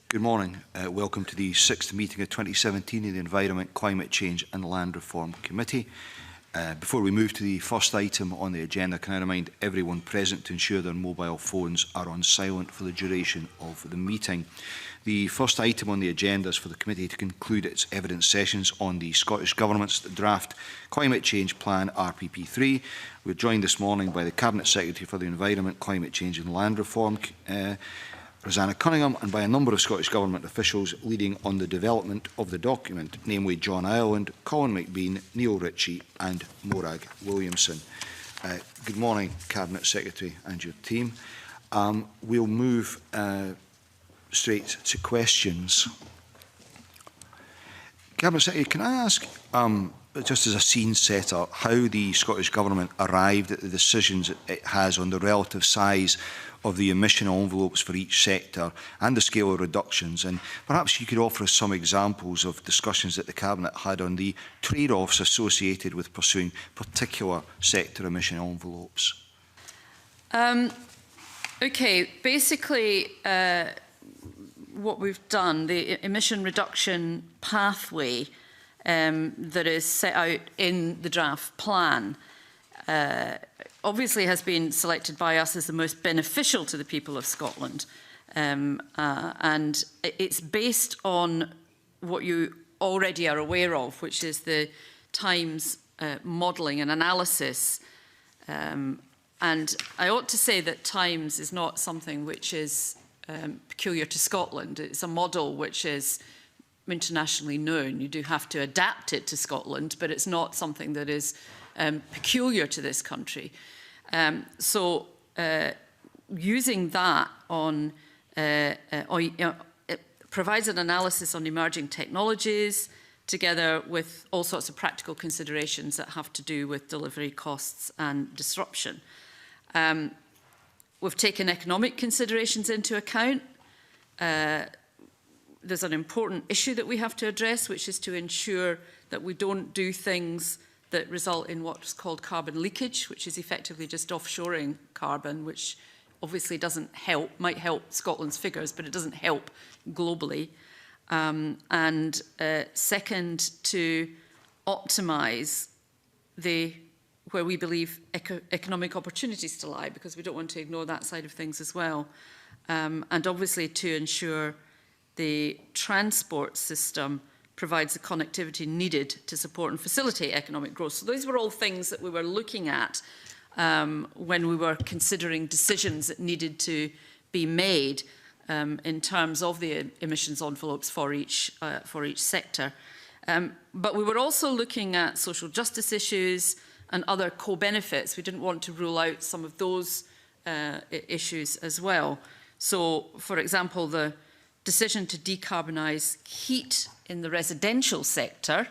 Good morning. Welcome to the 6th meeting of 2017 of the Environment, Climate Change and Land Reform Committee. Before we move to the first item on the agenda, can I remind everyone present to ensure their mobile phones are on silent for the duration of the meeting. The first item on the agenda is for the committee to conclude its evidence sessions on the Scottish Government's draft Climate Change Plan RPP3. We're joined this morning by the Cabinet Secretary for the Environment, Climate Change and Land Reform, Rosanna Cunningham, and by a number of Scottish Government officials leading on the development of the document, namely John Ireland, Colin McBean, Neil Ritchie and Morag Williamson. Good morning, Cabinet Secretary and your team. We'll move straight to questions. Cabinet Secretary, can I ask, just as a scene setter, how the Scottish Government arrived at the decisions it has on the relative size of the emission envelopes for each sector and the scale of reductions, and perhaps you could offer us some examples of discussions that the Cabinet had on the trade-offs associated with pursuing particular sector emission envelopes. Okay, basically what we've done, the emission reduction pathway that is set out in the draft plan obviously has been selected by us as the most beneficial to the people of Scotland. And it's based on what you already are aware of, which is the Times modelling and analysis. And I ought to say that Times is not something which is peculiar to Scotland. It's a model which is internationally known. You do have to adapt it to Scotland, but it's not something that is peculiar to this country. So using that on it provides an analysis on emerging technologies together with all sorts of practical considerations that have to do with delivery costs and disruption. We've taken economic considerations into account. There's an important issue that we have to address, which is to ensure that we don't do things that result in what's called carbon leakage, which is effectively just offshoring carbon, which obviously doesn't help, might help Scotland's figures, but it doesn't help globally. And second, to optimise where we believe economic opportunities to lie, because we don't want to ignore that side of things as well. And obviously to ensure the transport system provides the connectivity needed to support and facilitate economic growth. So those were all things that we were looking at when we were considering decisions that needed to be made in terms of the emissions envelopes for each sector. But we were also looking at social justice issues and other co-benefits. We didn't want to rule out some of those issues as well. So, for example, the decision to decarbonise heat in the residential sector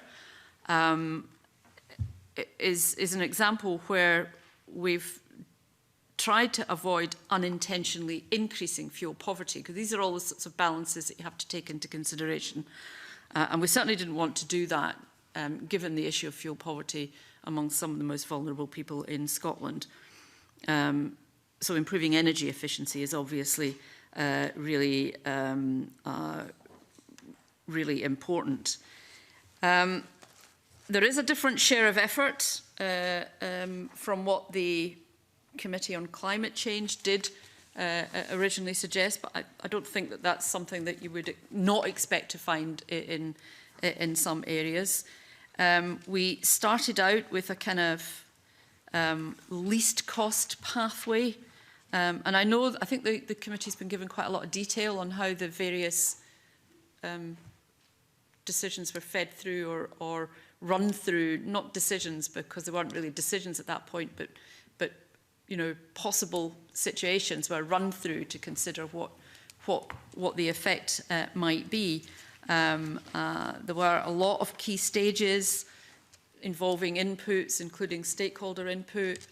is an example where we've tried to avoid unintentionally increasing fuel poverty, because these are all the sorts of balances that you have to take into consideration. And we certainly didn't want to do that, given the issue of fuel poverty among some of the most vulnerable people in Scotland. So improving energy efficiency is obviously really important. There is a different share of effort from what the Committee on Climate Change did originally suggest, but I don't think that that's something that you would not expect to find in some areas. We started out with a kind of least cost pathway. And I think the committee's been given quite a lot of detail on how the various decisions were fed through or run through, not decisions because there weren't really decisions at that point, but you know, possible situations were run through to consider what the effect might be. There were a lot of key stages involving inputs, including stakeholder input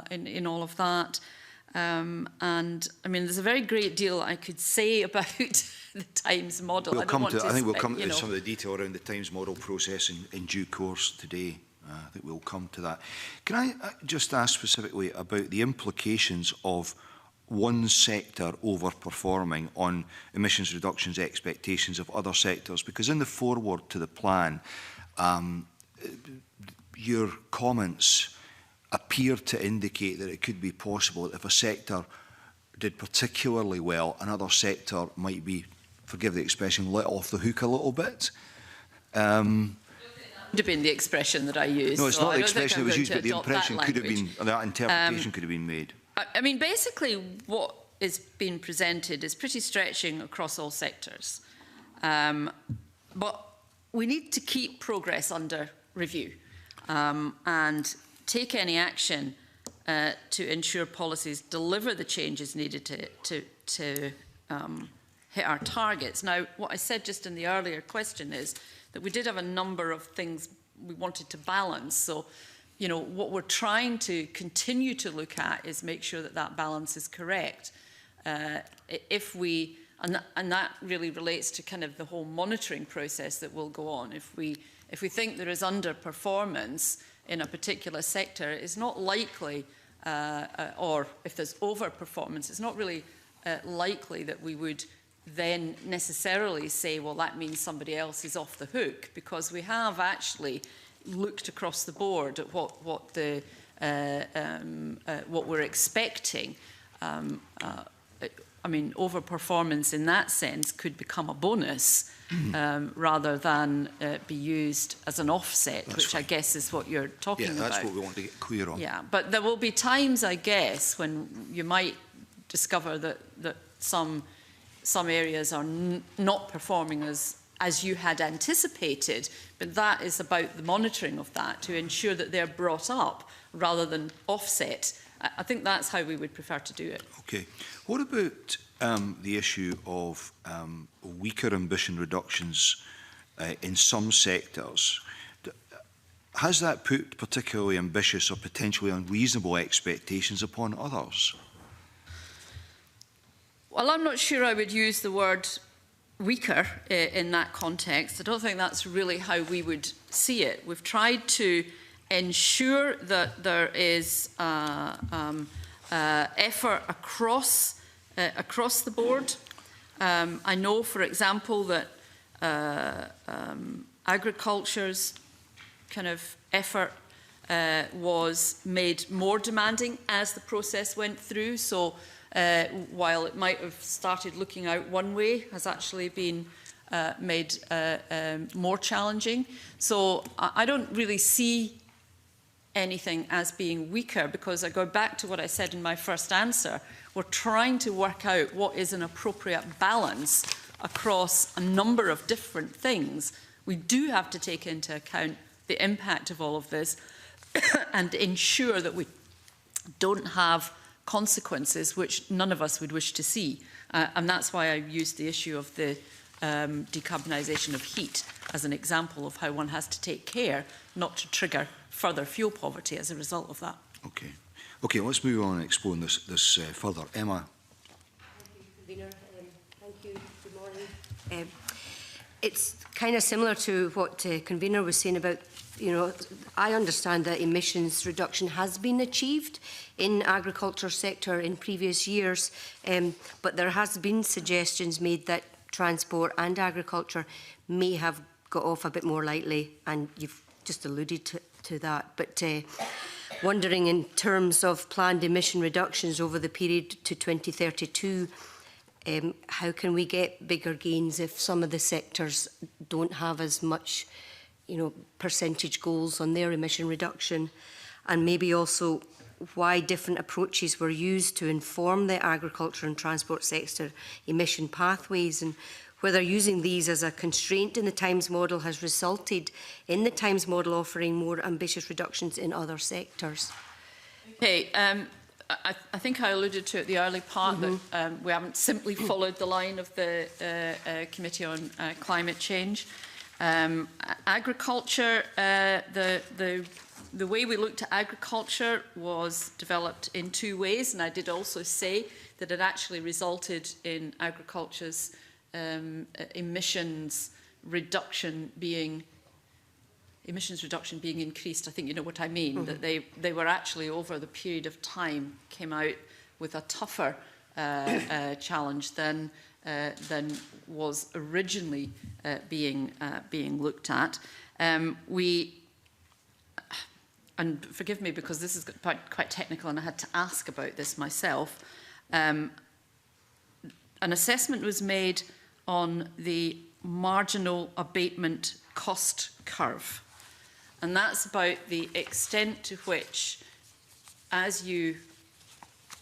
in all of that. And I mean, there's a very great deal I could say about the Times model. I think we'll come to some of the detail around the Times model process in due course today. I think we'll come to that. Can I just ask specifically about the implications of one sector overperforming on emissions reductions expectations of other sectors? Because in the foreword to the plan, your comments appeared to indicate that it could be possible that if a sector did particularly well, another sector might be, forgive the expression, let off the hook a little bit. Would have been the expression that I used. No, it's so not I the don't think expression I'm that was going used, to but the adopt impression that could have language. been, that interpretation could have been made. I mean, basically, what is being presented is pretty stretching across all sectors. But we need to keep progress under review and take any action to ensure policies deliver the changes needed to hit our targets. Now, what I said just in the earlier question is that we did have a number of things we wanted to balance. So, you know, what we're trying to continue to look at is make sure that that balance is correct. If we, and that really relates to kind of the whole monitoring process that will go on. If we think there is underperformance in a particular sector, it's not likely, or if there's overperformance, it's not really likely that we would then necessarily say, well, that means somebody else is off the hook, because we have actually looked across the board at what we're expecting. I mean, overperformance in that sense could become a bonus rather than be used as an offset, that's which right. I guess is what you're talking about. Yeah, that's what we want to get clear on. Yeah, but there will be times, I guess, when you might discover that some areas are not performing as you had anticipated, but that is about the monitoring of that to ensure that they're brought up rather than offset. I think that's how we would prefer to do it. Okay. What about the issue of weaker ambition reductions in some sectors? Has that put particularly ambitious or potentially unreasonable expectations upon others? Well, I'm not sure I would use the word weaker in that context. I don't think that's really how we would see it. We've tried to ensure that there is effort across the board. I know, for example, that agriculture's kind of effort was made more demanding as the process went through. So while it might have started looking out one way, has actually been made more challenging. So I don't really see anything as being weaker, because I go back to what I said in my first answer. We're trying to work out what is an appropriate balance across a number of different things. We do have to take into account the impact of all of this and ensure that we don't have consequences which none of us would wish to see. And that's why I used the issue of the decarbonisation of heat as an example of how one has to take care not to trigger further fuel poverty as a result of that. Okay. Okay, let's move on and explore this further. Emma. Thank you, Convener. Thank you. Good morning. It's kind of similar to what Convener was saying about, you know, I understand that emissions reduction has been achieved in agriculture sector in previous years, but there has been suggestions made that transport and agriculture may have got off a bit more lightly, and you've just alluded to that. But wondering, in terms of planned emission reductions over the period to 2032, how can we get bigger gains if some of the sectors don't have as much, you know, percentage goals on their emission reduction? And maybe also why different approaches were used to inform the agriculture and transport sector emission pathways, and whether using these as a constraint in the Times model has resulted in the Times model offering more ambitious reductions in other sectors. Okay, I think I alluded to at the early part that we haven't simply followed the line of the Committee on Climate Change. Agriculture, the way we looked at agriculture was developed in two ways, and I did also say that it actually resulted in agriculture's emissions reduction being increased. I think you know what I mean, that they were actually, over the period of time, came out with a tougher challenge than was originally being looked at. And forgive me because this is quite technical and I had to ask about this myself. An assessment was made on the marginal abatement cost curve. And that's about the extent to which, as you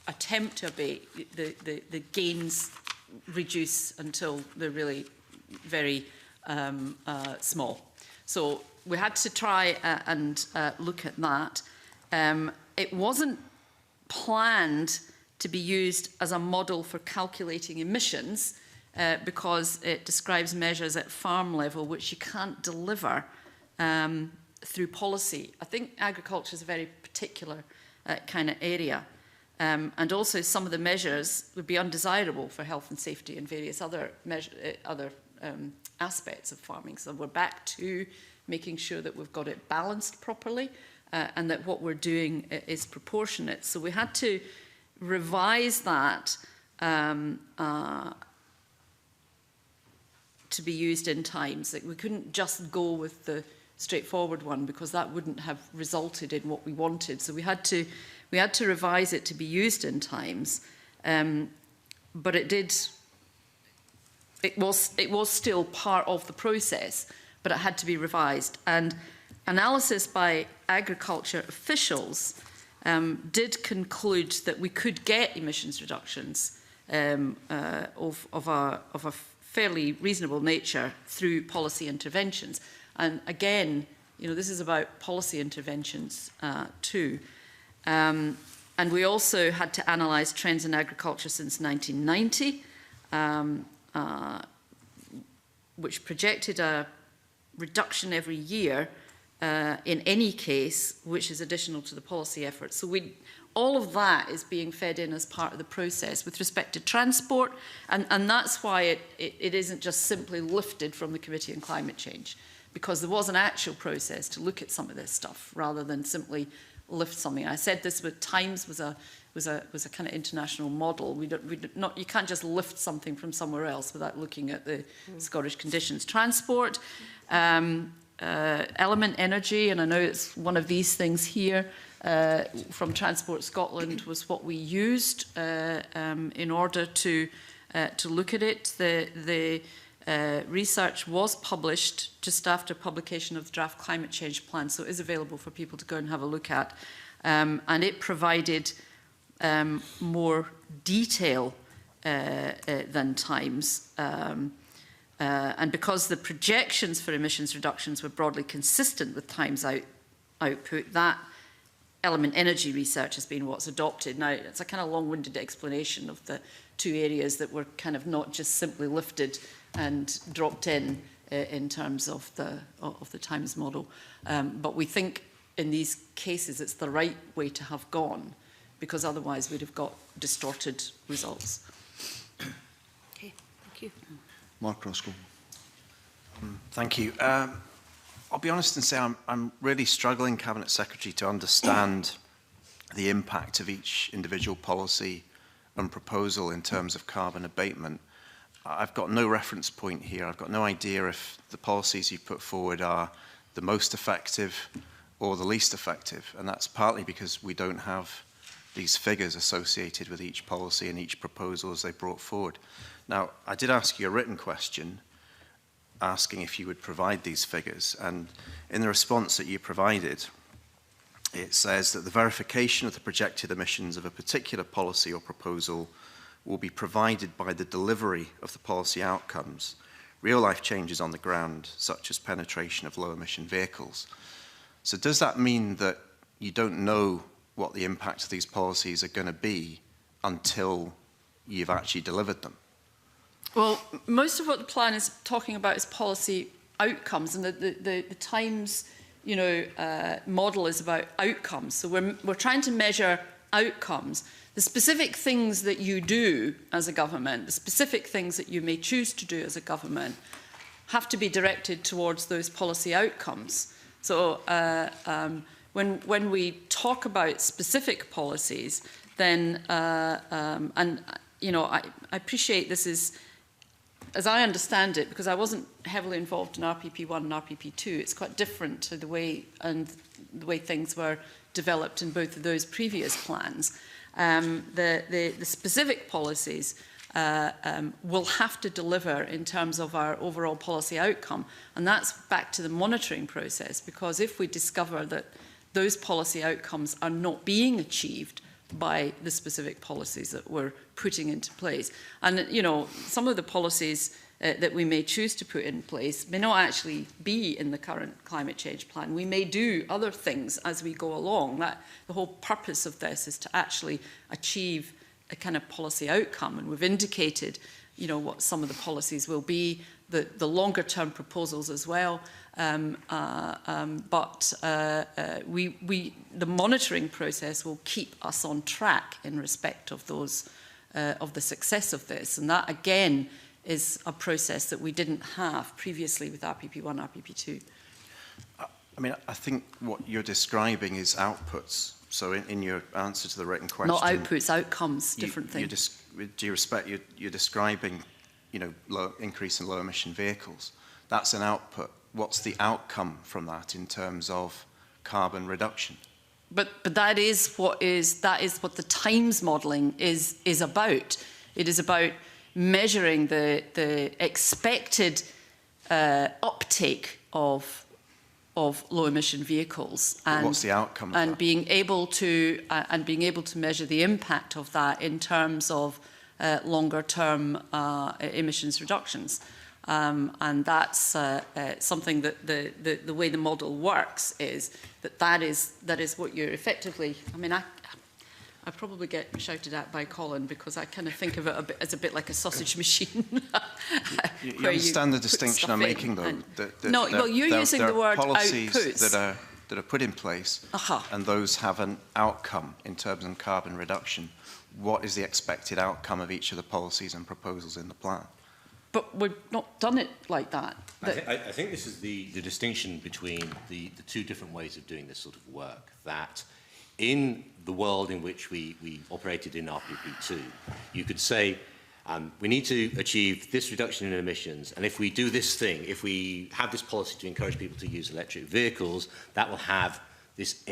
attempt to abate, the gains reduce until they're really very small. So we had to try and look at that. It wasn't planned to be used as a model for calculating emissions because it describes measures at farm level which you can't deliver through policy. I think agriculture is a very particular kind of area. And also some of the measures would be undesirable for health and safety and various other aspects of farming. So we're back to making sure that we've got it balanced properly and that what we're doing is proportionate. So we had to revise that to be used in times. Like we couldn't just go with the straightforward one because that wouldn't have resulted in what we wanted. So we had to revise it to be used in times, but it was still part of the process, but it had to be revised. And analysis by agriculture officials did conclude that we could get emissions reductions of a fairly reasonable nature through policy interventions. And again, you know, this is about policy interventions too. And we also had to analyse trends in agriculture since 1990, which projected a reduction every year in any case, which is additional to the policy effort. So all of that is being fed in as part of the process with respect to transport, and that's why it isn't just simply lifted from the Committee on Climate Change, because there was an actual process to look at some of this stuff rather than simply lift something. I said this with Times was a kind of international model. You can't just lift something from somewhere else without looking at the Scottish conditions. Transport, Element Energy, and I know it's one of these things here from Transport Scotland was what we used in order to look at it. The research was published just after publication of the draft climate change plan, so it is available for people to go and have a look at. And it provided more detail than Times. And because the projections for emissions reductions were broadly consistent with Times output, that Element Energy research has been what's adopted. Now, it's a kind of long-winded explanation of the two areas that were kind of not just simply lifted and dropped in terms of the Times model. But we think in these cases it's the right way to have gone, because otherwise we'd have got distorted results. Okay, thank you. Mark Roscoe. Thank you. I'll be honest and say I'm really struggling, Cabinet Secretary, to understand the impact of each individual policy and proposal in terms of carbon abatement. I've got no reference point here. I've got no idea if the policies you put forward are the most effective or the least effective, and that's partly because we don't have these figures associated with each policy and each proposal as they brought forward. Now, I did ask you a written question asking if you would provide these figures, and in the response that you provided, it says that the verification of the projected emissions of a particular policy or proposal will be provided by the delivery of the policy outcomes, real-life changes on the ground, such as penetration of low-emission vehicles. So does that mean that you don't know what the impact of these policies are going to be until you've actually delivered them? Well, most of what the plan is talking about is policy outcomes, and the Times, model is about outcomes. So we're trying to measure outcomes. The specific things that you do as a government, the specific things that you may choose to do as a government, have to be directed towards those policy outcomes. So when we talk about specific policies, then you know, I appreciate this is, as I understand it, because I wasn't heavily involved in RPP1 and RPP2, it's quite different to the way things were developed in both of those previous plans. The specific policies will have to deliver in terms of our overall policy outcome, and that's back to the monitoring process, because if we discover that those policy outcomes are not being achieved by the specific policies that we're putting into place. And, you know, some of the policies that we may choose to put in place may not actually be in the current climate change plan. We may do other things as we go along. The whole purpose of this is to actually achieve a kind of policy outcome. And we've indicated, you know, what some of the policies will be, the longer term proposals as well. The monitoring process will keep us on track in respect of those, of the success of this. And that, again, is a process that we didn't have previously with RPP1, RPP2. I mean, I think what you're describing is outputs. So in your answer to the written question... Not outputs, outcomes, different things. Do you respect, you're describing, you know, increase in low emission vehicles. That's an output. What's the outcome from that in terms of carbon reduction? But that is what the Times modelling is about. It is about measuring the expected uptake of low emission vehicles, and what's the outcome of and that? being able to measure the impact of that in terms of longer term emissions reductions. And that's something that the way the model works is that is what you're effectively. I mean, I probably get shouted at by Colin because I kind of think of it as a bit like a sausage machine. You understand the distinction I'm making, though? No, well, you're using the word policies outputs that are put in place, and those have an outcome in terms of carbon reduction. What is the expected outcome of each of the policies and proposals in the plan? But we've not done it like that. I think this is the distinction between the two different ways of doing this sort of work. That in the world in which we operated in RPP2, you could say we need to achieve this reduction in emissions, and if we do this thing, if we have this policy to encourage people to use electric vehicles, that will have this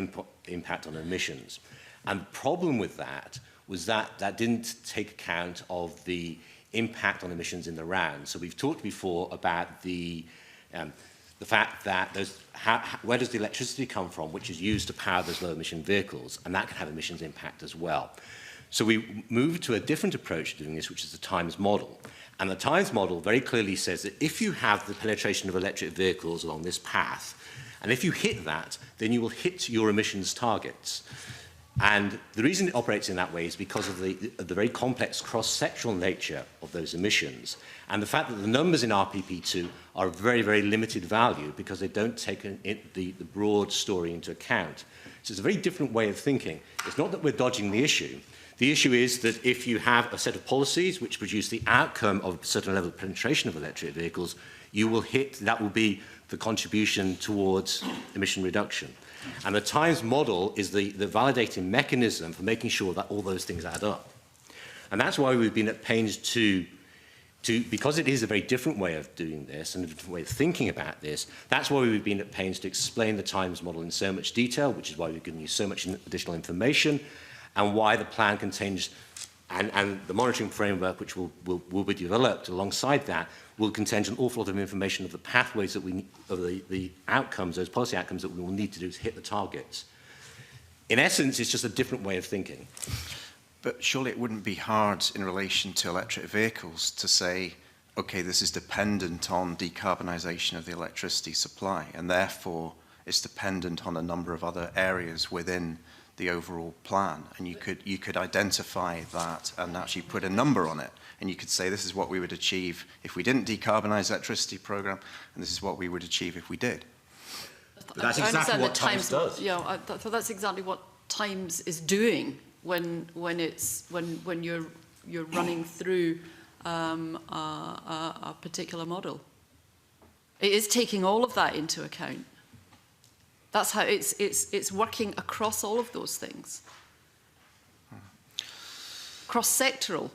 impact on emissions. And the problem with that was that didn't take account of the impact on emissions in the round. So we've talked before about the fact that where does the electricity come from, which is used to power those low emission vehicles, and that can have emissions impact as well. So we moved to a different approach to doing this, which is the Times model. And the Times model very clearly says that if you have the penetration of electric vehicles along this path, and if you hit that, then you will hit your emissions targets. And the reason it operates in that way is because of the very complex cross-sectional nature of those emissions, and the fact that the numbers in RPP2 are of very, very limited value because they don't take the broad story into account. So it's a very different way of thinking. It's not that we're dodging the issue. The issue is that if you have a set of policies which produce the outcome of a certain level of penetration of electric vehicles, you will hit, that will be the contribution towards emission reduction. And the Times model is the validating mechanism for making sure that all those things add up. And that's why we've been at pains to because it is a very different way of doing this and a different way of thinking about this, that's why we've been at pains to explain the Times model in so much detail, which is why we've given you so much additional information, and why the plan contains, and the monitoring framework, which will be developed alongside that, will contain an awful lot of information of the pathways that we, of the outcomes, those policy outcomes that we will need to do to hit the targets. In essence, it's just a different way of thinking. But surely it wouldn't be hard in relation to electric vehicles to say, okay, this is dependent on decarbonisation of the electricity supply, and therefore it's dependent on a number of other areas within the overall plan. And you could identify that and actually put a number on it. And you could say, this is what we would achieve if we didn't decarbonise the electricity programme, and this is what we would achieve if we did. But that's exactly what Times does. Yeah, I thought that's exactly what Times is doing when you're running through a particular model. It is taking all of that into account. That's how it's working across all of those things. Cross-sectoral.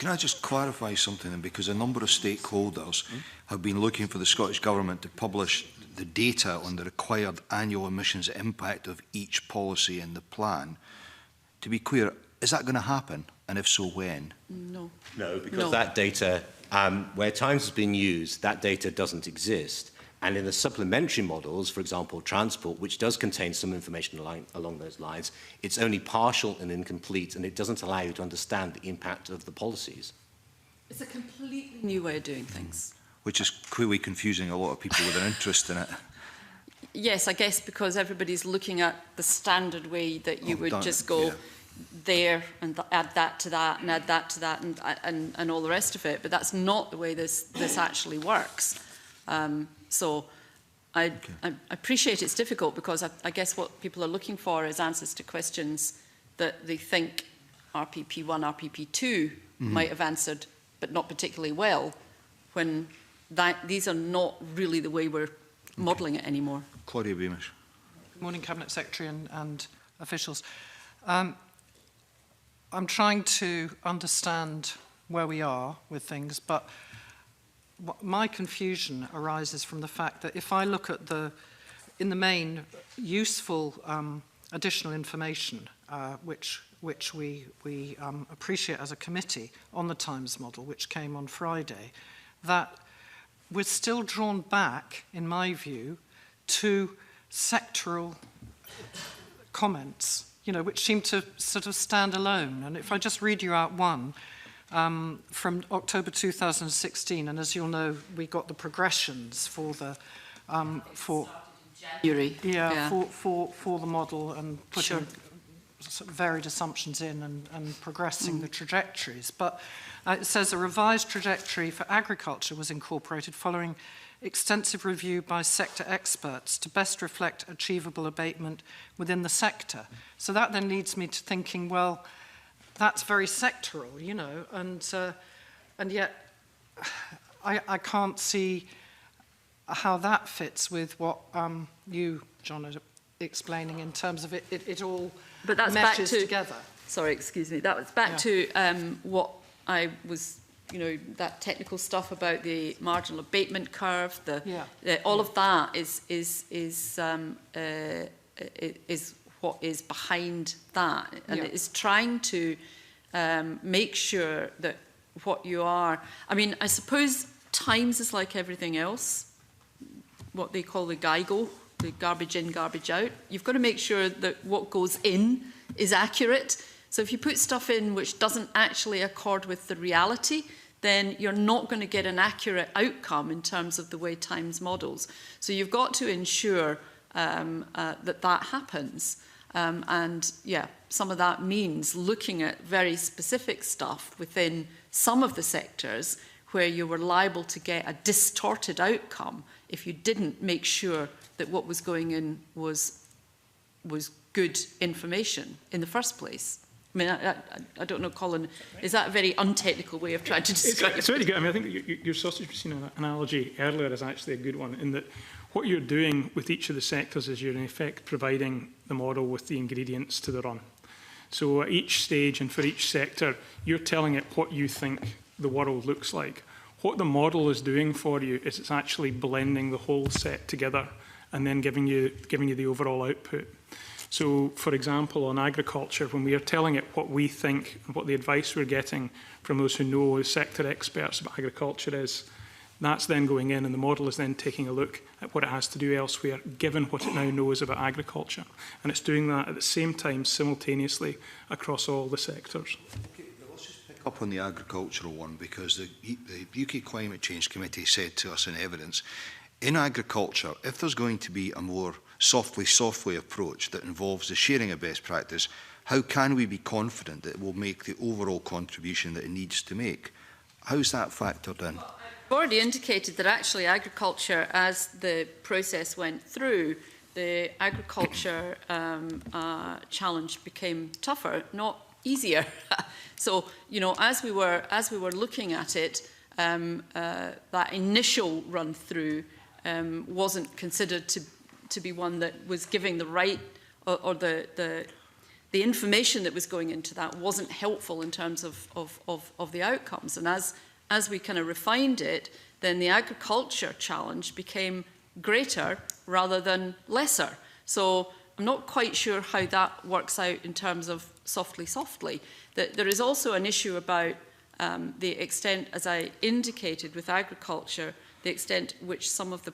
Can I just clarify something then? Because a number of stakeholders have been looking for the Scottish Government to publish the data on the required annual emissions impact of each policy in the plan. To be clear, is that going to happen? And if so, when? No. No, because No. that data, where Times has been used, that data doesn't exist. And in the supplementary models, for example, transport, which does contain some information along those lines, it's only partial and incomplete, and it doesn't allow you to understand the impact of the policies. It's a completely new way of doing things. Which is clearly confusing a lot of people with an interest in it. Yes, I guess because everybody's looking at the standard way that you Oh, would done, just go yeah. there and add that to that and add that to that and all the rest of it. But that's not the way this actually works. So I appreciate it's difficult because I guess what people are looking for is answers to questions that they think RPP1, RPP2 might have answered, but not particularly well, when these are not really the way we're modelling it anymore. Claudia Beamish. Good morning, Cabinet Secretary and officials. I'm trying to understand where we are with things, but my confusion arises from the fact that if I look at in the main, useful additional information, which we appreciate as a committee on the Times model, which came on Friday, that we're still drawn back, in my view, to sectoral comments, which seem to sort of stand alone. And if I just read you out one from October 2016, and as you'll know, we got the progressions for the January. For the model and putting sort of varied assumptions in and progressing the trajectories. But it says a revised trajectory for agriculture was incorporated following extensive review by sector experts to best reflect achievable abatement within the sector. So that then leads me to thinking, well, that's very sectoral, and yet I can't see how that fits with what you, John, are explaining in terms of it all But that's meshes back to, together. Sorry, excuse me. That was back to what I was, that technical stuff about the marginal abatement curve. All of that is what is behind that, and it is trying to make sure that what you are. I mean, I suppose Times is like everything else. What they call the GIGO, the garbage in, garbage out. You've got to make sure that what goes in is accurate. So if you put stuff in which doesn't actually accord with the reality, then you're not going to get an accurate outcome in terms of the way Times models. So you've got to ensure that happens. And some of that means looking at very specific stuff within some of the sectors where you were liable to get a distorted outcome if you didn't make sure that what was going in was good information in the first place. I mean, I don't know, Colin, is that a very untechnical way of trying to describe it? It's really good. I mean, I think your sausage machine analogy earlier is actually a good one, in that what you're doing with each of the sectors is you're in effect providing the model with the ingredients to the run. So at each stage and for each sector, you're telling it what you think the world looks like. What the model is doing for you is it's actually blending the whole set together and then giving you the overall output. So, for example, on agriculture, when we are telling it what we think and what the advice we're getting from those who know, the sector experts about agriculture is, that's then going in, and the model is then taking a look at what it has to do elsewhere, given what it now knows about agriculture. And it's doing that at the same time, simultaneously, across all the sectors. Okay, let's just pick up on the agricultural one, because the UK Climate Change Committee said to us in evidence, in agriculture, if there's going to be a more softly approach that involves the sharing of best practice, how can we be confident that it will make the overall contribution that it needs to make? How's that factored in? I've already indicated that actually agriculture, as the process went through, the agriculture challenge became tougher, not easier. So, as we were looking at it, that initial run through wasn't considered to be one that was giving the right or the the information that was going into that wasn't helpful in terms of the outcomes. And as we kind of refined it, then the agriculture challenge became greater rather than lesser. So I'm not quite sure how that works out in terms of softly. There is also an issue about the extent, as I indicated with agriculture, the extent which some of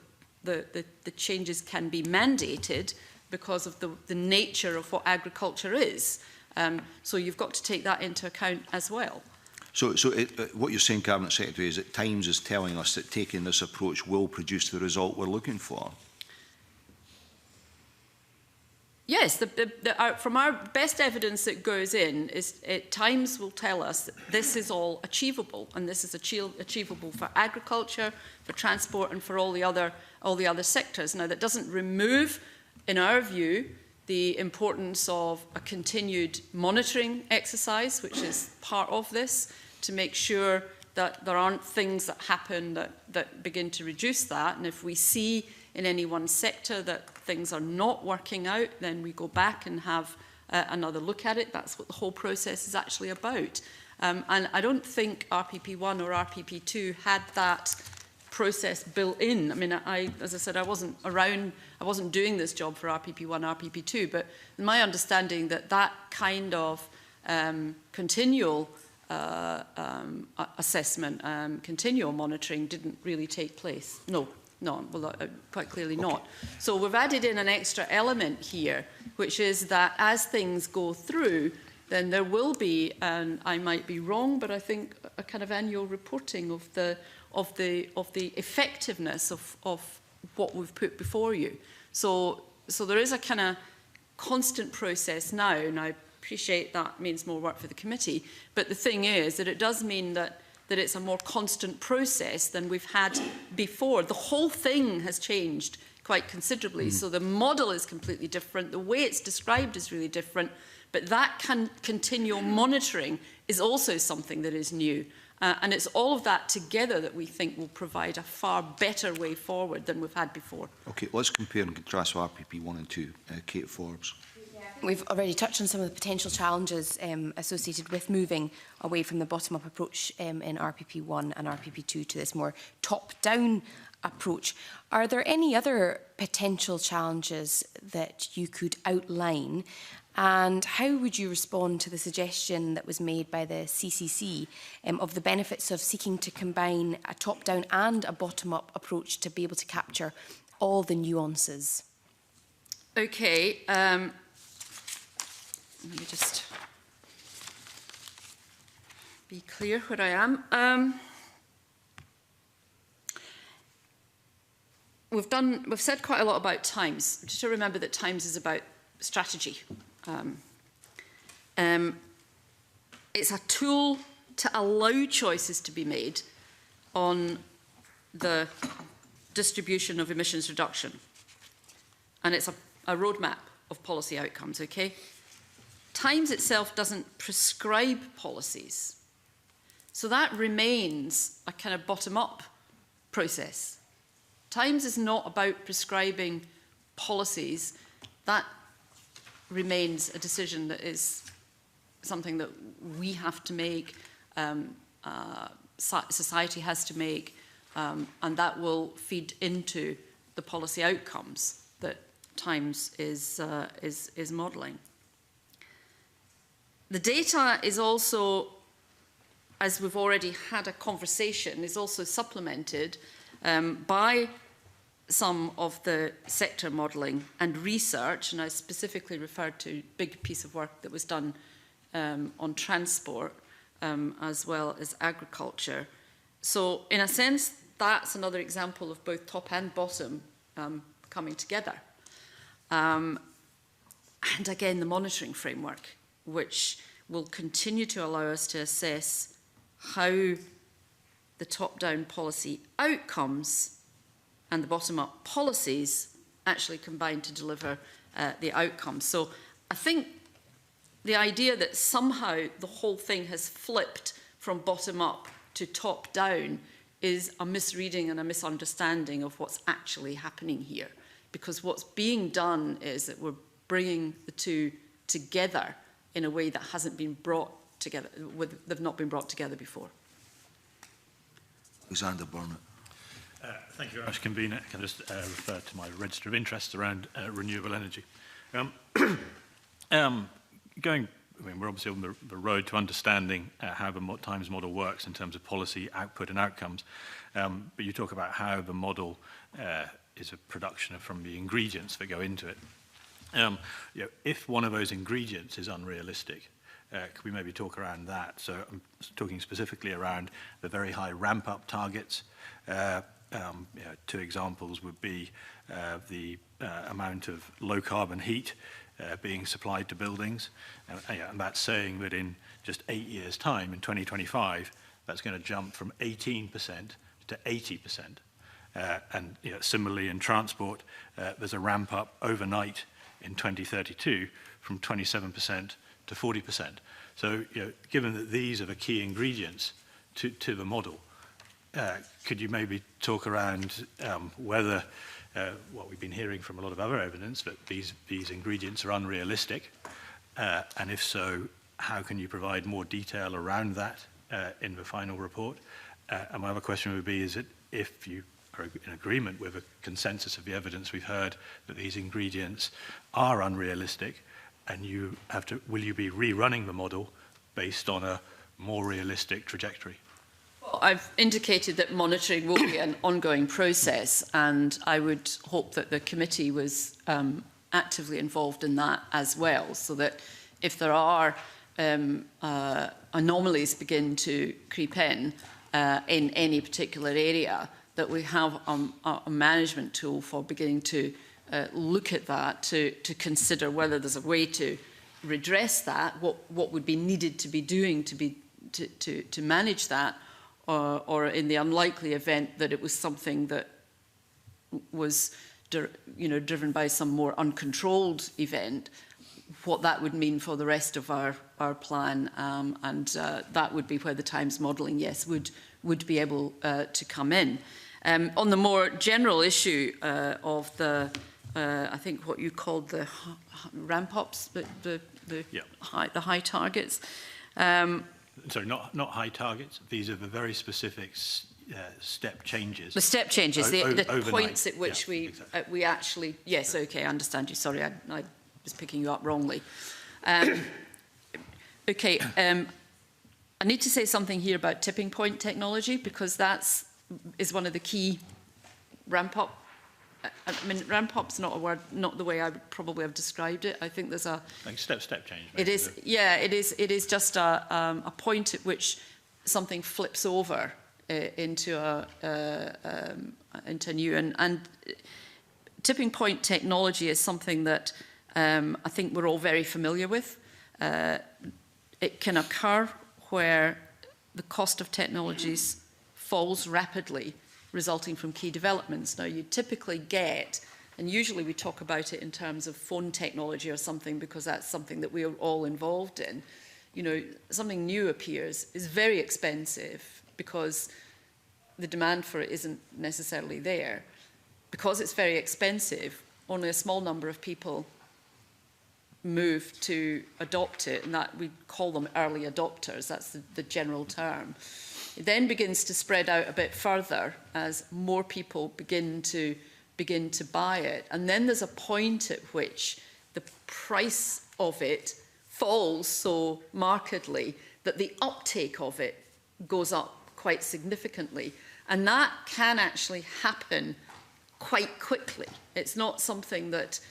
the changes can be mandated because of the nature of what agriculture is. So you've got to take that into account as well. So what you're saying, Cabinet Secretary, is that Times is telling us that taking this approach will produce the result we're looking for? Yes, from our best evidence that goes in, Times will tell us that this is all achievable, and this is achievable for agriculture, for transport, and for all the other sectors. Now, that doesn't remove, in our view, the importance of a continued monitoring exercise, which is part of this, to make sure that there aren't things that happen that begin to reduce that. And if we see in any one sector that things are not working out, then we go back and have another look at it. That's what the whole process is actually about. And I don't think RPP1 or RPP2 had that process built in. I mean, as I said, I wasn't around, I wasn't doing this job for RPP1, RPP2, but my understanding that kind of continual assessment, continual monitoring didn't really take place. No, well, quite clearly not. So we've added in an extra element here, which is that as things go through, then there will be, and I might be wrong, but I think a kind of annual reporting of the effectiveness of what we've put before you. So there is a kind of constant process now, and I appreciate that means more work for the committee, but the thing is that it does mean that it's a more constant process than we've had before. The whole thing has changed quite considerably. So the model is completely different. The way it's described is really different. But that continual monitoring is also something that is new. And it's all of that together that we think will provide a far better way forward than we've had before. Okay, let's compare and contrast with RPP 1 and 2. Kate Forbes. We've already touched on some of the potential challenges associated with moving away from the bottom-up approach in RPP1 and RPP2 to this more top-down approach. Are there any other potential challenges that you could outline? And how would you respond to the suggestion that was made by the CCC of the benefits of seeking to combine a top-down and a bottom-up approach to be able to capture all the nuances? Okay. Let me just be clear where I am. We've said quite a lot about Times. Just to remember that Times is about strategy. It's a tool to allow choices to be made on the distribution of emissions reduction. And it's a roadmap of policy outcomes, okay? Times itself doesn't prescribe policies. So that remains a kind of bottom-up process. Times is not about prescribing policies. That remains a decision that is something that we have to make, society has to make, and that will feed into the policy outcomes that Times is modelling. The data is also, as we've already had a conversation, is also supplemented by some of the sector modelling and research, and I specifically referred to a big piece of work that was done on transport as well as agriculture. So in a sense, that's another example of both top and bottom coming together. And again, the monitoring framework, which will continue to allow us to assess how the top-down policy outcomes and the bottom-up policies actually combine to deliver the outcomes. So I think the idea that somehow the whole thing has flipped from bottom-up to top-down is a misreading and a misunderstanding of what's actually happening here. Because what's being done is that we're bringing the two together in a way that hasn't been brought together, they've not been brought together before. Alexander Burnett. Thank you very much, Convener. I can just refer to my register of interest around renewable energy. We're obviously on the road to understanding how the Times model works in terms of policy output and outcomes. But you talk about how the model is a production from the ingredients that go into it. If one of those ingredients is unrealistic, could we maybe talk around that? So I'm talking specifically around the very high ramp-up targets. Two examples would be the amount of low-carbon heat being supplied to buildings. And that's saying that in just 8 years' time, in 2025, that's going to jump from 18% to 80%. And similarly in transport, there's a ramp up overnight in 2032 from 27% to 40%. So given that these are the key ingredients to the model, could you maybe talk around whether what we've been hearing from a lot of other evidence, that these ingredients are unrealistic, and if so, how can you provide more detail around that in the final report? And my other question would be, is it if you are in agreement with a consensus of the evidence we've heard that these ingredients are unrealistic, and will you be rerunning the model based on a more realistic trajectory? Well, I've indicated that monitoring will be an ongoing process, and I would hope that the committee was actively involved in that as well, so that if there are anomalies begin to creep in any particular area, that we have a management tool for beginning to look at that, to consider whether there's a way to redress that, what would be needed to be doing to manage that, or in the unlikely event that it was something that was driven by some more uncontrolled event, what that would mean for the rest of our plan, and that would be where the Times modelling, yes, would be able to come in. On the more general issue of the, I think what you called the ramp-ups, the high targets. Sorry, not high targets. These are the very specific step changes. The step changes, the points at which exactly. We actually, yes, okay, I understand you. Sorry, I was picking you up wrongly. Okay, I need to say something here about tipping point technology, because that is one of the key ramp-up. I mean, ramp-up's not a word, not the way I would probably have described it. I think there's a... Like step change. It is, yeah, it is just a point at which something flips over into new. And tipping point technology is something that I think we're all very familiar with. It can occur where the cost of technologies falls rapidly, resulting from key developments. Now, you typically get, and usually we talk about it in terms of phone technology or something, because that's something that we are all involved in. Something new appears, is very expensive because the demand for it isn't necessarily there. Because it's very expensive, only a small number of people move to adopt it, and that we call them early adopters. That's the general term. It then begins to spread out a bit further as more people begin to buy it. And then there's a point at which the price of it falls so markedly that the uptake of it goes up quite significantly. And that can actually happen quite quickly. It's not something that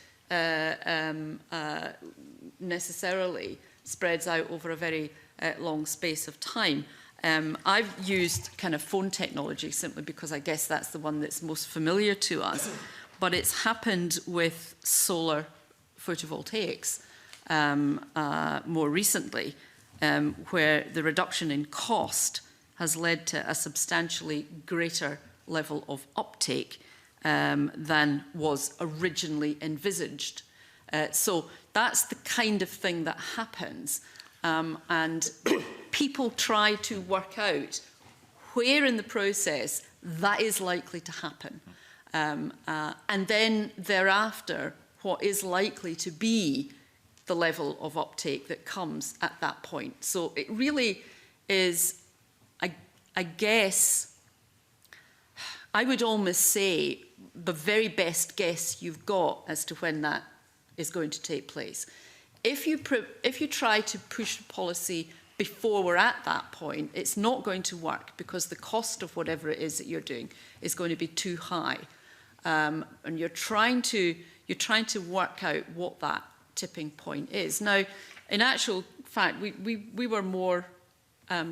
necessarily spreads out over a very long space of time. I've used kind of phone technology simply because I guess that's the one that's most familiar to us, but it's happened with solar photovoltaics more recently, where the reduction in cost has led to a substantially greater level of uptake than was originally envisaged. So that's the kind of thing that happens. And people try to work out where in the process that is likely to happen. And then thereafter, what is likely to be the level of uptake that comes at that point. So it really is, I guess, I would almost say the very best guess you've got as to when that is going to take place. If you try to push policy before we're at that point, it's not going to work because the cost of whatever it is that you're doing is going to be too high. And you're trying to work out what that tipping point is. Now, in actual fact, we were more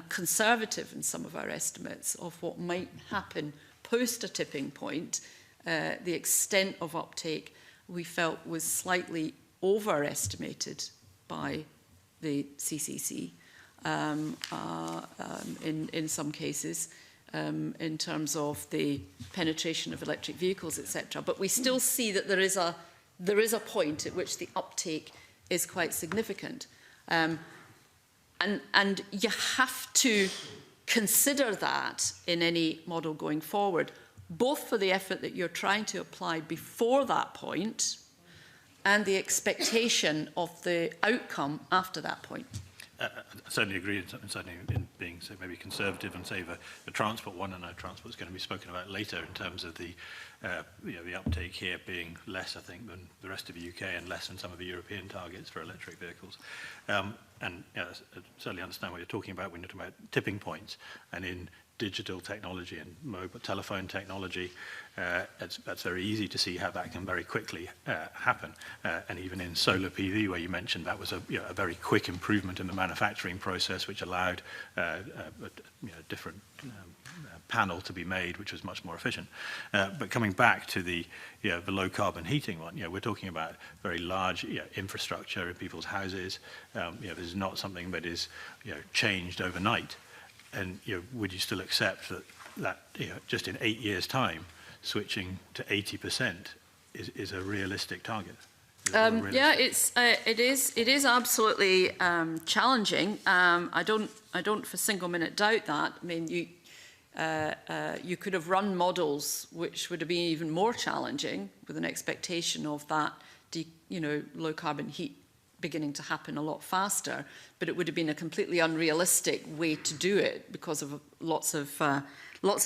conservative in some of our estimates of what might happen post a tipping point. The extent of uptake we felt was slightly overestimated by the CCC in some cases in terms of the penetration of electric vehicles, etc. But we still see that there is a point at which the uptake is quite significant. And you have to consider that in any model going forward, both for the effort that you're trying to apply before that point and the expectation of the outcome after that point. I certainly agree, and certainly in being maybe conservative and say the transport one, and I know transport is going to be spoken about later in terms of the the uptake here being less, I think, than the rest of the UK and less than some of the European targets for electric vehicles. And I certainly understand what you're talking about when you're talking about tipping points, and in digital technology and mobile telephone technology, that's very easy to see how that can very quickly happen. And even in solar PV, where you mentioned that was a very quick improvement in the manufacturing process, which allowed a different panel to be made, which was much more efficient. But coming back to the low carbon heating one, we're talking about very large infrastructure in people's houses. This is not something that is changed overnight. And would you still accept that just in 8 years' time, switching to 80% is a realistic target? Yeah, it is absolutely challenging. I don't for a single minute doubt that. I mean, you could have run models which would have been even more challenging with an expectation of that, low carbon heat beginning to happen a lot faster, but it would have been a completely unrealistic way to do it because of lots of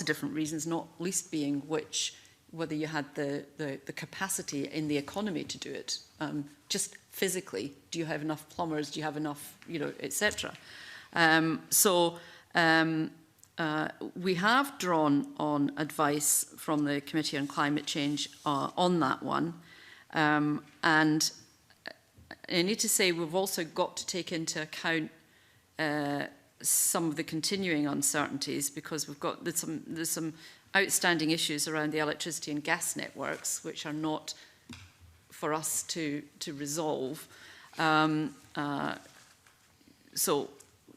different reasons, not least being whether you had the capacity in the economy to do it. Just physically, do you have enough plumbers? Do you have enough, etc. We have drawn on advice from the Committee on Climate Change on that one, and I need to say we've also got to take into account some of the continuing uncertainties, because there's some outstanding issues around the electricity and gas networks which are not for us to resolve. So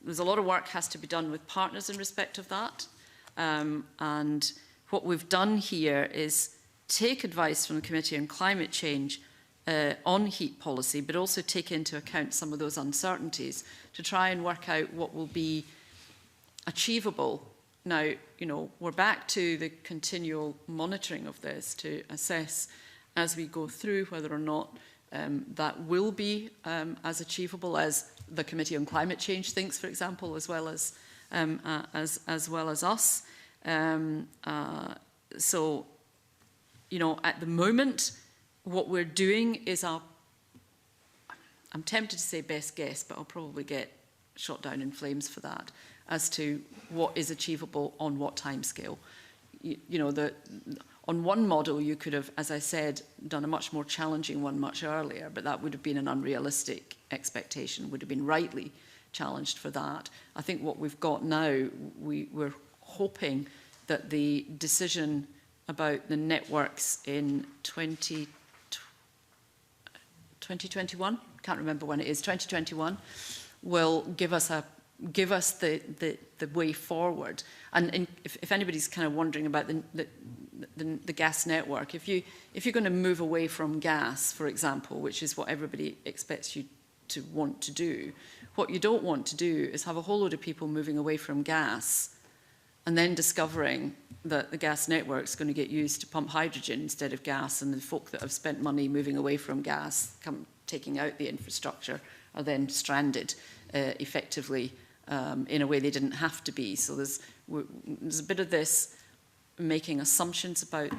there's a lot of work has to be done with partners in respect of that. And what we've done here is take advice from the Committee on Climate Change on heat policy, but also take into account some of those uncertainties to try and work out what will be achievable. Now, we're back to the continual monitoring of this to assess as we go through whether or not that will be as achievable as the Committee on Climate Change thinks, for example, as well as us. So, at the moment, what we're doing is I'm tempted to say best guess, but I'll probably get shot down in flames for that, as to what is achievable on what timescale. On one model, you could have, as I said, done a much more challenging one much earlier, but that would have been an unrealistic expectation, would have been rightly challenged for that. I think what we've got now, we're hoping that the decision about the networks in 2021, can't remember when it is, 2021, will give us the way forward. And if anybody's kind of wondering about the gas network, if you're going to move away from gas, for example, which is what everybody expects you to want to do, what you don't want to do is have a whole load of people moving away from gas and then discovering that the gas network is going to get used to pump hydrogen instead of gas, and the folk that have spent money moving away from gas come taking out the infrastructure are then stranded effectively in a way they didn't have to be. So there's a bit of this making assumptions about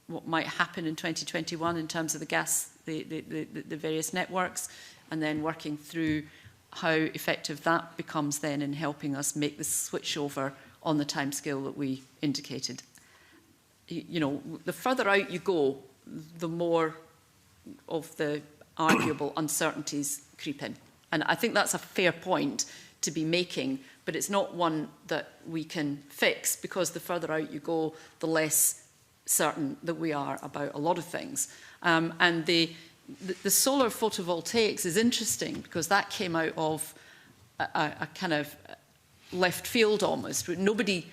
what might happen in 2021 in terms of the gas, the various networks, and then working through how effective that becomes then in helping us make the switch over on the timescale that we indicated. You know, the further out you go, the more of the arguable uncertainties creep in. And I think that's a fair point to be making, but it's not one that we can fix, because the further out you go, the less certain that we are about a lot of things. And the solar photovoltaics is interesting because that came out of a kind of left field almost. Nobody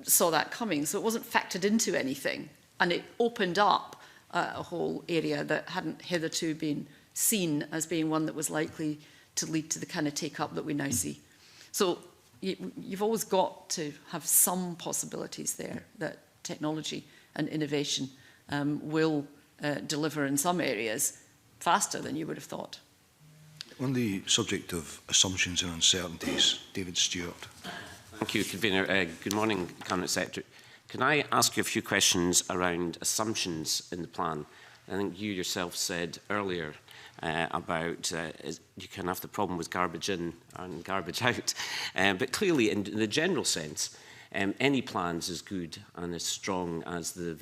saw that coming, so it wasn't factored into anything. And it opened up a whole area that hadn't hitherto been seen as being one that was likely to lead to the kind of take-up that we now see. So you've always got to have some possibilities there that technology and innovation will deliver in some areas faster than you would have thought. On the subject of assumptions and uncertainties, David Stewart. Thank you, Convener. Good morning, Cabinet Secretary. Can I ask you a few questions around assumptions in the plan? I think you yourself said earlier about you can have the problem with garbage in and garbage out. But clearly, in the general sense, any plan is as good and as strong as the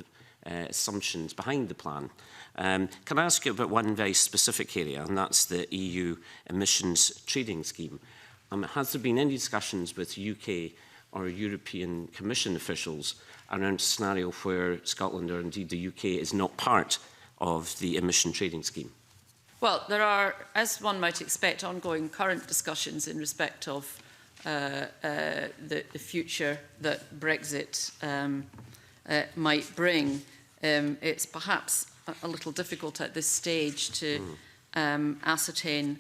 assumptions behind the plan. Can I ask you about one very specific area, and that's the EU emissions trading scheme? Has there been any discussions with UK or European Commission officials around a scenario where Scotland or indeed the UK is not part of the emission trading scheme? Well, there are, as one might expect, ongoing current discussions in respect of the future that Brexit might bring. It's perhaps a little difficult at this stage to ascertain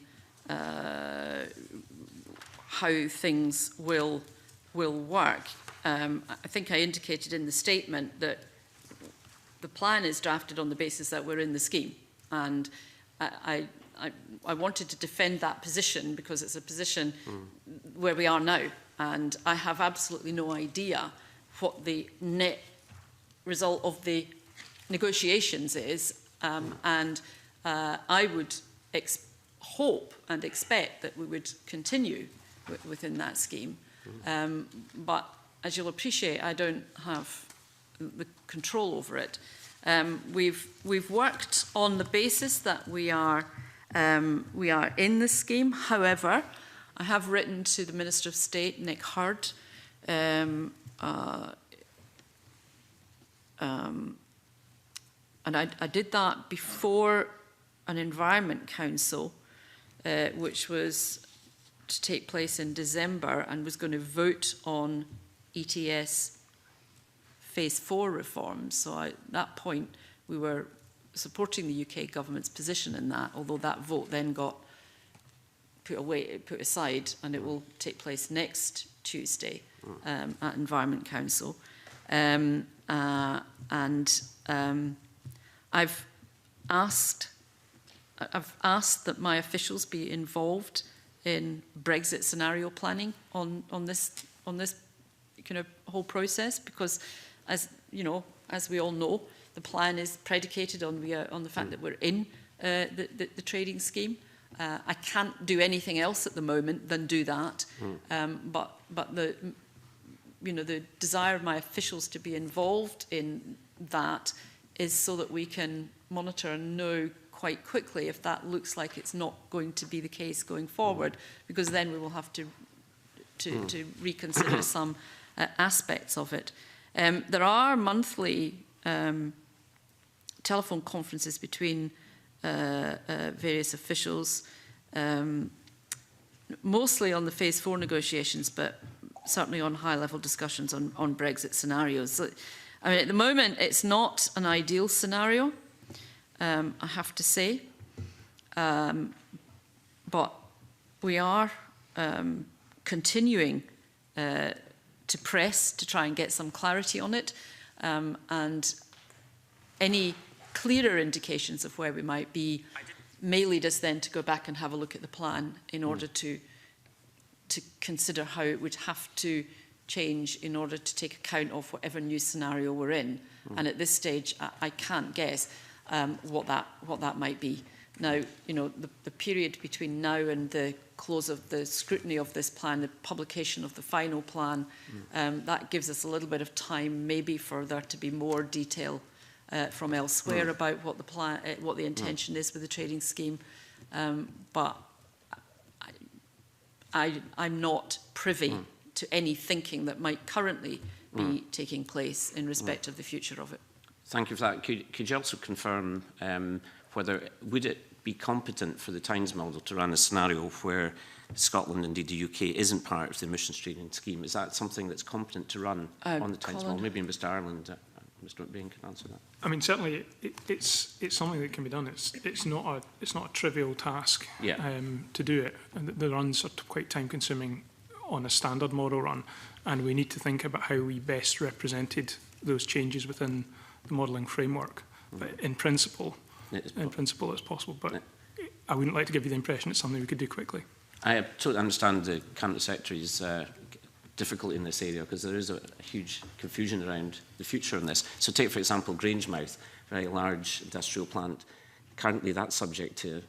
how things will work. I think I indicated in the statement that the plan is drafted on the basis that we're in the scheme, and I wanted to defend that position because it's a position where we are now, and I have absolutely no idea what the net result of the negotiations is, and I would hope and expect that we would continue within that scheme. But as you'll appreciate, I don't have the control over it. We've worked on the basis that we are in the scheme. However, I have written to the Minister of State, Nick Hurd, and I did that before an Environment Council, which was to take place in December and was going to vote on ETS Phase 4 reforms. So at that point, we were supporting the UK government's position in that, although that vote then got put aside, and it will take place next Tuesday at Environment Council. I've asked that my officials be involved in Brexit scenario planning on this kind of whole process, because, as you know, as we all know, the plan is predicated on the fact that we're in the trading scheme. I can't do anything else at the moment than do that, but the desire of my officials to be involved in that is so that we can monitor and know quite quickly if that looks like it's not going to be the case going forward, because then we will have to reconsider some aspects of it. There are monthly telephone conferences between various officials, mostly on the Phase 4 negotiations, but certainly on high-level discussions on Brexit scenarios. So, I mean, at the moment, it's not an ideal scenario, I have to say, but we are continuing to press to try and get some clarity on it, and any clearer indications of where we might be may lead us then to go back and have a look at the plan in order to consider how it would have to change in order to take account of whatever new scenario we're in. And at this stage, I can't guess what that might be. Now, you know, the period between now and the close of the scrutiny of this plan, the publication of the final plan, that gives us a little bit of time, maybe for there to be more detail from elsewhere about what the plan, what the intention is with the trading scheme. But I'm not privy to any thinking that might currently be taking place in respect of the future of it. Thank you for that. Could you also confirm whether would it be competent for the Tynes model to run a scenario where Scotland, indeed the UK, isn't part of the emissions trading scheme? Is that something that's competent to run on the Tynes model? Maybe Mr. Ireland, Mr. McBain can answer that. I mean, certainly it's something that can be done. It's not a trivial task to do it. And the runs are quite time consuming on a standard model run, and we need to think about how we best represented those changes within the modelling framework. But in principle, it's possible. But I wouldn't like to give you the impression it's something we could do quickly. I totally understand the Cabinet Secretary's difficulty in this area, because there is a huge confusion around the future in this. So take, for example, Grangemouth, very large industrial plant. Currently, that's subject to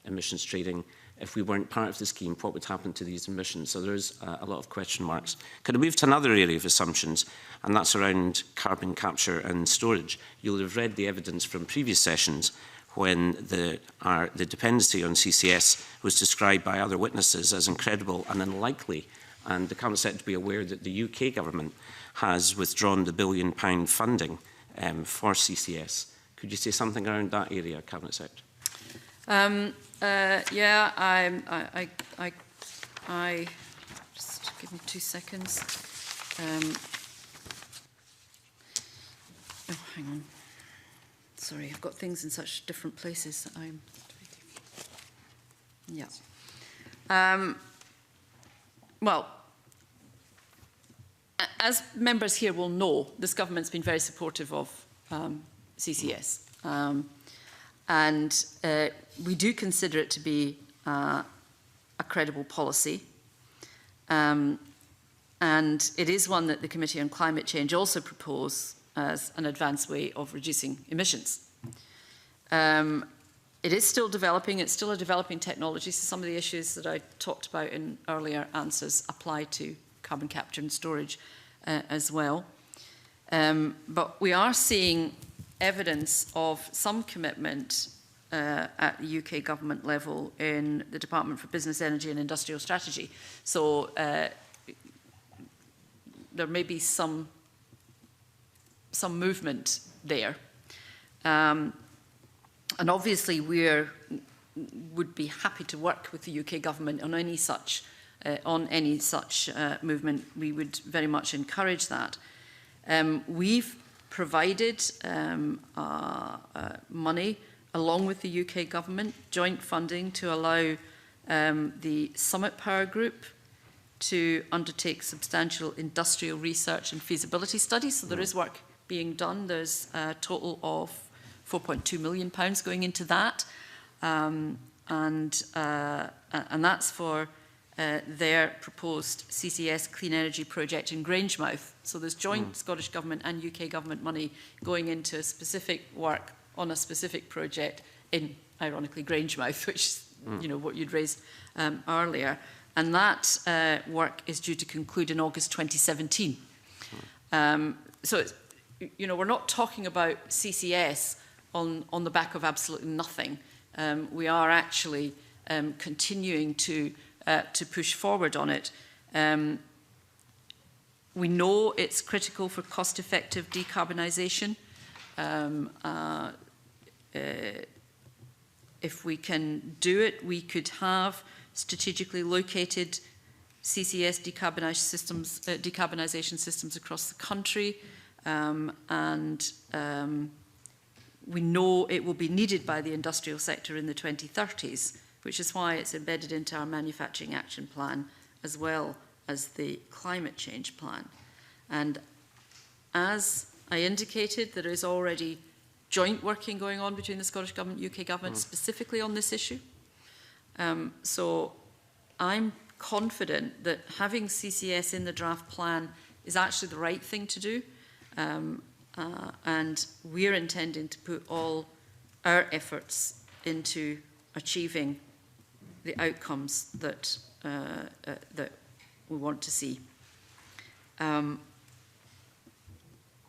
emissions trading. If we weren't part of the scheme, what would happen to these emissions? So there is a lot of question marks. Could I move to another area of assumptions, and that's around carbon capture and storage? You'll have read the evidence from previous sessions when the dependency on CCS was described by other witnesses as incredible and unlikely. And the Cabinet Secretary to be aware that the UK government has withdrawn the £1 billion funding for CCS. Could you say something around that area, Cabinet Secretary? Yeah, I just give me 2 seconds. Oh, hang on. Sorry, I've got things in such different places that I'm. Yeah. Well, as members here will know, this government's been very supportive of CCS. And we do consider it to be a credible policy. And it is one that the Committee on Climate Change also propose as an advanced way of reducing emissions. It is still developing, it's still a developing technology, so some of the issues that I talked about in earlier answers apply to carbon capture and storage as well. But we are seeing evidence of some commitment at the UK government level in the Department for Business, Energy and Industrial Strategy. So there may be some movement there. And obviously we would be happy to work with the UK government on any such movement. We would very much encourage that. We've provided money along with the UK government, joint funding to allow the Summit Power Group to undertake substantial industrial research and feasibility studies. So there is work being done. There's a total of £4.2 million going into that. And that's for their proposed CCS clean energy project in Grangemouth. So there's joint Scottish Government and UK Government money going into specific work on a specific project in, ironically, Grangemouth, which is you know, what you'd raised earlier. And that work is due to conclude in August 2017. So it's, you know, we're not talking about CCS on the back of absolutely nothing. We are actually continuing to push forward on it. We know it's critical for cost-effective decarbonisation. If we can do it, we could have strategically located CCS decarbonisation systems across the country, and we know it will be needed by the industrial sector in the 2030s, which is why it's embedded into our manufacturing action plan as well as the climate change plan. And as I indicated, there is already joint working going on between the Scottish Government and UK Government specifically on this issue. So I'm confident that having CCS in the draft plan is actually the right thing to do. And we're intending to put all our efforts into achieving the outcomes that, that we want to see.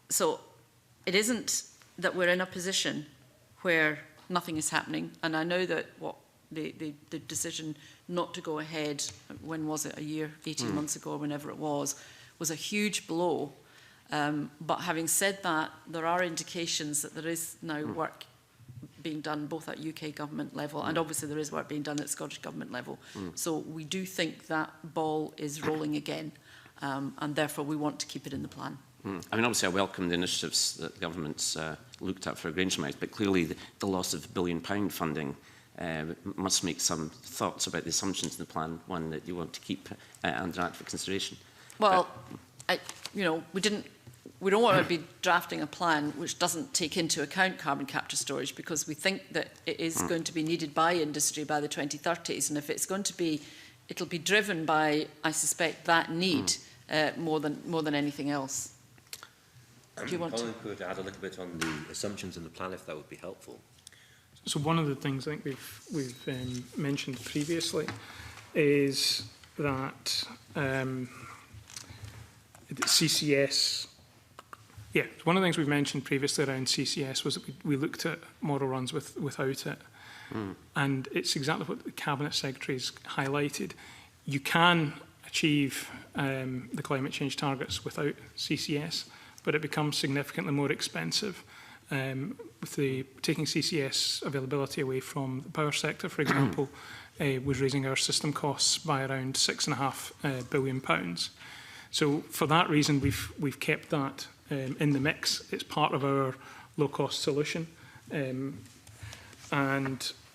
So it isn't that we're in a position where nothing is happening, and I know that what the decision not to go ahead, when was it, a year, 18 months ago, or whenever it was a huge blow. But having said that, there are indications that there is now work being done both at UK Government level, and obviously there is work being done at Scottish Government level. So we do think that ball is rolling again, and therefore we want to keep it in the plan. I mean, obviously I welcome the initiatives that the government's looked at for Grangemouth, but clearly the loss of £1 billion funding must make some thoughts about the assumptions in the plan, one that you want to keep under active consideration. Well, you know, we don't want to be drafting a plan which doesn't take into account carbon capture storage, because we think that it is going to be needed by industry by the 2030s, and if it's going to be, it'll be driven by, I suspect, that need more than anything else. Do you want Colin could add a little bit on the assumptions in the plan, if that would be helpful. So one of the things I think we've mentioned previously is that CCS. Yeah, one of the things we've mentioned previously around CCS was that we looked at model runs without it, and it's exactly what the Cabinet Secretary's highlighted. You can achieve the climate change targets without CCS, but it becomes significantly more expensive. With taking CCS availability away from the power sector, for example, was raising our system costs by around £6.5 billion. So for that reason, we've kept that in the mix. It's part of our low-cost solution. And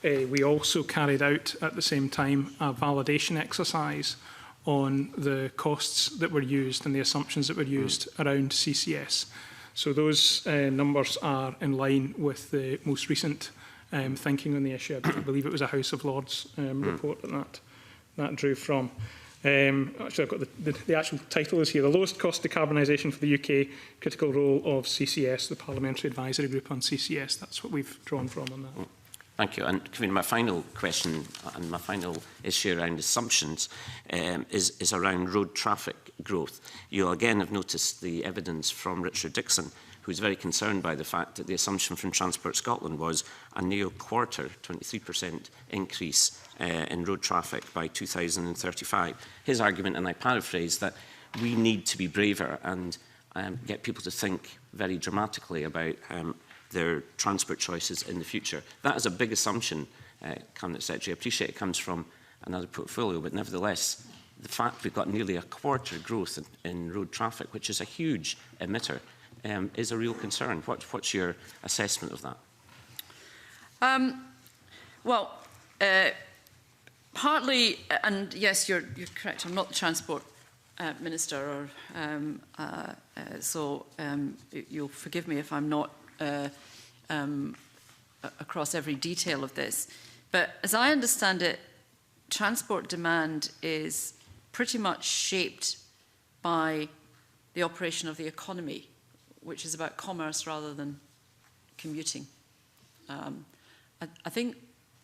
we also carried out at the same time a validation exercise on the costs that were used and the assumptions that were used around CCS. So those numbers are in line with the most recent thinking on the issue. I believe it was a House of Lords report that drew from. Actually, I've got the actual title is here: the lowest cost decarbonisation for the UK, critical role of CCS, the Parliamentary Advisory Group on CCS. That's what we've drawn from on that. Thank you. And Convener, my final question and my final issue around assumptions is around road traffic growth. You again have noticed the evidence from Richard Dixon, who's very concerned by the fact that the assumption from Transport Scotland was a near quarter, 23% increase in road traffic by 2035. His argument, and I paraphrase, that we need to be braver and get people to think very dramatically about their transport choices in the future. That is a big assumption, Cabinet Secretary. I appreciate it comes from another portfolio, but nevertheless, the fact we've got nearly a quarter growth in road traffic, which is a huge emitter, is a real concern. What's your assessment of that? Well, partly, and yes, you're correct, I'm not the Transport Minister, or, so you'll forgive me if I'm not across every detail of this. But as I understand it, transport demand is pretty much shaped by the operation of the economy, which is about commerce rather than commuting. I think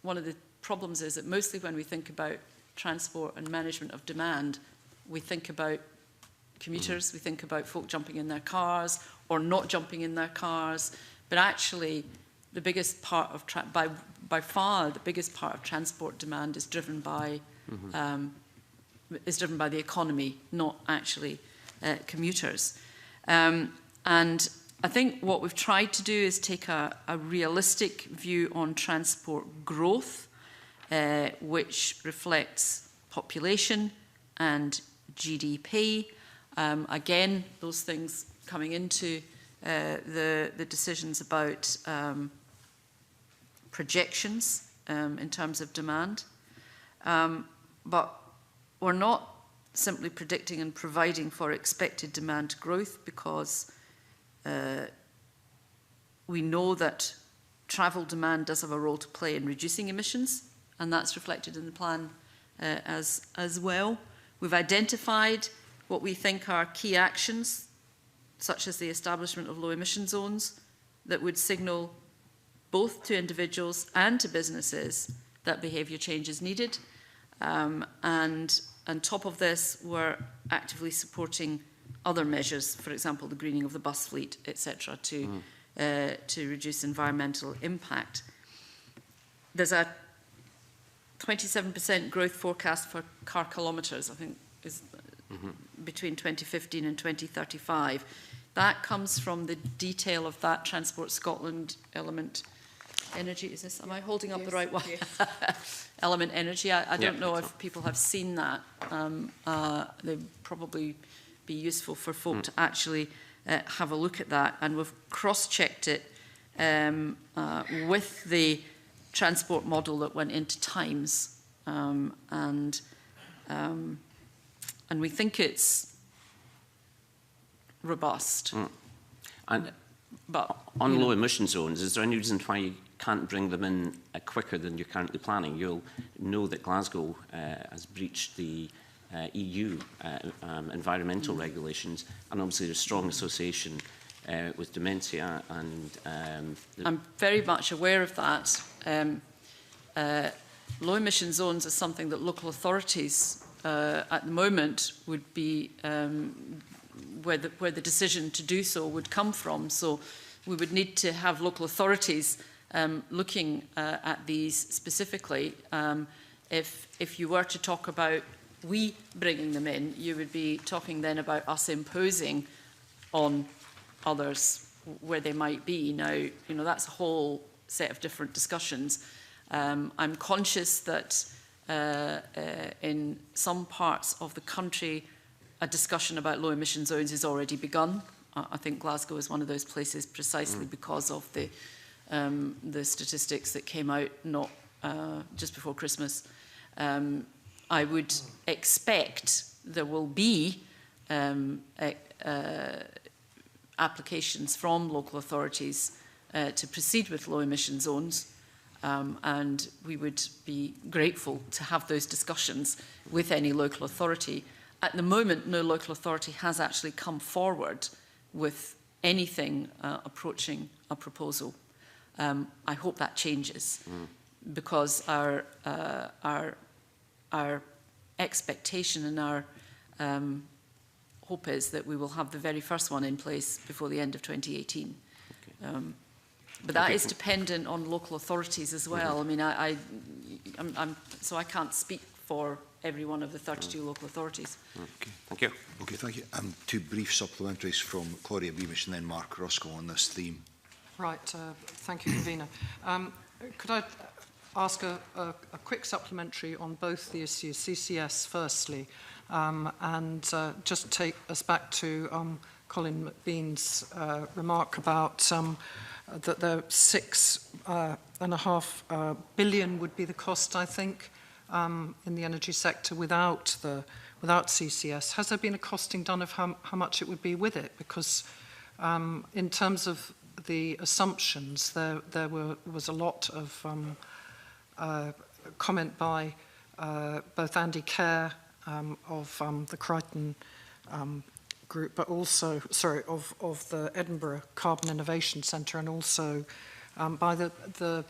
one of the problems is that mostly when we think about transport and management of demand, we think about commuters, we think about folk jumping in their cars or not jumping in their cars, but actually the biggest part of, by far the biggest part of transport demand is driven by the economy, not actually commuters. And I think what we've tried to do is take a realistic view on transport growth, which reflects population and GDP. Again, those things coming into the decisions about projections in terms of demand. But we're not simply predicting and providing for expected demand growth, because we know that travel demand does have a role to play in reducing emissions, and that's reflected in the plan as well. We've identified what we think are key actions, such as the establishment of low emission zones, that would signal both to individuals and to businesses that behaviour change is needed. And on top of this, we're actively supporting other measures, for example, the greening of the bus fleet, etc., to reduce environmental impact. There's a 27% growth forecast for car kilometres, I think, is between 2015 and 2035. That comes from the detail of that Transport Scotland Element Energy. Is this? Am I holding up the right one? Yes. Element Energy. I don't know if people have seen that. They'd probably be useful for folk to actually have a look at that. And we've cross-checked it with the transport model that went into Times, and we think it's robust. And but on low emission zones, is there any reason why you can't bring them in quicker than you're currently planning? You'll know that Glasgow has breached the EU environmental regulations, and obviously there's strong association with dementia and... I'm very much aware of that. Low emission zones is something that local authorities at the moment would be where the decision to do so would come from. So we would need to have local authorities looking at these specifically. If you were to talk about we bringing them in, you would be talking then about us imposing on others where they might be. Now, you know, that's a whole set of different discussions. I'm conscious that in some parts of the country, a discussion about low emission zones has already begun. I think Glasgow is one of those places precisely because of the statistics that came out not just before Christmas. I would expect there will be applications from local authorities to proceed with low emission zones, and we would be grateful to have those discussions with any local authority. At the moment, no local authority has actually come forward with anything approaching a proposal. I hope that changes, because our expectation and our hope is that we will have the very first one in place before the end of 2018. Okay. But that is dependent on local authorities as well. I mean, so I can't speak for every one of the 32 local authorities. Okay. Thank you. Okay, thank you. 2 brief supplementaries from Claudia Beamish and then Mark Roscoe on this theme. Right. Thank you, Convener. Could I ask a quick supplementary on both the issues, CCS firstly, and just take us back to Colin McBean's remark about that the £6.5 billion would be the cost, I think, in the energy sector without CCS. Has there been a costing done of how much it would be with it? Because in terms of the assumptions, there was a lot of comment by both Andy Kerr of the Crichton group, but also, of the Edinburgh Carbon Innovation Centre, and also by the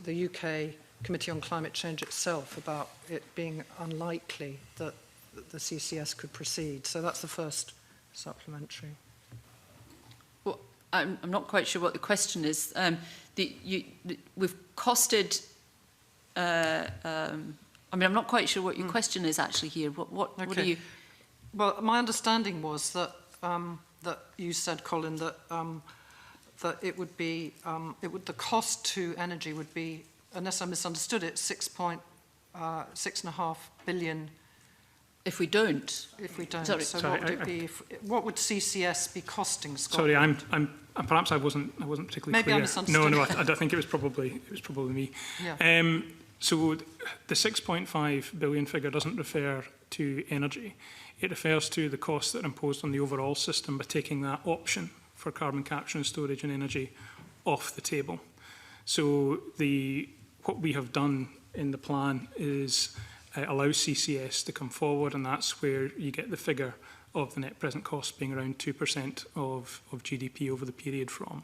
UK Committee on Climate Change itself, about it being unlikely that the CCS could proceed. So that's the first supplementary. Well, I'm not quite sure what the question is. We've costed... I mean, I'm not quite sure what your question is actually here. What are you... Well, my understanding was that that you said, Colin, that that it would be the cost to energy would be, unless I misunderstood it, 6.5 billion. If we don't. If we don't. Sorry. So what would it be? What would CCS be costing Scotland? Sorry, perhaps I wasn't particularly Maybe clear. I misunderstood. No, I think it was probably me. Yeah. So the 6.5 billion figure doesn't refer to energy. It refers to the costs that are imposed on the overall system by taking that option for carbon capture and storage and energy off the table. So what we have done in the plan is allow CCS to come forward, and that's where you get the figure of the net present cost being around 2% of GDP over the period from.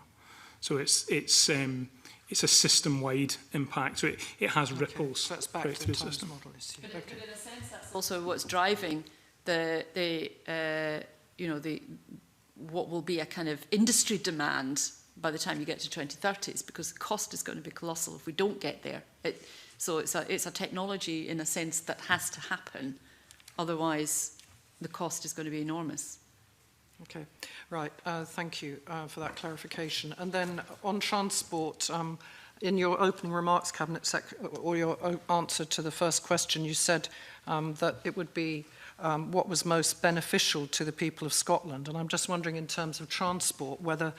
So it's a system-wide impact, so it has ripples So that's back right to through the the times system. model issue. But, Okay. but in a sense, that's also what's driving what will be a kind of industry demand by the time you get to 2030s, because the cost is going to be colossal if we don't get there. So it's a technology in a sense that has to happen, otherwise the cost is going to be enormous. Okay, right. Thank you for that clarification. And then on transport, in your opening remarks, Cabinet Secretary, or your answer to the first question, you said that it would be what was most beneficial to the people of Scotland. And I'm just wondering, in terms of transport, whether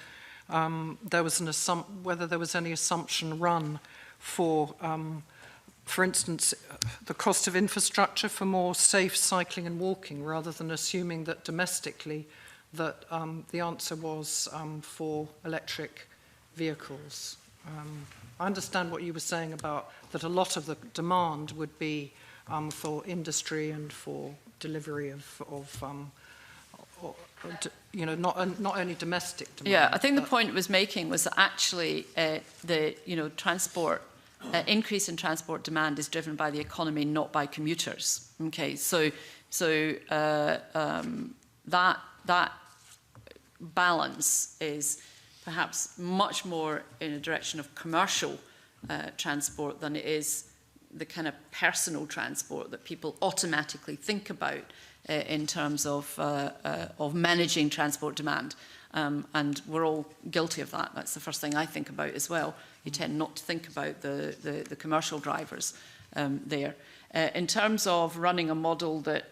there was any assumption run for instance, the cost of infrastructure for more safe cycling and walking, rather than assuming that domestically that the answer was for electric vehicles. I understand what you were saying about that a lot of the demand would be for industry and for delivery not only domestic demand. Yeah, I think the point it was making was that actually transport increase in transport demand is driven by the economy, not by commuters. Okay, so that balance is perhaps much more in a direction of commercial transport than it is the kind of personal transport that people automatically think about in terms of managing transport demand. And we're all guilty of that. That's the first thing I think about as well. You tend not to think about the commercial drivers there. In terms of running a model that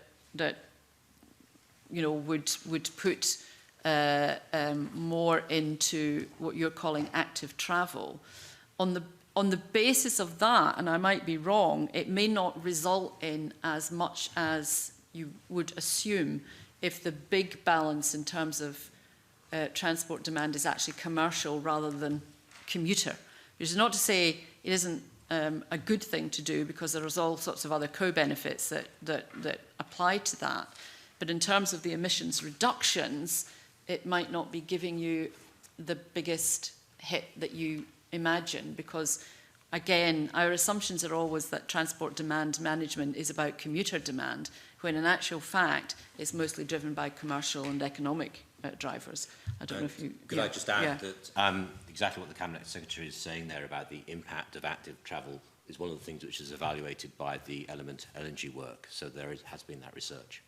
would put more into what you're calling active travel, on the basis of that, and I might be wrong, it may not result in as much as you would assume if the big balance in terms of transport demand is actually commercial rather than commuter. Which is not to say it isn't a good thing to do, because there's all sorts of other co-benefits that apply to that. But in terms of the emissions reductions, it might not be giving you the biggest hit that you imagine, because again, our assumptions are always that transport demand management is about commuter demand, when in actual fact it's mostly driven by commercial and economic drivers. I don't know if you... Could I just add that exactly what the Cabinet Secretary is saying there about the impact of active travel is one of the things which is evaluated by the Element LNG work. So there has been that research.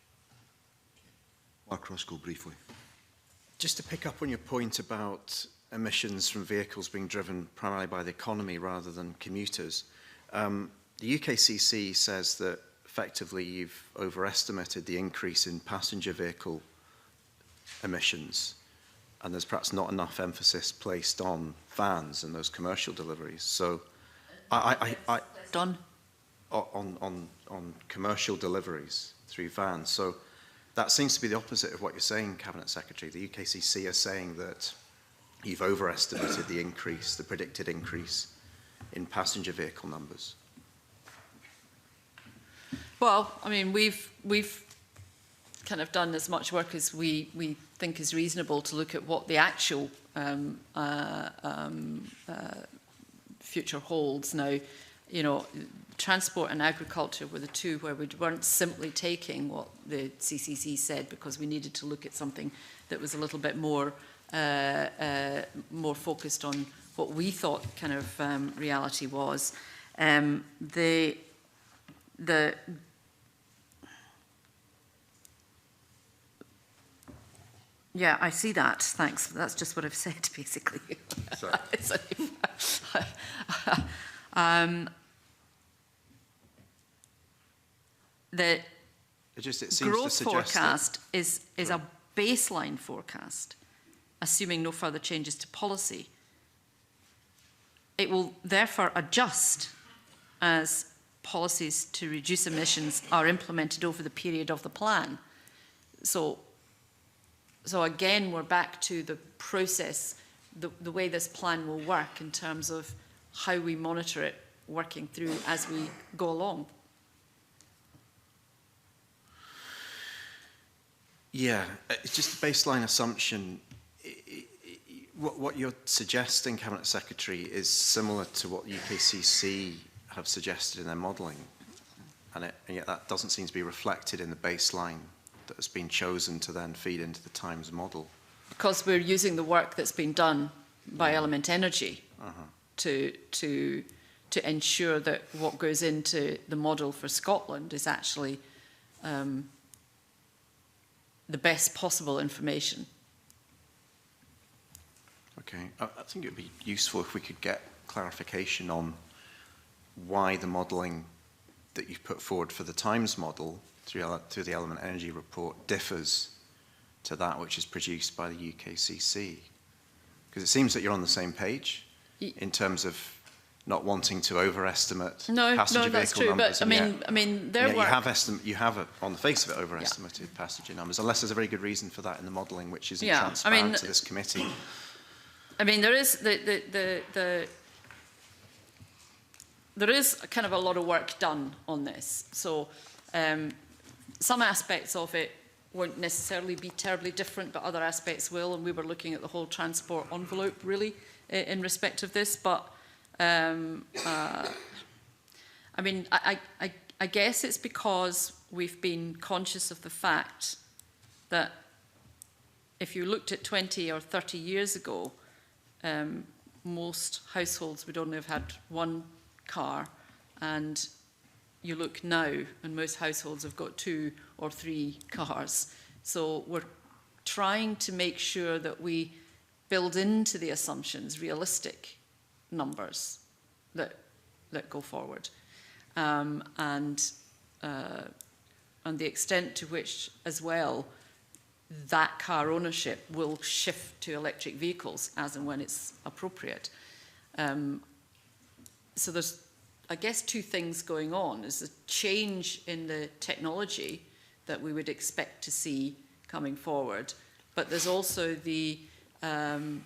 Mark Roscoe, briefly. Just to pick up on your point about emissions from vehicles being driven primarily by the economy rather than commuters, the UKCC says that effectively you've overestimated the increase in passenger vehicle emissions, and there's perhaps not enough emphasis placed on vans and those commercial deliveries. So on commercial deliveries through vans. So that seems to be the opposite of what you're saying, Cabinet Secretary. The UKCC are saying that you've overestimated the increase, the predicted increase in passenger vehicle numbers. Well, I mean, we've kind of done as much work as we think is reasonable to look at what the actual future holds. Now, transport and agriculture were the two where we weren't simply taking what the CCC said, because we needed to look at something that was a little bit more more focused on what we thought kind of reality was. Yeah, I see that. Thanks. That's just what I've said, basically. Sorry. The growth to forecast is a baseline forecast, assuming no further changes to policy. It will therefore adjust as policies to reduce emissions are implemented over the period of the plan. So again, we're back to the process, the way this plan will work in terms of how we monitor it working through as we go along. Yeah, it's just a baseline assumption. What you're suggesting, Cabinet Secretary, is similar to what UKCC have suggested in their modelling, and yet that doesn't seem to be reflected in the baseline that has been chosen to then feed into the Times model. Because we're using the work that's been done by Element Energy to ensure that what goes into the model for Scotland is actually the best possible information. Okay, I think it would be useful if we could get clarification on why the modelling that you've put forward for the Times model through the Element Energy report differs to that which is produced by the UKCC. Because it seems that you're on the same page in terms of not wanting to overestimate passenger vehicle numbers. But I mean, their work. You have on the face of it, overestimated passenger numbers, unless there's a very good reason for that in the modelling, which isn't transparent to this committee. I mean, there is there is kind of a lot of work done on this. So some aspects of it won't necessarily be terribly different, but other aspects will. And we were looking at the whole transport envelope, really, in respect of this. But I mean, I guess it's because we've been conscious of the fact that if you looked at 20 or 30 years ago, most households would only have had one car, and you look now and most households have got 2 or 3 cars. So we're trying to make sure that we build into the assumptions realistic numbers that go forward, and the extent to which as well that car ownership will shift to electric vehicles as and when it's appropriate. So there's, I guess, 2 things going on. There's a change in the technology that we would expect to see coming forward, but there's also the,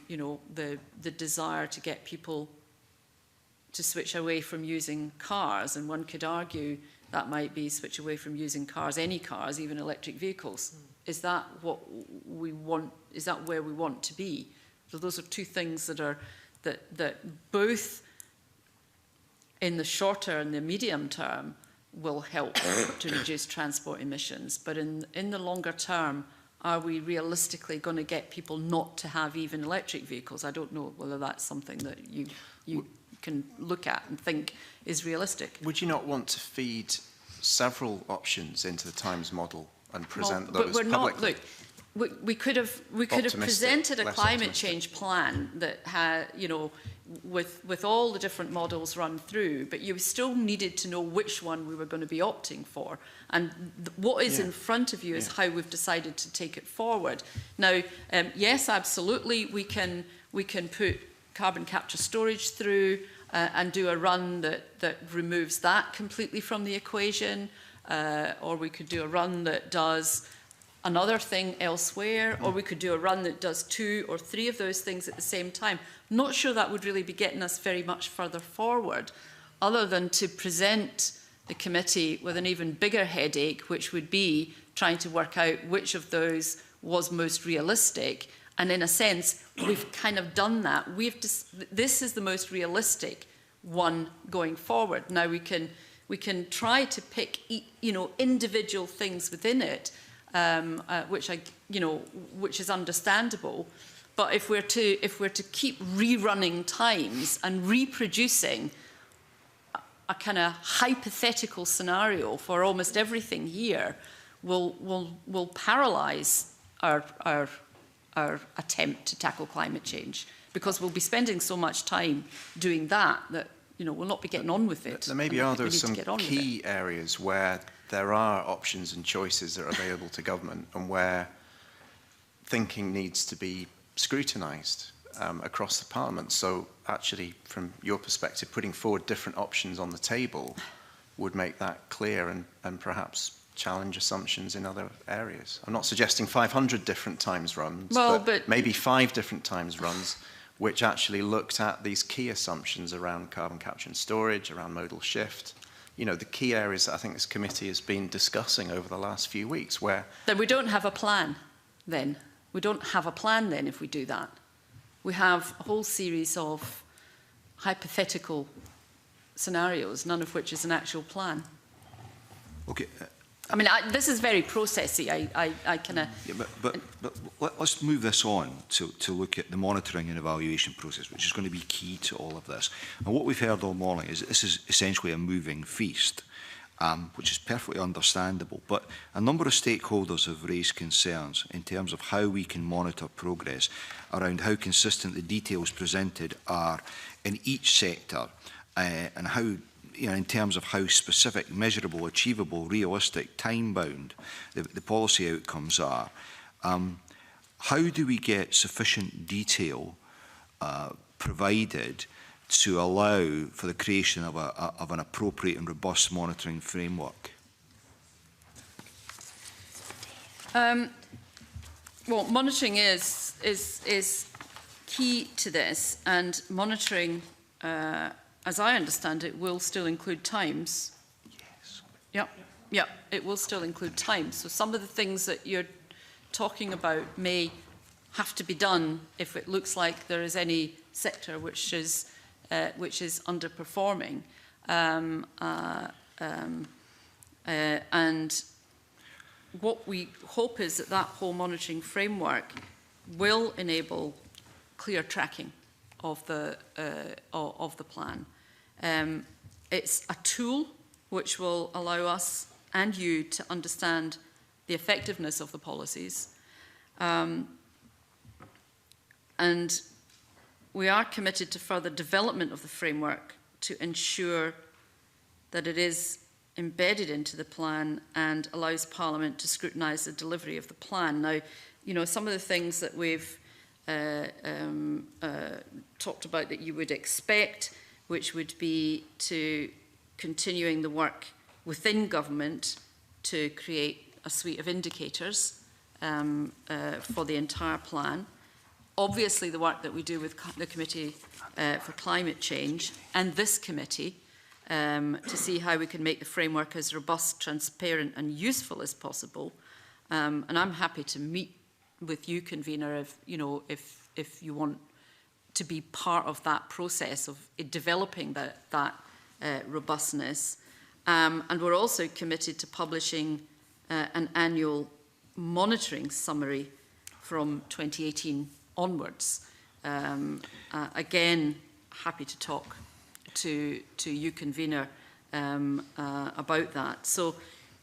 you know, the desire to get people to switch away from using cars, and one could argue that might be switch away from using cars, any cars, even electric vehicles. Is that what we want? Is that where we want to be? So those are 2 things that are that both in the shorter and the medium term will help to reduce transport emissions. But in the longer term, are we realistically going to get people not to have even electric vehicles? I don't know whether that's something that you can look at and think is realistic. Would you not want to feed several options into the Times model and present those but we're publicly? not. Look, we could have presented a climate change plan that had, you know, with all the different models run through, but you still needed to know which one we were going to be opting for. And what is in front of you is how we've decided to take it forward. Now, yes, absolutely, we can put carbon capture storage through and do a run that removes that completely from the equation, or we could do a run that does another thing elsewhere, or we could do a run that does 2 or 3 of those things at the same time. I'm not sure that would really be getting us very much further forward, other than to present the committee with an even bigger headache, which would be trying to work out which of those was most realistic. And in a sense, we've kind of done that. This is the most realistic one going forward. Now we can try to pick, you know, individual things within it, which is understandable. But if we're to keep rerunning times and reproducing a kind of hypothetical scenario for almost everything here, will paralyze our attempt to tackle climate change, because we'll be spending so much time doing that you know, we'll not be getting on with it. There maybe are some key areas where there are options and choices that are available to government, and where thinking needs to be scrutinised across the Parliament. So actually, from your perspective, putting forward different options on the table would make that clear and perhaps challenge assumptions in other areas. I'm not suggesting 500 different times runs, but maybe 5 different times runs which actually looked at these key assumptions around carbon capture and storage, around modal shift, you know, the key areas that I think this committee has been discussing over the last few weeks, where... Then we don't have a plan, then. We don't have a plan, then, if we do that. We have a whole series of hypothetical scenarios, none of which is an actual plan. Okay. I mean, this is very processy. I kind of... Yeah, but let's move this on to look at the monitoring and evaluation process, which is going to be key to all of this. And what we've heard all morning is that this is essentially a moving feast, which is perfectly understandable. But a number of stakeholders have raised concerns in terms of how we can monitor progress around how consistent the details presented are in each sector and how, you know, in terms of how specific, measurable, achievable, realistic, time-bound the policy outcomes are. How do we get sufficient detail provided to allow for the creation of an appropriate and robust monitoring framework? Well, monitoring is key to this, and monitoring, as I understand it, will still include times. Yes. Yep, it will still include times. So some of the things that you're talking about may have to be done if it looks like there is any sector which is underperforming. And what we hope is that whole monitoring framework will enable clear tracking of the plan. It's a tool which will allow us and you to understand the effectiveness of the policies. And we are committed to further development of the framework to ensure that it is embedded into the plan and allows Parliament to scrutinise the delivery of the plan. Now, you know, some of the things that we've talked about that you would expect, which would be to continuing the work within government to create a suite of indicators for the entire plan. Obviously, the work that we do with the Committee for Climate Change and this committee to see how we can make the framework as robust, transparent and useful as possible. And I'm happy to meet with you, convener, if you want to be part of that process of developing that robustness. And we're also committed to publishing an annual monitoring summary from 2018 onwards. Again, happy to talk to you, convener, about that. So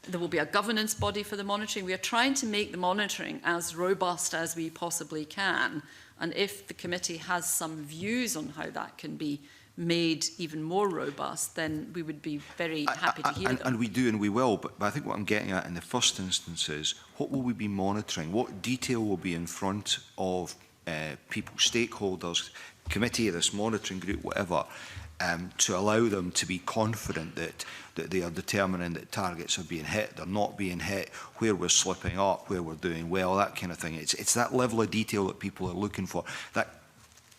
there will be a governance body for the monitoring. We are trying to make the monitoring as robust as we possibly can. And if the committee has some views on how that can be made even more robust, then we would be very happy to hear them. And we do and we will, but I think what I'm getting at in the first instance is, what will we be monitoring? What detail will be in front of people, stakeholders, committee, this monitoring group, whatever, to allow them to be confident that they are determining that targets are being hit, they're not being hit, where we're slipping up, where we're doing well, that kind of thing. It's that level of detail that people are looking for, that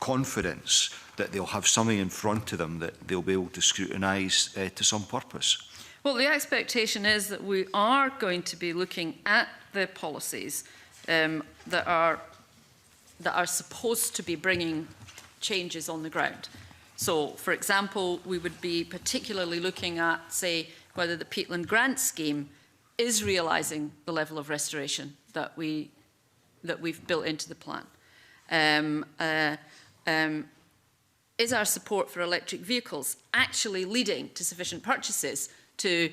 confidence that they'll have something in front of them that they'll be able to scrutinise to some purpose. Well, the expectation is that we are going to be looking at the policies that are supposed to be bringing changes on the ground. So, for example, we would be particularly looking at, say, whether the peatland grant scheme is realising the level of restoration that we've built into the plan. Is our support for electric vehicles actually leading to sufficient purchases to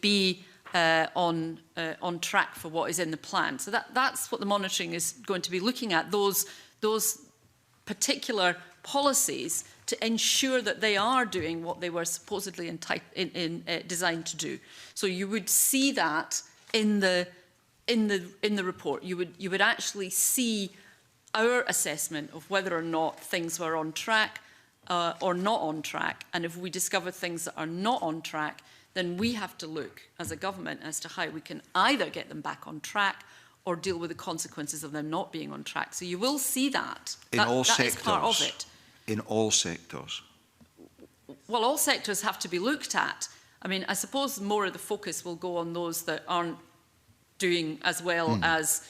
be on track for what is in the plan? So that's what the monitoring is going to be looking at, those particular policies to ensure that they are doing what they were supposedly designed to do. So you would see that in the report. You would actually see our assessment of whether or not things were on track or not on track. And if we discover things that are not on track, then we have to look as a government as to how we can either get them back on track or deal with the consequences of them not being on track. So you will see that. In all that sectors. is part of it. In all sectors. Well, all sectors have to be looked at. I mean, I suppose more of the focus will go on those that aren't doing as well as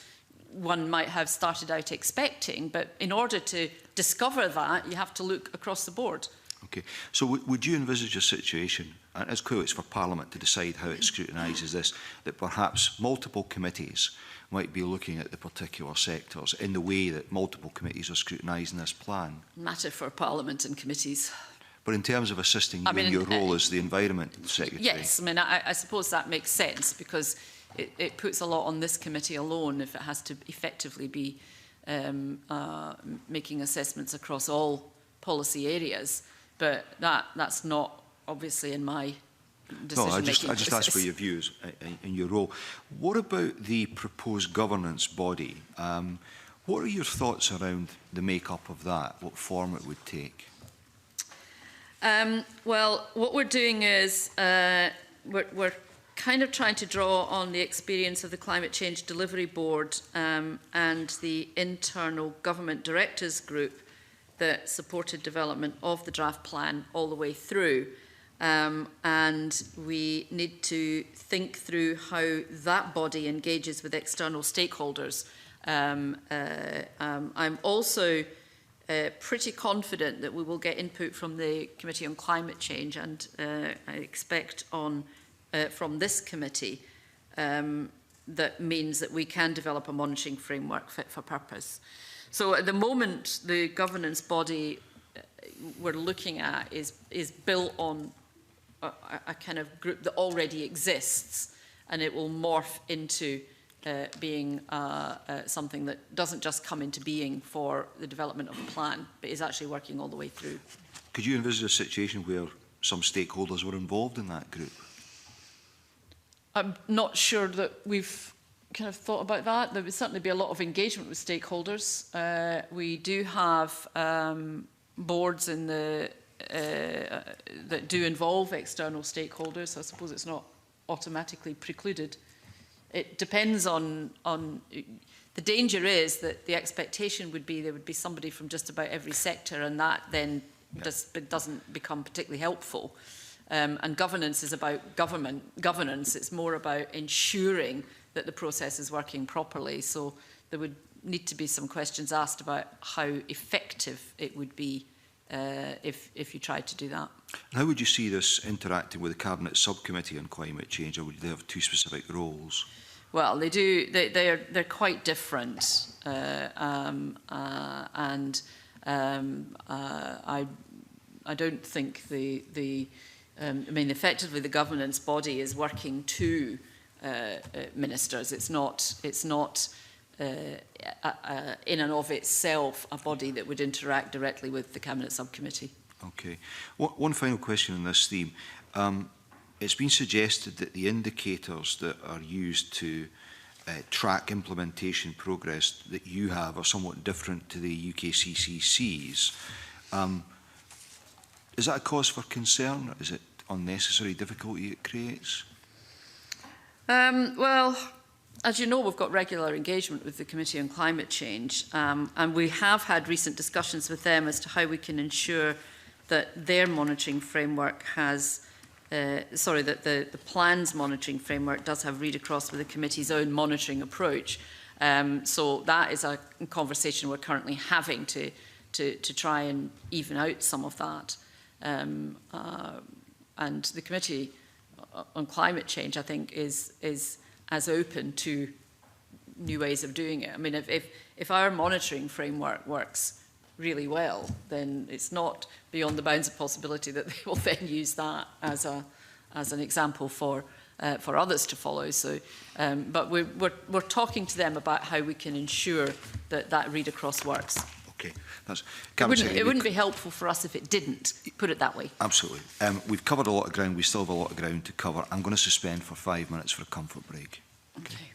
one might have started out expecting. But in order to discover that, you have to look across the board. Okay. So would you envisage a situation, and it's clearly it's for Parliament to decide how it scrutinises this, that perhaps multiple committees might be looking at the particular sectors in the way that multiple committees are scrutinising this plan? Matter for Parliament and committees. But in terms of assisting you in your role as the Environment Secretary? Yes, I mean, I suppose that makes sense because it puts a lot on this committee alone if it has to effectively be making assessments across all policy areas. But that's not obviously in my decision-making. No, I just asked for your views in your role. What about the proposed governance body? What are your thoughts around the make-up of that, what form it would take? Well, what we're doing is we're kind of trying to draw on the experience of the Climate Change Delivery Board and the internal government directors group that supported development of the draft plan all the way through. And we need to think through how that body engages with external stakeholders. I'm also pretty confident that we will get input from the Committee on Climate Change, and I expect from this committee that means that we can develop a monitoring framework fit for purpose. So at the moment, the governance body we're looking at is built on a kind of group that already exists, and it will morph into being something that doesn't just come into being for the development of a plan, but is actually working all the way through. Could you envisage a situation where some stakeholders were involved in that group? I'm not sure that we've kind of thought about that. There would certainly be a lot of engagement with stakeholders. We do have boards in the that do involve external stakeholders. I suppose it's not automatically precluded. It depends on the danger is that the expectation would be there would be somebody from just about every sector, and that then doesn't become particularly helpful. And governance is about governance. It's more about ensuring that the process is working properly. So there would need to be some questions asked about how effective it would be if you tried to do that. And how would you see this interacting with the Cabinet Subcommittee on Climate Change, or would they have two specific roles? Well, they do. They're quite different, and I don't think I mean, effectively, the governance body is working to ministers. It's not in and of itself a body that would interact directly with the Cabinet Subcommittee. Okay. One final question on this theme. It's been suggested that the indicators that are used to track implementation progress that you have are somewhat different to the UKCCC's. Is that a cause for concern? Is it unnecessary difficulty it creates? Well, as you know, we've got regular engagement with the Committee on Climate Change, and we have had recent discussions with them as to how we can ensure that their monitoring framework has, that the plan's monitoring framework does have read across with the committee's own monitoring approach. So that is a conversation we're currently having to try and even out some of that. And the Committee on Climate Change, I think, is as open to new ways of doing it. I mean, if our monitoring framework works really well, then it's not beyond the bounds of possibility that they will then use that as an example for others to follow. So, but we're talking to them about how we can ensure that read across works. Okay, it wouldn't be helpful for us if it didn't, put it that way. Absolutely. We've covered a lot of ground. We still have a lot of ground to cover. I'm going to suspend for 5 minutes for a comfort break. Okay.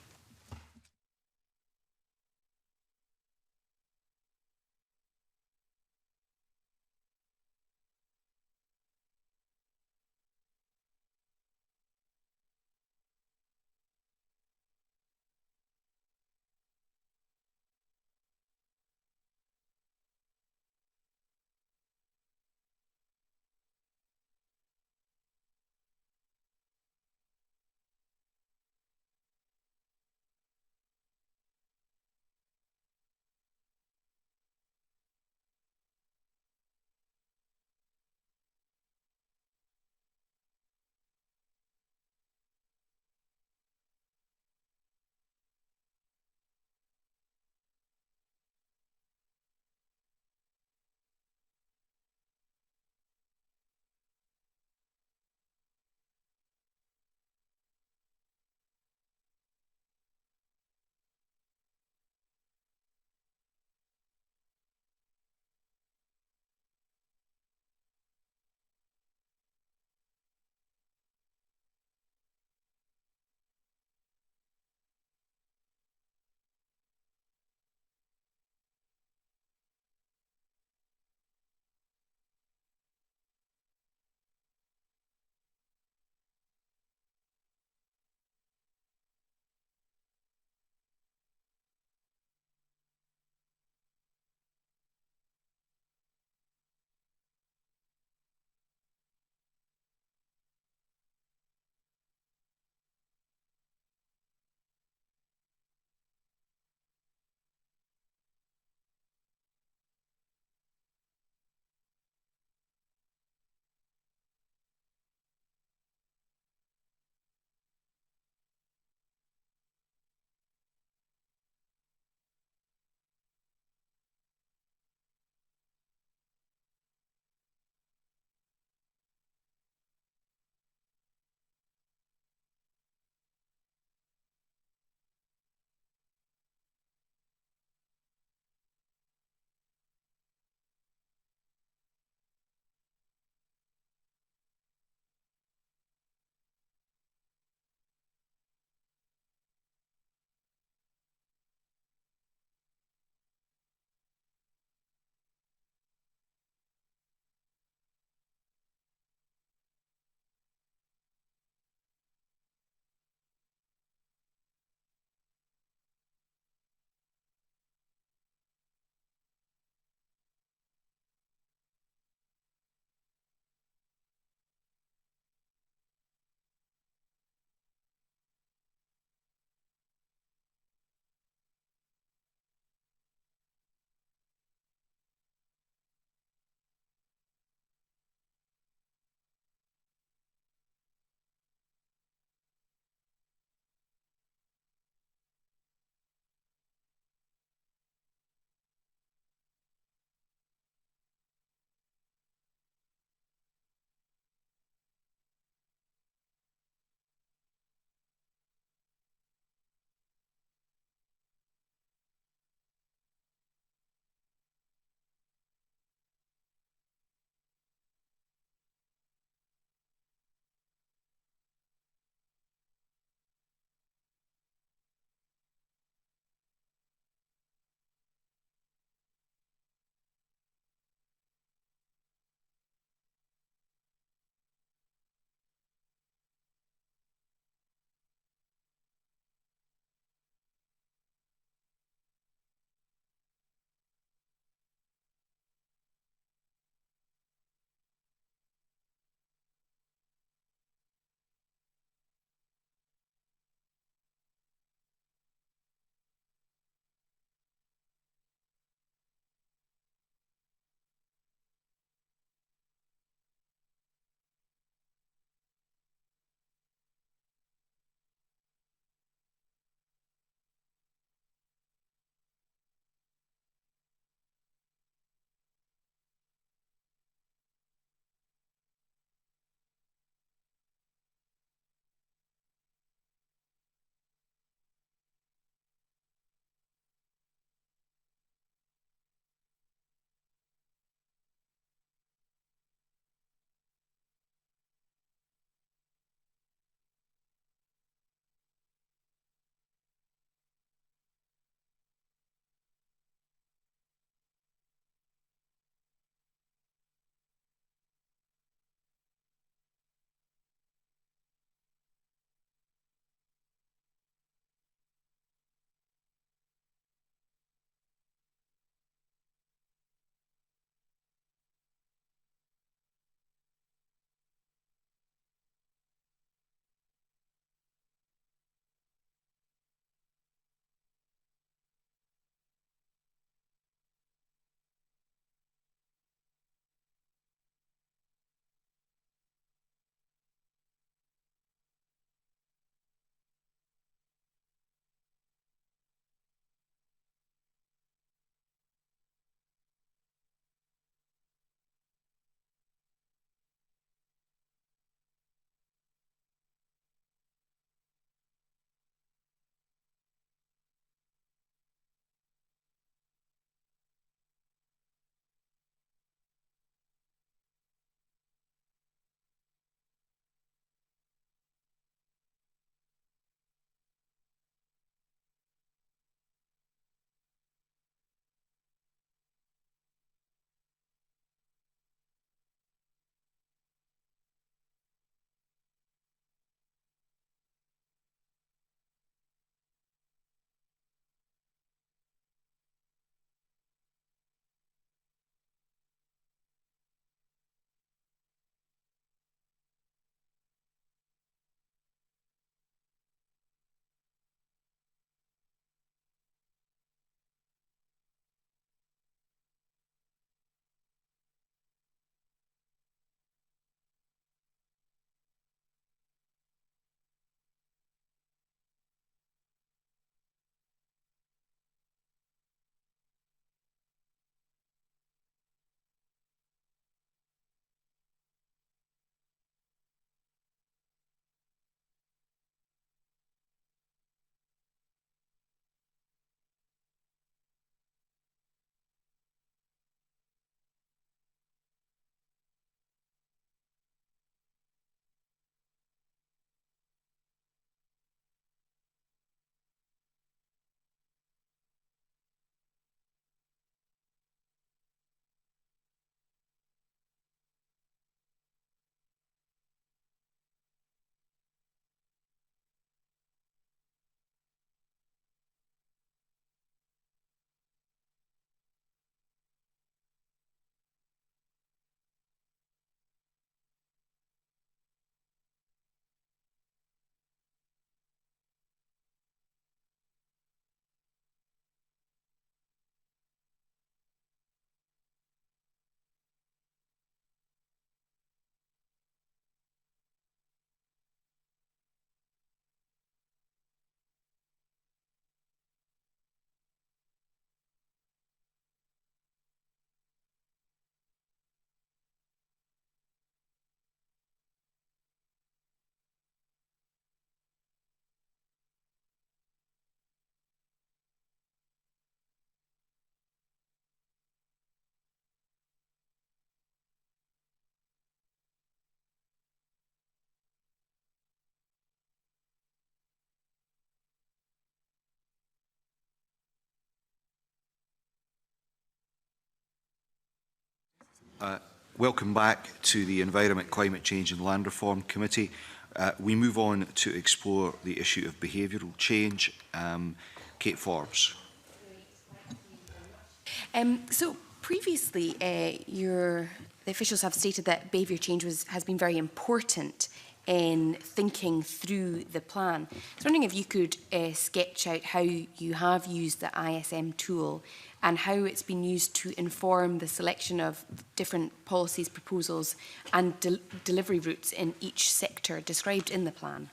Welcome back to the Environment, Climate Change and Land Reform Committee. We move on to explore the issue of behavioural change. Kate Forbes. So previously, the officials have stated that behaviour change has been very important in thinking through the plan. I was wondering if you could sketch out how you have used the ISM tool and how it's been used to inform the selection of different policies, proposals and delivery routes in each sector described in the plan.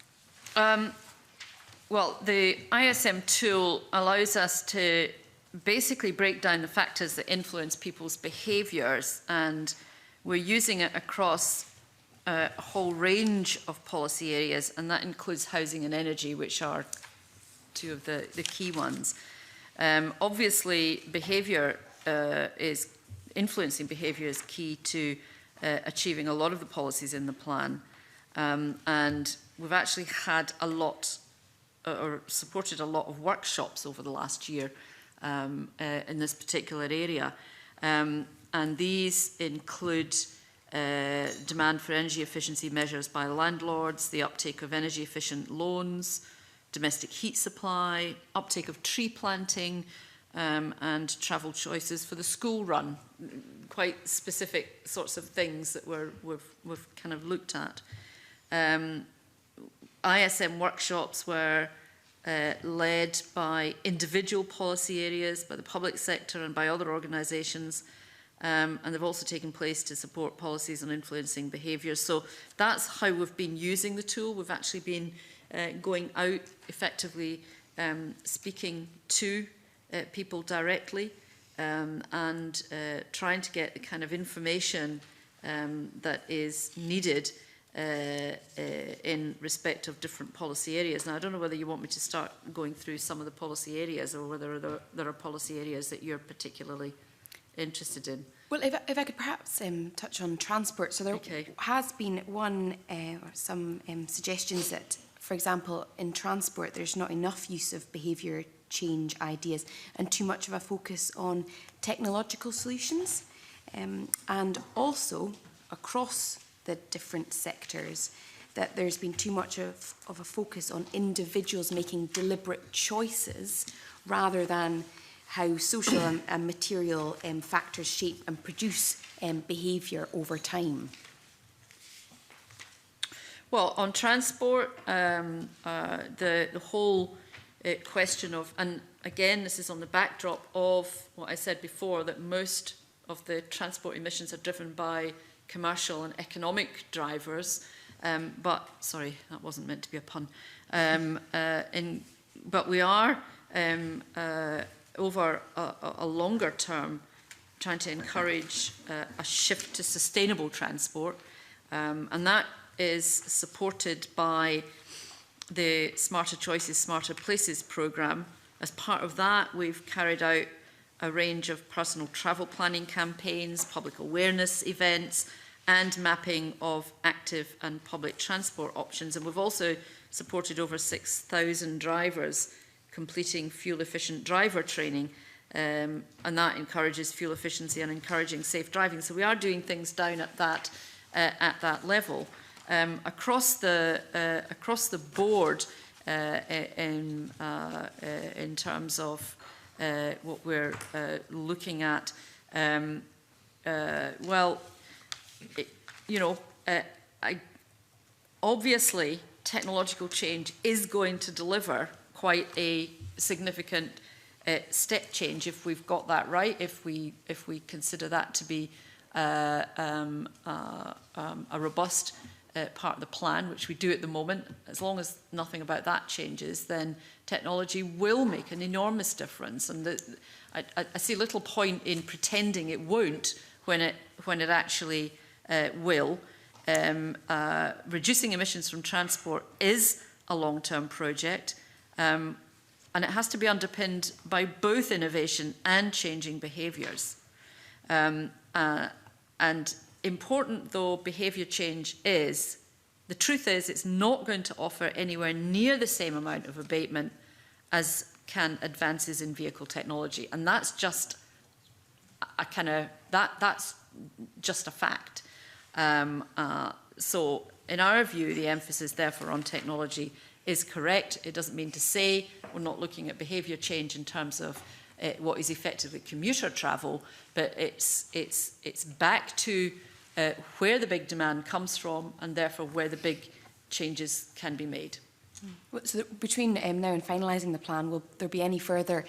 Well, the ISM tool allows us to basically break down the factors that influence people's behaviours, and we're using it across a whole range of policy areas, and that includes housing and energy, which are two of the key ones. Obviously, influencing behaviour is key to achieving a lot of the policies in the plan, and we've actually had a lot, or supported a lot of workshops over the last year in this particular area, and these include demand for energy efficiency measures by landlords, the uptake of energy efficient loans, domestic heat supply, uptake of tree planting, and travel choices for the school run. Quite specific sorts of things that we've kind of looked at. ISM workshops were led by individual policy areas, by the public sector and by other organisations. And they've also taken place to support policies on influencing behaviours. So that's how we've been using the tool. We've actually been going out effectively, speaking to people directly and trying to get the kind of information that is needed in respect of different policy areas. Now, I don't know whether you want me to start going through some of the policy areas or whether there are policy areas that you're particularly interested in. Well, if I could perhaps touch on transport. So there has been some suggestions that, for example, in transport, there's not enough use of behaviour change ideas and too much of a focus on technological solutions. And also, across the different sectors, that there's been too much of a focus on individuals making deliberate choices rather than how social and material factors shape and produce behaviour over time. Well, on transport, the whole question of, and again, this is on the backdrop of what I said before, that most of the transport emissions are driven by commercial and economic drivers. But, sorry, that wasn't meant to be a pun. But we are over a longer term, trying to encourage a shift to sustainable transport. And that is supported by the Smarter Choices, Smarter Places programme. As part of that, we've carried out a range of personal travel planning campaigns, public awareness events, and mapping of active and public transport options. And we've also supported over 6,000 drivers completing fuel-efficient driver training, and that encourages fuel efficiency and encouraging safe driving. So we are doing things down at that level. Across the board, in terms of what we're looking at, obviously technological change is going to deliver quite a significant step change if we've got that right, if we consider that to be a robust part of the plan, which we do at the moment. As long as nothing about that changes, then technology will make an enormous difference. And I see little point in pretending it won't when it actually will. Reducing emissions from transport is a long-term project. And it has to be underpinned by both innovation and changing behaviours. And important though behaviour change is, the truth is it's not going to offer anywhere near the same amount of abatement as can advances in vehicle technology. And that's just a kind of, that's just a fact. So in our view, the emphasis therefore on technology is correct. It doesn't mean to say we're not looking at behaviour change in terms of what is effectively commuter travel, but it's back to where the big demand comes from and therefore where the big changes can be made. So between now and finalising the plan, will there be any further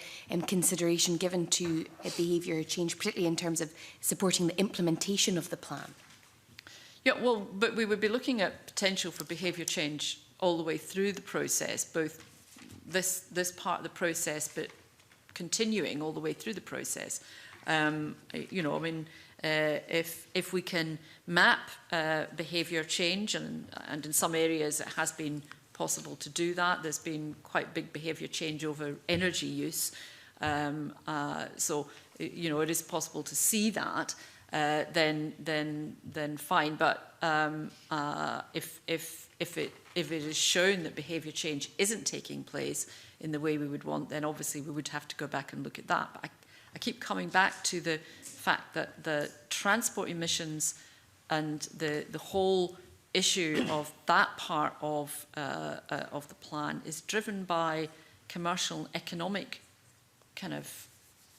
consideration given to behaviour change, particularly in terms of supporting the implementation of the plan? Yeah, well, but we would be looking at potential for behaviour change all the way through the process, both this part of the process, but continuing all the way through the process. You know, I mean, if we can map behaviour change, and in some areas it has been possible to do that. There's been quite big behaviour change over energy use. So, you know, it is possible to see that, then fine. But if it is shown that behaviour change isn't taking place in the way we would want, then obviously we would have to go back and look at that. But I keep coming back to the fact that the transport emissions and the whole issue of that part of the plan is driven by commercial and economic kind of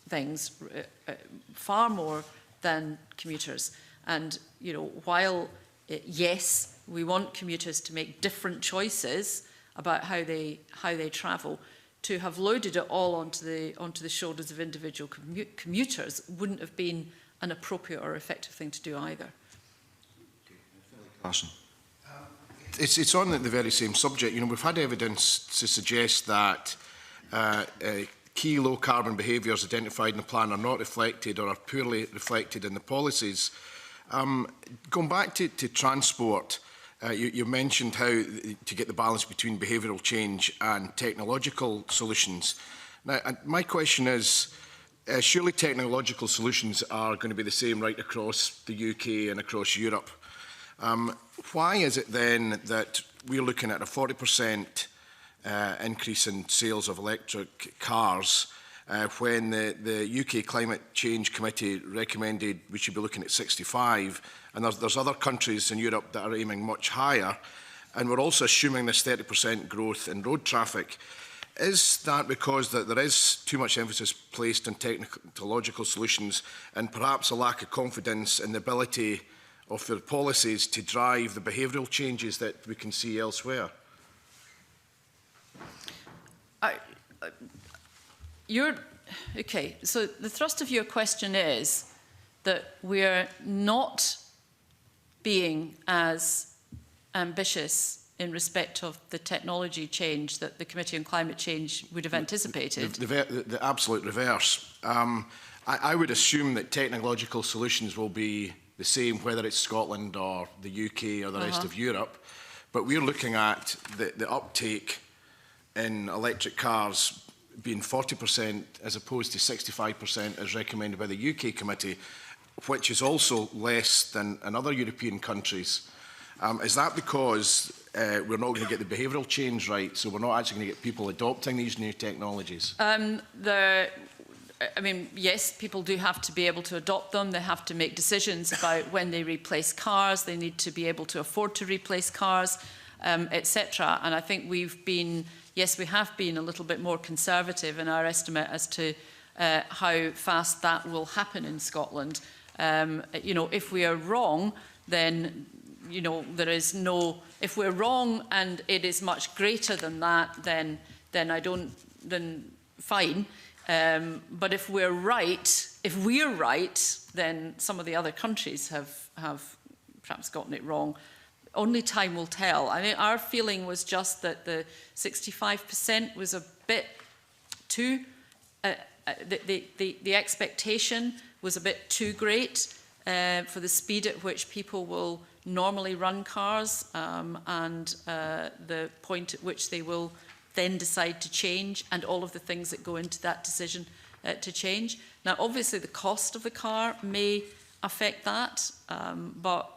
things far more than commuters. And, you know, while, yes, we want commuters to make different choices about how they travel, to have loaded it all onto the shoulders of individual commuters wouldn't have been an appropriate or effective thing to do either. Carson. It's on the very same subject. You know, we've had evidence to suggest that key low-carbon behaviours identified in the plan are not reflected or are poorly reflected in the policies. Going back to transport, you mentioned how to get the balance between behavioural change and technological solutions. Now, my question is, surely technological solutions are going to be the same right across the UK and across Europe. Why is it then that we're looking at a 40% increase in sales of electric cars when the UK Climate Change Committee recommended we should be looking at 65, and there's other countries in Europe that are aiming much higher, and we're also assuming this 30% growth in road traffic? Is that because there is too much emphasis placed on technological solutions and perhaps a lack of confidence in the ability of the policies to drive the behavioural changes that we can see elsewhere? Okay, so the thrust of your question is that we're not being as ambitious in respect of the technology change that the Committee on Climate Change would have anticipated. The absolute reverse. I would assume that technological solutions will be the same whether it's Scotland or the UK or the rest of Europe, but we're looking at the uptake in electric cars being 40% as opposed to 65% as recommended by the UK committee, which is also less than in other European countries. Is that because we're not going to get the behavioural change right, so we're not actually going to get people adopting these new technologies? I mean, yes, people do have to be able to adopt them. They have to make decisions about when they replace cars. They need to be able to afford to replace cars, etc. And I think we've been, yes, we have been a little bit more conservative in our estimate as to how fast that will happen in Scotland. You know, if we are wrong, then, you know, there is no, if we're wrong and it is much greater than that, then fine. But if we're right, then some of the other countries have perhaps gotten it wrong. Only time will tell. I mean, our feeling was just that the 65% was a bit too, the expectation was a bit too great for the speed at which people will normally run cars and the point at which they will then decide to change, and all of the things that go into that decision to change. Now, obviously, the cost of the car may affect that, but,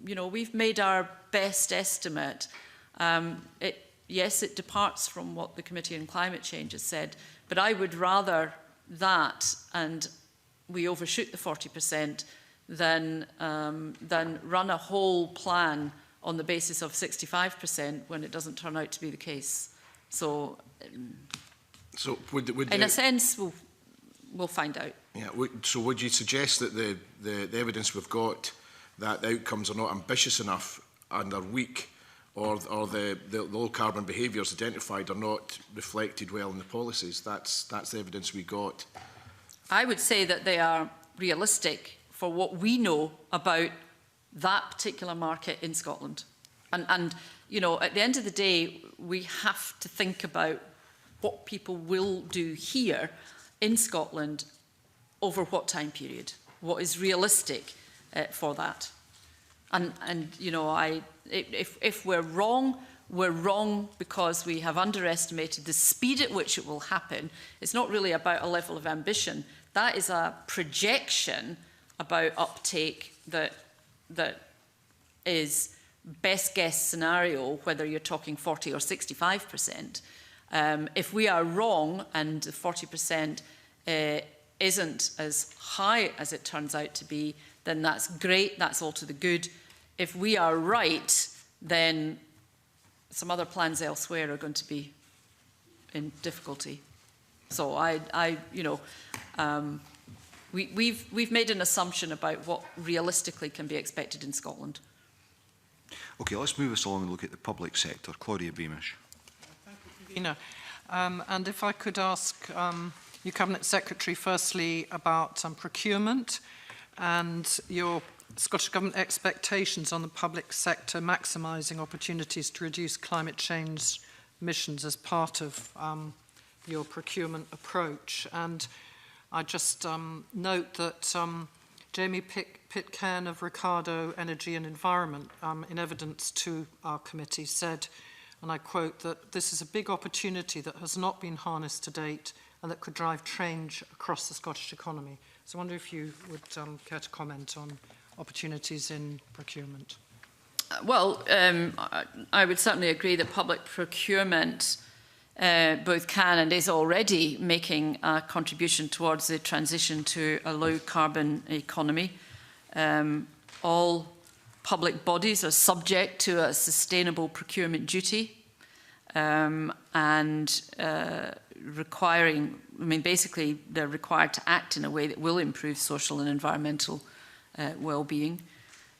you know, we've made our best estimate. Yes, it departs from what the Committee on Climate Change has said, but I would rather that, and we overshoot the 40%, than run a whole plan on the basis of 65% when it doesn't turn out to be the case. So, would in a sense, we'll find out. Yeah. So would you suggest that the evidence we've got that the outcomes are not ambitious enough and are weak, or the low carbon behaviours identified are not reflected well in the policies? That's the evidence we got. I would say that they are realistic for what we know about that particular market in Scotland. And you know, at the end of the day, we have to think about what people will do here in Scotland over what time period, what is realistic for that. And you know, if we're wrong because we have underestimated the speed at which it will happen. It's not really about a level of ambition. That is a projection about uptake that is best guess scenario, whether you're talking 40 or 65%. If we are wrong and 40% isn't as high as it turns out to be, then that's great, that's all to the good. If we are right, then some other plans elsewhere are going to be in difficulty. So we've made an assumption about what realistically can be expected in Scotland. Okay, let's move us along and look at the public sector. Claudia Beamish. Thank you, Convener. And if I could ask you, Cabinet Secretary, firstly about procurement and your Scottish Government expectations on the public sector maximising opportunities to reduce climate change emissions as part of your procurement approach. And I just note that Jamie Pitcairn of Ricardo Energy and Environment, in evidence to our committee, said, and I quote, that this is a big opportunity that has not been harnessed to date and that could drive change across the Scottish economy. So I wonder if you would care to comment on opportunities in procurement. Well, I would certainly agree that public procurement both can and is already making a contribution towards the transition to a low-carbon economy. All public bodies are subject to a sustainable procurement duty and requiring, basically they're required to act in a way that will improve social and environmental well-being.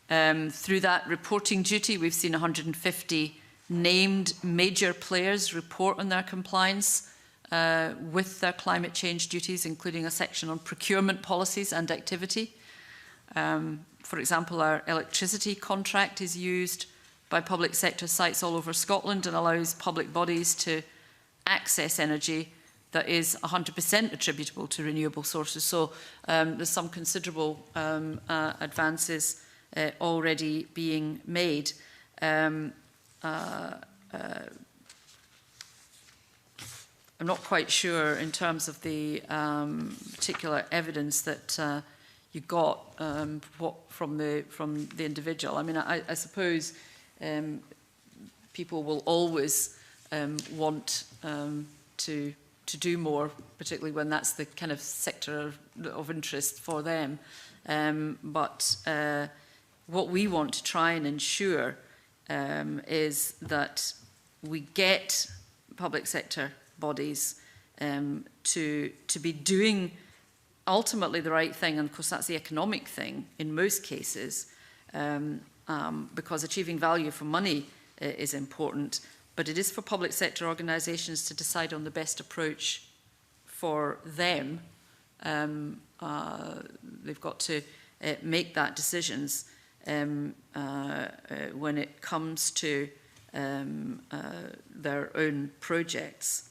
Through that reporting duty, we've seen 150 named major players report on their compliance with their climate change duties, including a section on procurement policies and activity. For example, our electricity contract is used by public sector sites all over Scotland and allows public bodies to access energy that is 100% attributable to renewable sources. So there's some considerable advances already being made. I'm not quite sure in terms of the particular evidence that you got from the individual. I mean, I suppose people will always want to do more, particularly when that's the kind of sector of interest for them. But what we want to try and ensure is that we get public sector bodies to be doing ultimately the right thing, and of course that's the economic thing in most cases, because achieving value for money is important, but it is for public sector organisations to decide on the best approach for them. They've got to make that decisions when it comes to their own projects.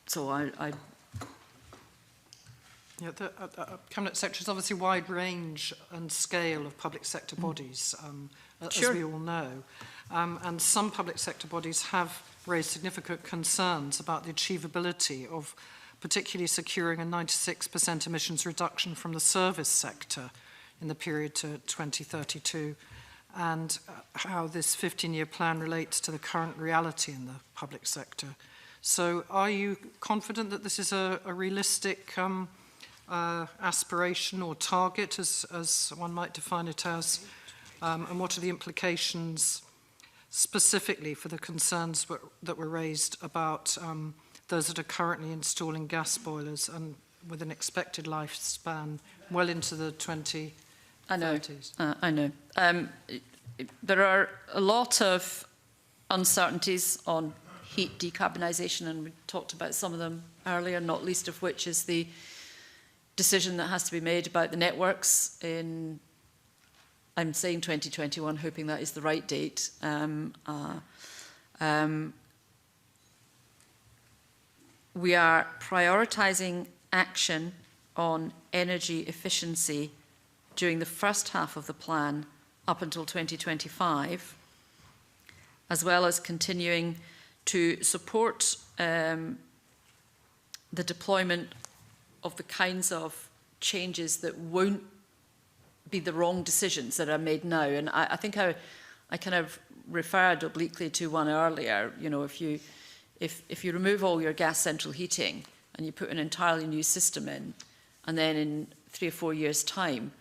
So Yeah, the Cabinet Secretary, is obviously a wide range and scale of public sector bodies, Sure. as we all know. And some public sector bodies have raised significant concerns about the achievability of particularly securing a 96% emissions reduction from the service sector in the period to 2032, and how this 15-year plan relates to the current reality in the public sector. So are you confident that this is a realistic aspiration or target, as one might define it as, and what are the implications specifically for the concerns that were raised about those that are currently installing gas boilers and with an expected lifespan well into the 2030s? I know. There are a lot of uncertainties on heat decarbonisation, and we talked about some of them earlier, not least of which is the decision that has to be made about the networks in, I'm saying 2021, hoping that is the right date. We are prioritising action on energy efficiency during the first half of the plan up until 2025, as well as continuing to support the deployment of the kinds of changes that won't be the wrong decisions that are made now. And I think I kind of referred obliquely to one earlier. You know, if you remove all your gas central heating and you put an entirely new system in, and then in 3 or 4 years' time,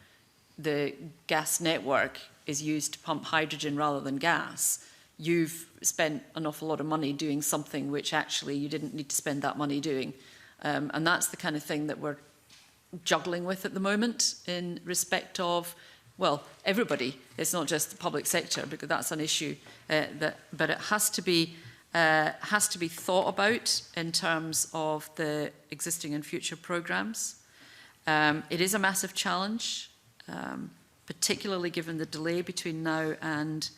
the gas network is used to pump hydrogen rather than gas, you've spent an awful lot of money doing something which actually you didn't need to spend that money doing. And that's the kind of thing that we're juggling with at the moment in respect of, well, everybody. It's not just the public sector, because that's an issue, but it has to be thought about in terms of the existing and future programmes. It is a massive challenge, particularly given the delay between now and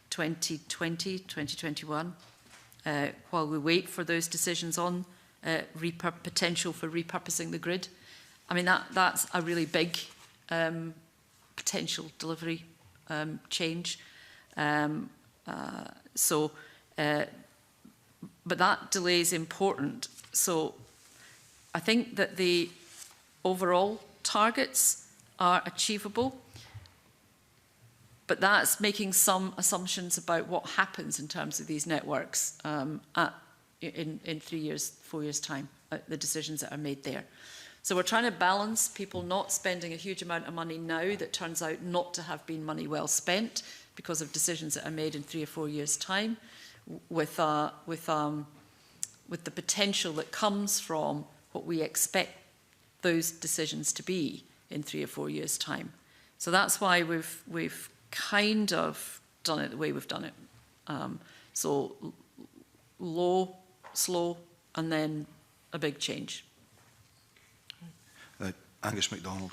2020, 2021, while we wait for those decisions on potential for repurposing the grid. I mean, that's a really big potential delivery change. But that delay is important. So I think that the overall targets are achievable, but that's making some assumptions about what happens in terms of these networks in 3 years, 4 years' time, the decisions that are made there. So we're trying to balance people not spending a huge amount of money now that turns out not to have been money well spent because of decisions that are made in 3 or 4 years' time, with the potential that comes from what we expect those decisions to be in 3 or 4 years' time. So that's why we've kind of done it the way we've done it. So low, slow, and then a big change. Angus MacDonald.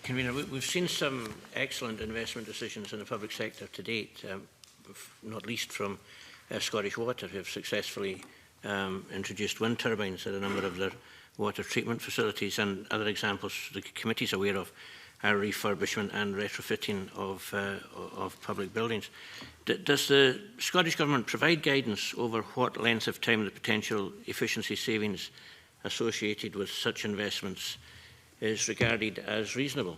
Convener, we've seen some excellent investment decisions in the public sector to date, not least from Scottish Water, who have successfully introduced wind turbines at a number of their water treatment facilities, and other examples the committee is aware of are refurbishment and retrofitting of public buildings. Does the Scottish Government provide guidance over what length of time the potential efficiency savings associated with such investments is regarded as reasonable?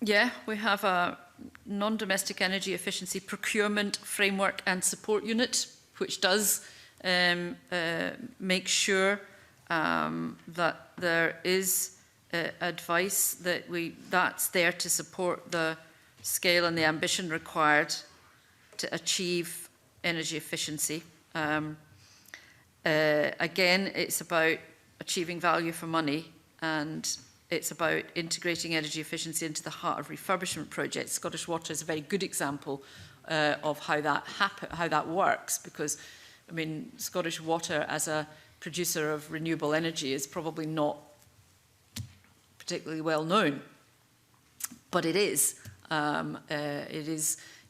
Yeah, we have a non-domestic energy efficiency procurement framework and support unit, which does make sure that there is advice that's there to support the scale and the ambition required to achieve energy efficiency. Again, it's about achieving value for money, and it's about integrating energy efficiency into the heart of refurbishment projects. Scottish Water is a very good example of how that works, because, I mean, Scottish Water as a producer of renewable energy is probably not particularly well known, but it is.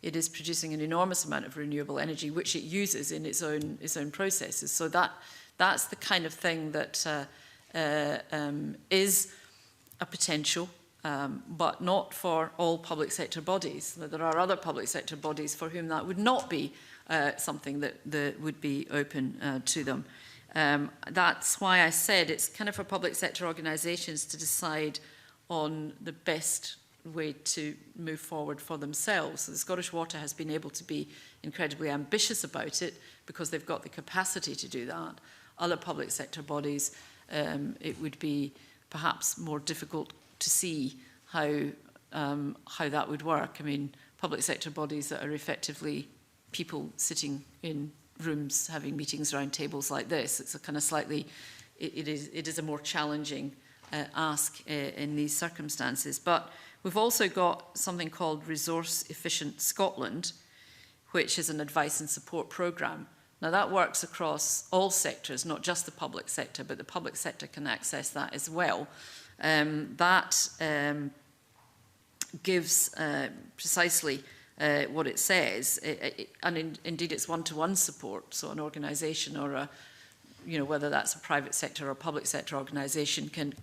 It is producing an enormous amount of renewable energy, which it uses in its own processes. So that's the kind of thing that is a potential, but not for all public sector bodies. There are other public sector bodies for whom that would not be something that would be open to them. That's why I said it's kind of for public sector organisations to decide on the best way to move forward for themselves. So the Scottish Water has been able to be incredibly ambitious about it because they've got the capacity to do that. Other public sector bodies, it would be perhaps more difficult to see how that would work. I mean, public sector bodies that are effectively people sitting in rooms having meetings around tables like this, it's a kind of slightly, it is a more challenging ask in these circumstances. But we've also got something called Resource Efficient Scotland, which is an advice and support programme. Now that works across all sectors, not just the public sector, but the public sector can access that as well. That gives precisely what it says, indeed it's one-to-one support. So an organisation or a, whether that's a private sector or public sector organisation can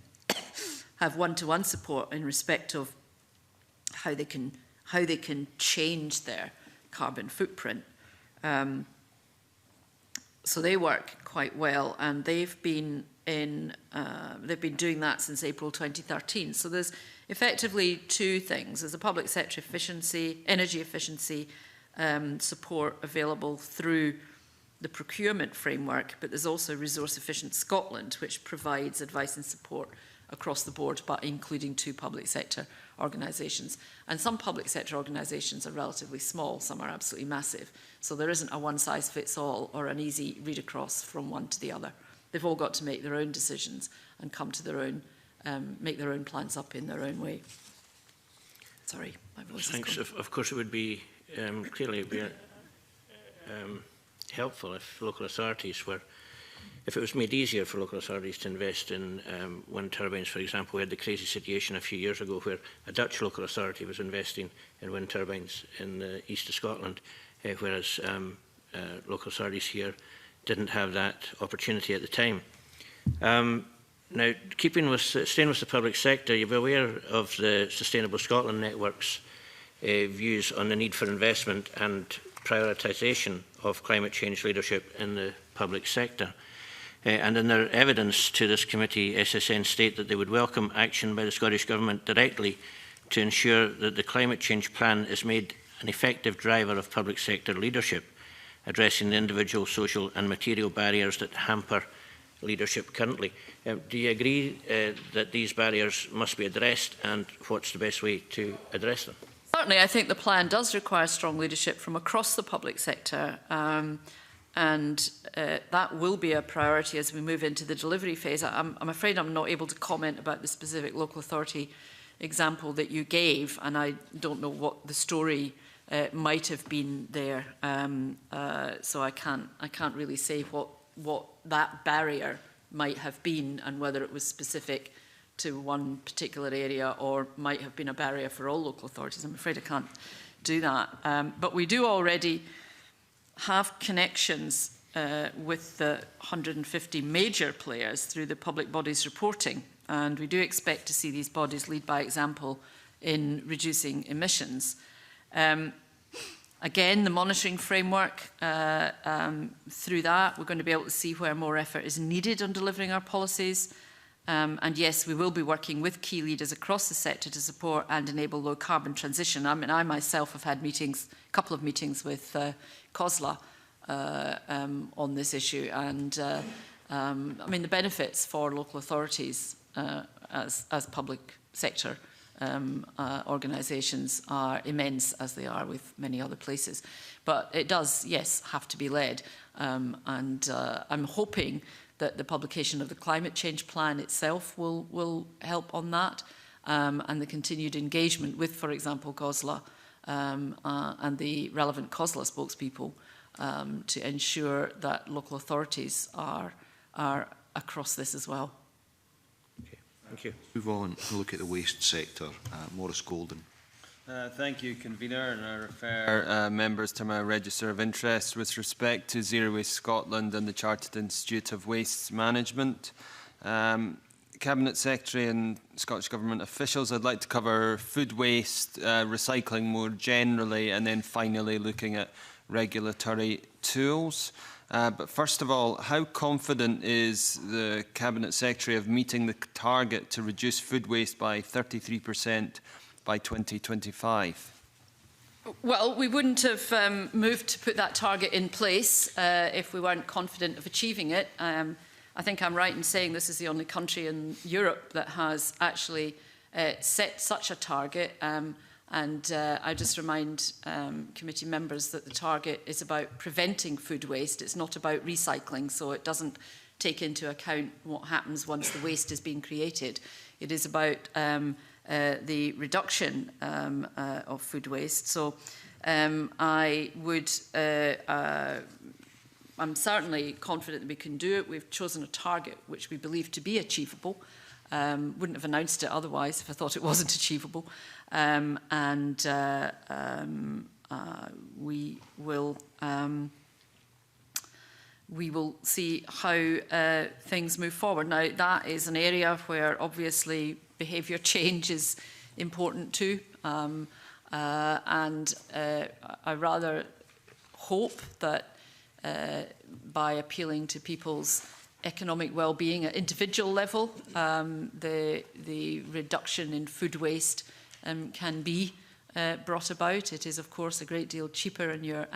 have one-to-one support in respect of how they can change their carbon footprint. So they work quite well, and they've been doing that since April 2013. So there's effectively two things. There's a public sector efficiency, energy efficiency support available through the procurement framework, but there's also Resource Efficient Scotland, which provides advice and support across the board, but including 2 public sector organisations. And some public sector organisations are relatively small, some are absolutely massive. So there isn't a one-size-fits-all or an easy read-across from one to the other. They've all got to make their own decisions and come to their own, make their own plans up in their own way. Sorry, my voice is gone. Of course, it would be clearly helpful if local authorities were, if it was made easier for local authorities to invest in wind turbines. For example, we had the crazy situation a few years ago where a Dutch local authority was investing in wind turbines in the east of Scotland, whereas local authorities here didn't have that opportunity at the time. Now, staying with the public sector, you'll be aware of the Sustainable Scotland Network's views on the need for investment and prioritisation of climate change leadership in the public sector. And in their evidence to this committee, SSN state that they would welcome action by the Scottish Government directly to ensure that the climate change plan is made an effective driver of public sector leadership, addressing the individual, social and material barriers that hamper leadership currently. Do you agree that these barriers must be addressed, and what's the best way to address them? Certainly, I think the plan does require strong leadership from across the public sector. And that will be a priority as we move into the delivery phase. I'm afraid I'm not able to comment about the specific local authority example that you gave, and I don't know what the story might have been there. So I can't really say what that barrier might have been and whether it was specific to one particular area or might have been a barrier for all local authorities. I'm afraid I can't do that. But we do already have connections with the 150 major players through the public bodies reporting, and we do expect to see these bodies lead by example in reducing emissions. Again, the monitoring framework, through that we're going to be able to see where more effort is needed on delivering our policies. And yes, we will be working with key leaders across the sector to support and enable low carbon transition. I mean, I myself have had meetings, a couple of meetings with COSLA on this issue, and I mean, the benefits for local authorities as public sector organisations are immense, as they are with many other places. But it does, yes, have to be led, and I'm hoping that the publication of the climate change plan itself will help on that, and the continued engagement with, for example, COSLA and the relevant COSLA spokespeople to ensure that local authorities are across this as well. Okay. Thank you. Move on and look at the waste sector. Maurice Golden. Thank you, Convener, and I refer members to my register of interest with respect to Zero Waste Scotland and the Chartered Institute of Waste Management. Cabinet Secretary and Scottish Government officials, I'd like to cover food waste, recycling more generally, and then finally looking at regulatory tools. But first of all, how confident is the Cabinet Secretary of meeting the target to reduce food waste by 33% by 2025? Well, we wouldn't have moved to put that target in place if we weren't confident of achieving it. I think I'm right in saying this is the only country in Europe that has actually set such a target. I just remind committee members that the target is about preventing food waste. It's not about recycling, so it doesn't take into account what happens once the waste is being created. It is about the reduction of food waste. So I would, I'm certainly confident that we can do it. We've chosen a target which we believe to be achievable. Wouldn't have announced it otherwise if I thought it wasn't achievable. We will see how things move forward. Now, that is an area where obviously behaviour change is important too. I rather hope that by appealing to people's economic well-being at individual level, the reduction in food waste can be brought about. It is, of course, a great deal cheaper in your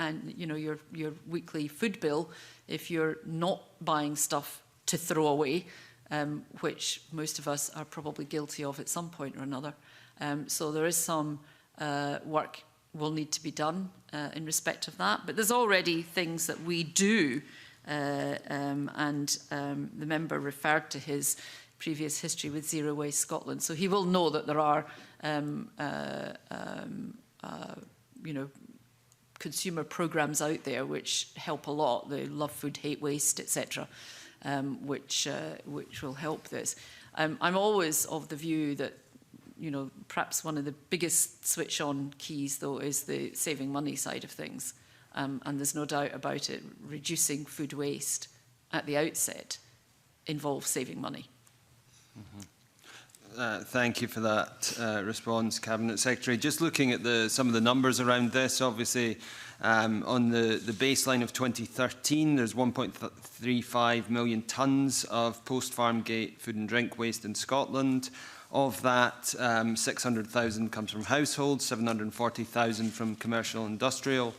weekly food bill if you're not buying stuff to throw away, which most of us are probably guilty of at some point or another. So there is some work will need to be done in respect of that. But there's already things that we do, the member referred to his previous history with Zero Waste Scotland. So he will know that there are, consumer programmes out there which help a lot. The Love Food, Hate Waste, etc., which will help this. I'm always of the view that, perhaps one of the biggest switch-on keys, though, is the saving money side of things. And there's no doubt about it. Reducing food waste at the outset involves saving money. Mm-hmm. Thank you for that response, Cabinet Secretary. Just looking at some of the numbers around this, obviously, on the baseline of 2013, there's 1.35 million tonnes of post-farm gate food and drink waste in Scotland. Of that, 600,000 comes from households, 740,000 from commercial and industrial.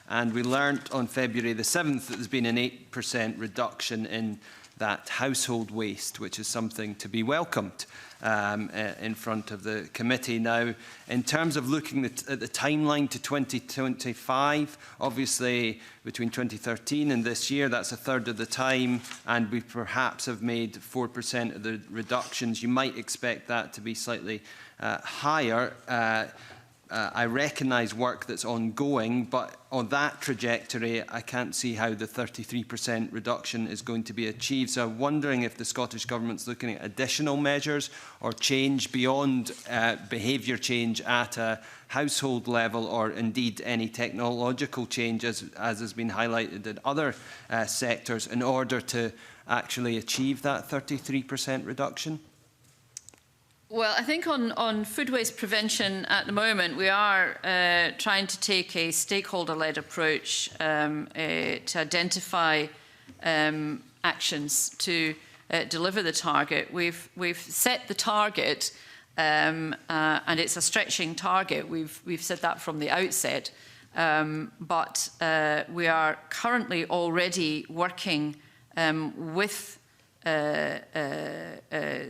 And we learnt on February the 7th that there's been an 8% reduction in that household waste, which is something to be welcomed in front of the committee. Now, in terms of looking at the timeline to 2025, obviously between 2013 and this year, that's a third of the time, and we perhaps have made 4% of the reductions. You might expect that to be slightly higher. I recognise work that's ongoing, but on that trajectory, I can't see how the 33% reduction is going to be achieved. So I'm wondering if the Scottish Government's looking at additional measures or change beyond behaviour change at a household level, or indeed any technological change, as has been highlighted in other sectors, in order to actually achieve that 33% reduction? Well, I think on food waste prevention at the moment, we are trying to take a stakeholder-led approach to identify actions to deliver the target. We've set the target, and it's a stretching target. We've said that from the outset, but we are currently already working with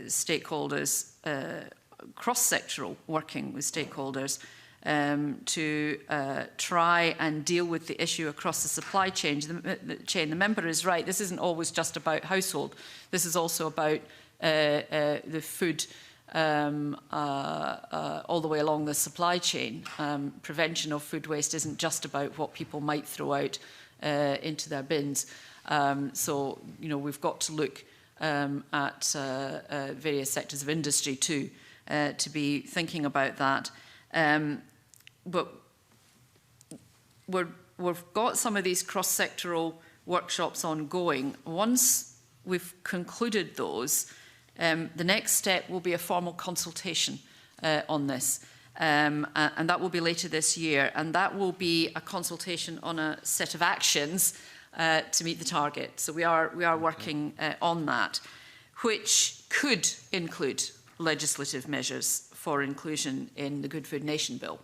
stakeholders, cross-sectoral working with stakeholders to try and deal with the issue across the supply chain. The member is right. This isn't always just about household. This is also about the food all the way along the supply chain. Prevention of food waste isn't just about what people might throw out into their bins. So, we've got to look at various sectors of industry too, to be thinking about that. But we've got some of these cross-sectoral workshops ongoing. Once we've concluded those, the next step will be a formal consultation on this. And that will be later this year. And that will be a consultation on a set of actions to meet the target. So we are working on that, which could include legislative measures for inclusion in the Good Food Nation bill.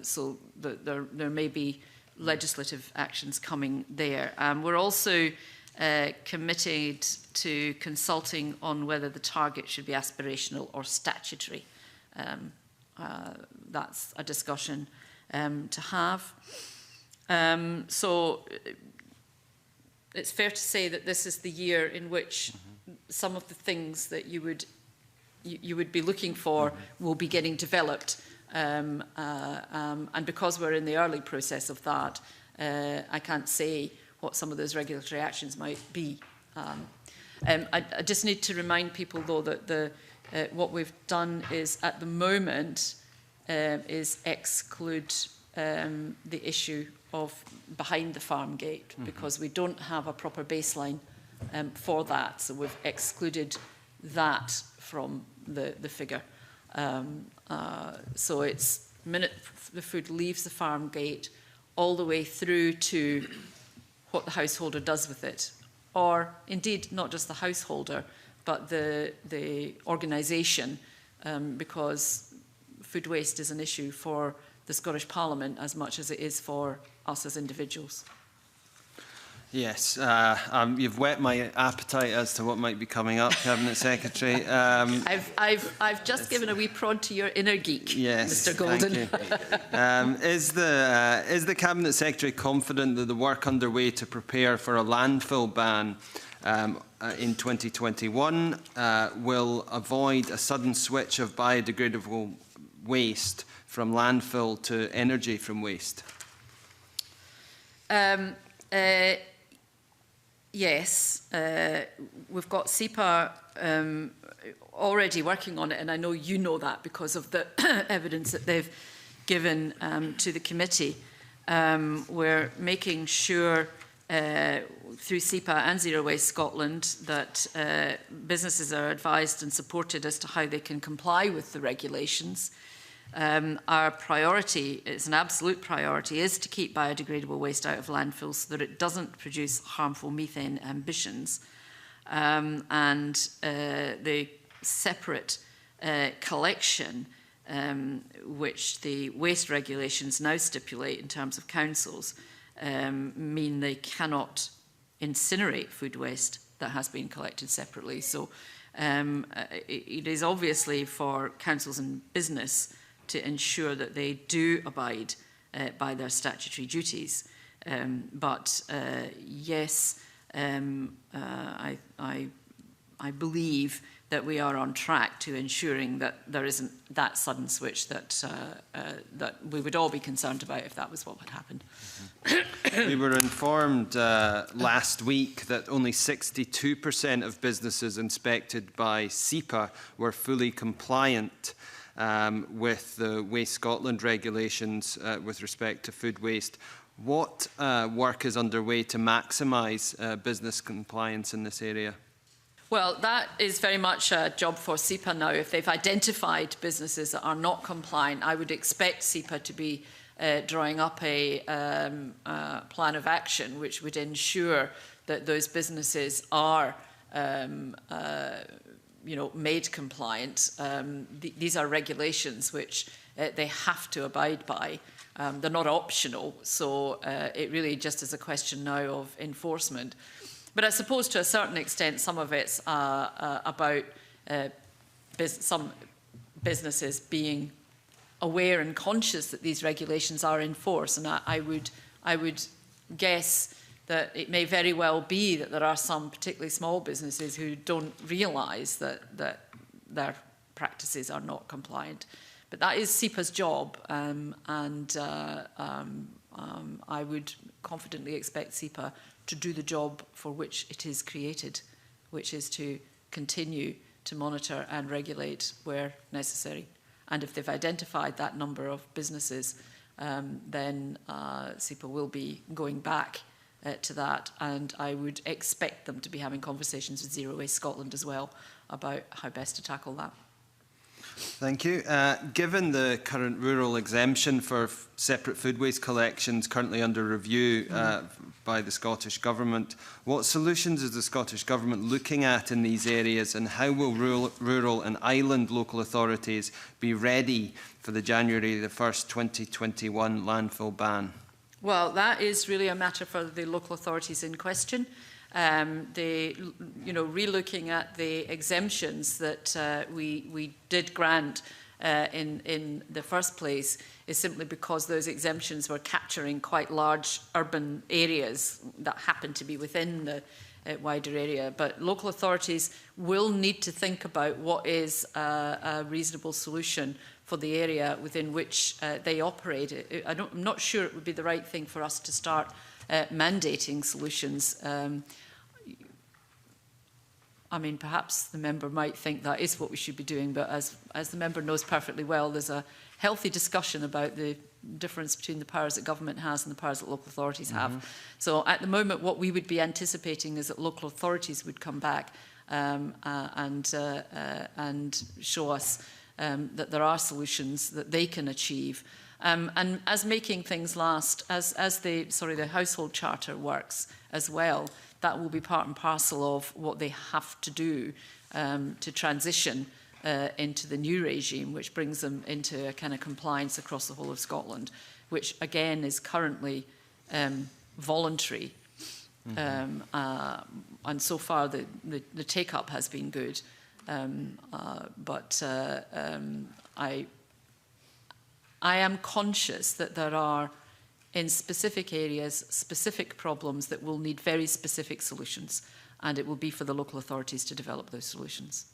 So there may be legislative actions coming there. We're also committed to consulting on whether the target should be aspirational or statutory. That's a discussion to have. So it's fair to say that this is the year in which some of the things that you would be looking for will be getting developed. And because we're in the early process of that, I can't say what some of those regulatory actions might be. I just need to remind people, though, that what we've done is, at the moment, is exclude the issue of behind the farm gate, because we don't have a proper baseline for that. So we've excluded that from the figure. So it's the minute the food leaves the farm gate all the way through to what the householder does with it, or indeed not just the householder, but the organisation, because food waste is an issue for the Scottish Parliament as much as it is for us as individuals. Yes, you've whet my appetite as to what might be coming up, Cabinet Secretary. I've just given a wee prod to your inner geek, yes, Mr. Golden. Thank you. Is the Cabinet Secretary confident that the work underway to prepare for a landfill ban in 2021 will avoid a sudden switch of biodegradable waste from landfill to energy from waste? Yes, we've got SEPA already working on it, and I know you know that because of the evidence that they've given to the committee. We're making sure through SEPA and Zero Waste Scotland that businesses are advised and supported as to how they can comply with the regulations. Our priority, it's an absolute priority, is to keep biodegradable waste out of landfills so that it doesn't produce harmful methane emissions. And the separate collection, which the waste regulations now stipulate in terms of councils, mean they cannot incinerate food waste that has been collected separately. So it is obviously for councils and business to ensure that they do abide by their statutory duties. But yes, I believe that we are on track to ensuring that there isn't that sudden switch that that we would all be concerned about if that was what would happen. We were informed last week that only 62% of businesses inspected by SEPA were fully compliant with the Waste Scotland regulations with respect to food waste. What work is underway to maximise business compliance in this area? Well, that is very much a job for SEPA now. If they've identified businesses that are not compliant, I would expect SEPA to be drawing up a plan of action which would ensure that those businesses are made compliant. These are regulations which they have to abide by. They're not optional, so it really just is a question now of enforcement. But I suppose to a certain extent some of it's about some businesses being aware and conscious that these regulations are in force, and I would guess that it may very well be that there are some particularly small businesses who don't realise that their practices are not compliant. But that is SEPA's job, and I would confidently expect SEPA to do the job for which it is created, which is to continue to monitor and regulate where necessary. And if they've identified that number of businesses, then SEPA will be going back to that, and I would expect them to be having conversations with Zero Waste Scotland as well about how best to tackle that. Thank you. Given the current rural exemption for separate food waste collections currently under review by the Scottish Government, what solutions is the Scottish Government looking at in these areas, and how will rural and island local authorities be ready for the January the 1st, 2021 landfill ban? Well, that is really a matter for the local authorities in question. Relooking at the exemptions that we did grant in the first place is simply because those exemptions were capturing quite large urban areas that happen to be within the wider area. But local authorities will need to think about what is a reasonable solution for the area within which they operate. I'm not sure it would be the right thing for us to start mandating solutions. I mean, perhaps the member might think that is what we should be doing, but as the member knows perfectly well, there's a healthy discussion about the difference between the powers that government has and the powers that local authorities have. So at the moment, what we would be anticipating is that local authorities would come back and show us that there are solutions that they can achieve. And as making things last, as the household charter works as well, that will be part and parcel of what they have to do to transition into the new regime, which brings them into a kind of compliance across the whole of Scotland, which again is currently voluntary. And so far the take-up has been good. I am conscious that there are, in specific areas, specific problems that will need very specific solutions, and it will be for the local authorities to develop those solutions.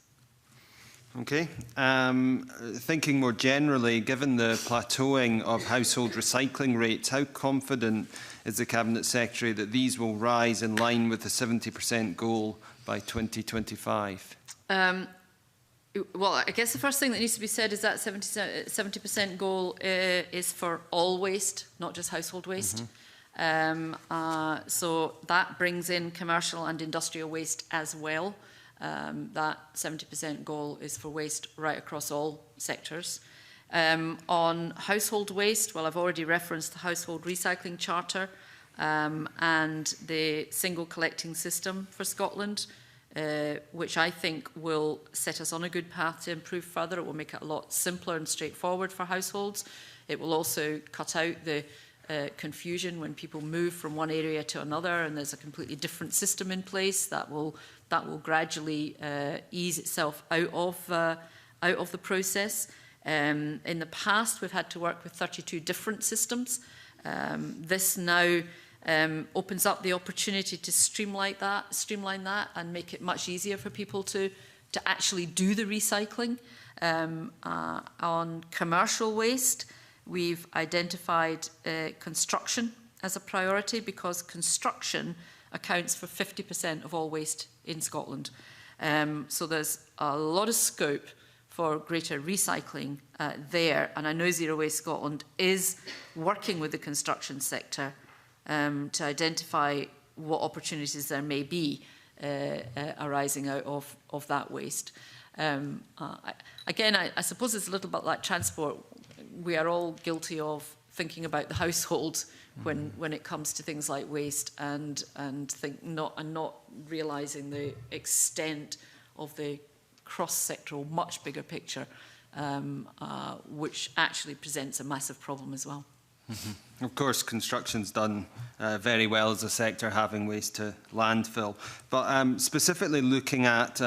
Okay. Thinking more generally, given the plateauing of household recycling rates, how confident is the Cabinet Secretary that these will rise in line with the 70% goal by 2025? Well, I guess the first thing that needs to be said is that 70% goal is for all waste, not just household waste. So that brings in commercial and industrial waste as well. That 70% goal is for waste right across all sectors. On household waste, well, I've already referenced the Household Recycling Charter and the single collecting system for Scotland, which I think will set us on a good path to improve further. It will make it a lot simpler and straightforward for households. It will also cut out the confusion when people move from one area to another and there's a completely different system in place. That will gradually ease itself out of the process. In the past, we've had to work with 32 different systems. This now opens up the opportunity to streamline that and make it much easier for people to actually do the recycling. On commercial waste, we've identified construction as a priority because construction accounts for 50% of all waste in Scotland. So there's a lot of scope for greater recycling there. And I know Zero Waste Scotland is working with the construction sector to identify what opportunities there may be arising out of that waste. Again, I suppose it's a little bit like transport. We are all guilty of thinking about the household when it comes to things like waste and not realising the extent of the cross-sectoral, much bigger picture, which actually presents a massive problem as well. Of course, construction's done very well as a sector, having waste to landfill. But specifically looking at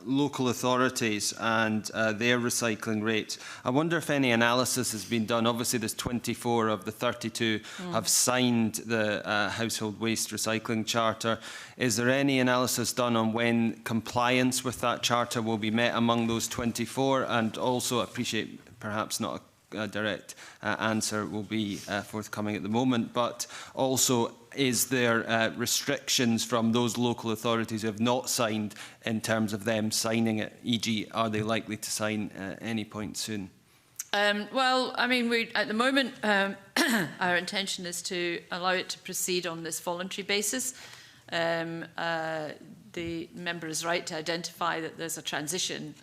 local authorities and their recycling rates, I wonder if any analysis has been done. Obviously, there's 24 of the 32 have signed the Household Waste Recycling Charter. Is there any analysis done on when compliance with that charter will be met among those 24? And also, I appreciate perhaps not a direct answer will be forthcoming at the moment, but also is there restrictions from those local authorities who have not signed in terms of them signing it, e.g. are they likely to sign any point soon? Well, I mean, at the moment our intention is to allow it to proceed on this voluntary basis. The member is right to identify that there's a transition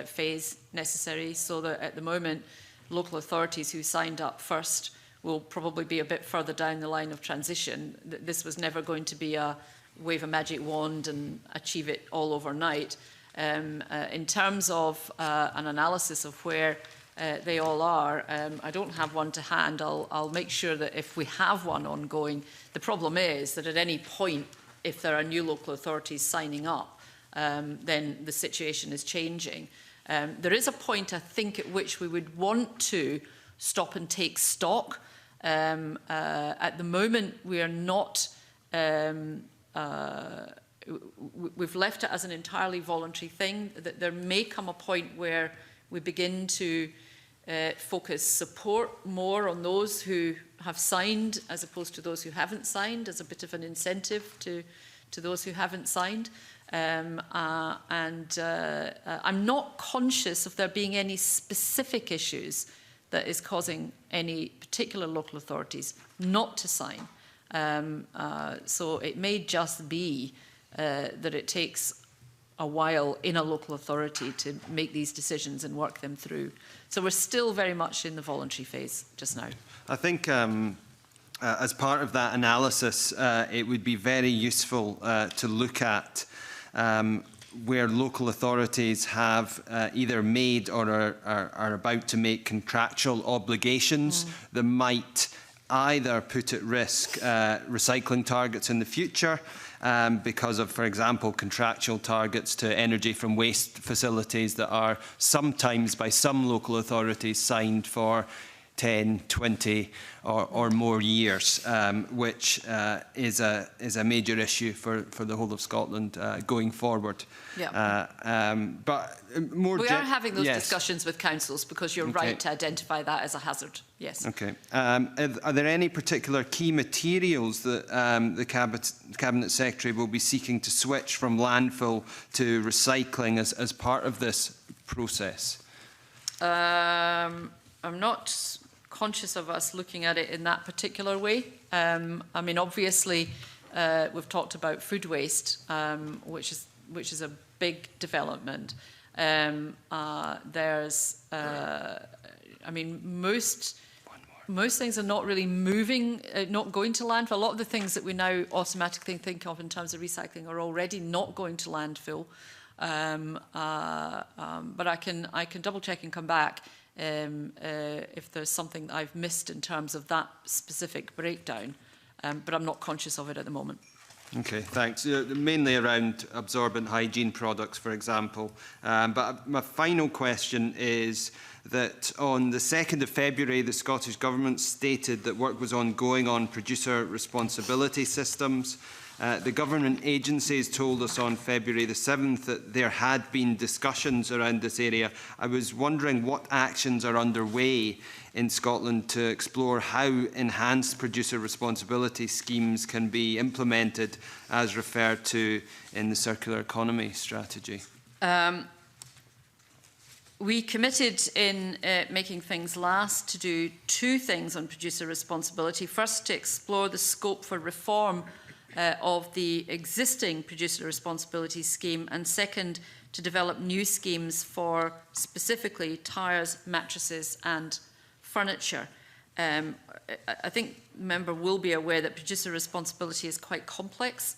phase necessary, so that at the moment local authorities who signed up first will probably be a bit further down the line of transition. This was never going to be a wave a magic wand and achieve it all overnight. In terms of an analysis of where they all are, I don't have one to hand. I'll make sure that if we have one ongoing, the problem is that at any point, if there are new local authorities signing up, then the situation is changing. There is a point, I think, at which we would want to stop and take stock. At the moment, we are not, we've left it as an entirely voluntary thing. That there may come a point where we begin to focus support more on those who have signed as opposed to those who haven't signed, as a bit of an incentive to those who haven't signed. I'm not conscious of there being any specific issues that is causing any particular local authorities not to sign. So it may just be that it takes a while in a local authority to make these decisions and work them through. So we're still very much in the voluntary phase just now. I think as part of that analysis, it would be very useful to look at where local authorities have either made or are about to make contractual obligations that might either put at risk recycling targets in the future because of, for example, contractual targets to energy from waste facilities that are sometimes by some local authorities signed for 10, 20 or more years, which is a major issue for the whole of Scotland going forward. Yeah. But more we are having those discussions with councils because you're right to identify that as a hazard. Yes. Okay. Are there any particular key materials that the Cabinet Secretary will be seeking to switch from landfill to recycling as part of this process? I'm not conscious of us looking at it in that particular way. I mean, obviously, we've talked about food waste, which is a big development. There's, I mean, most things are not really moving, not going to landfill. A lot of the things that we now automatically think of in terms of recycling are already not going to landfill. But I can double check and come back if there's something that I've missed in terms of that specific breakdown, but I'm not conscious of it at the moment. Okay, thanks. Mainly around absorbent hygiene products, for example. But my final question is that on the 2nd of February, the Scottish Government stated that work was ongoing on producer responsibility systems. The government agencies told us on February the 7th that there had been discussions around this area. I was wondering what actions are underway in Scotland to explore how enhanced producer responsibility schemes can be implemented as referred to in the circular economy strategy. We committed in making things last to do two things on producer responsibility. First, to explore the scope for reform of the existing producer responsibility scheme, and second, to develop new schemes for specifically tyres, mattresses and furniture. I think the member will be aware that producer responsibility is quite complex.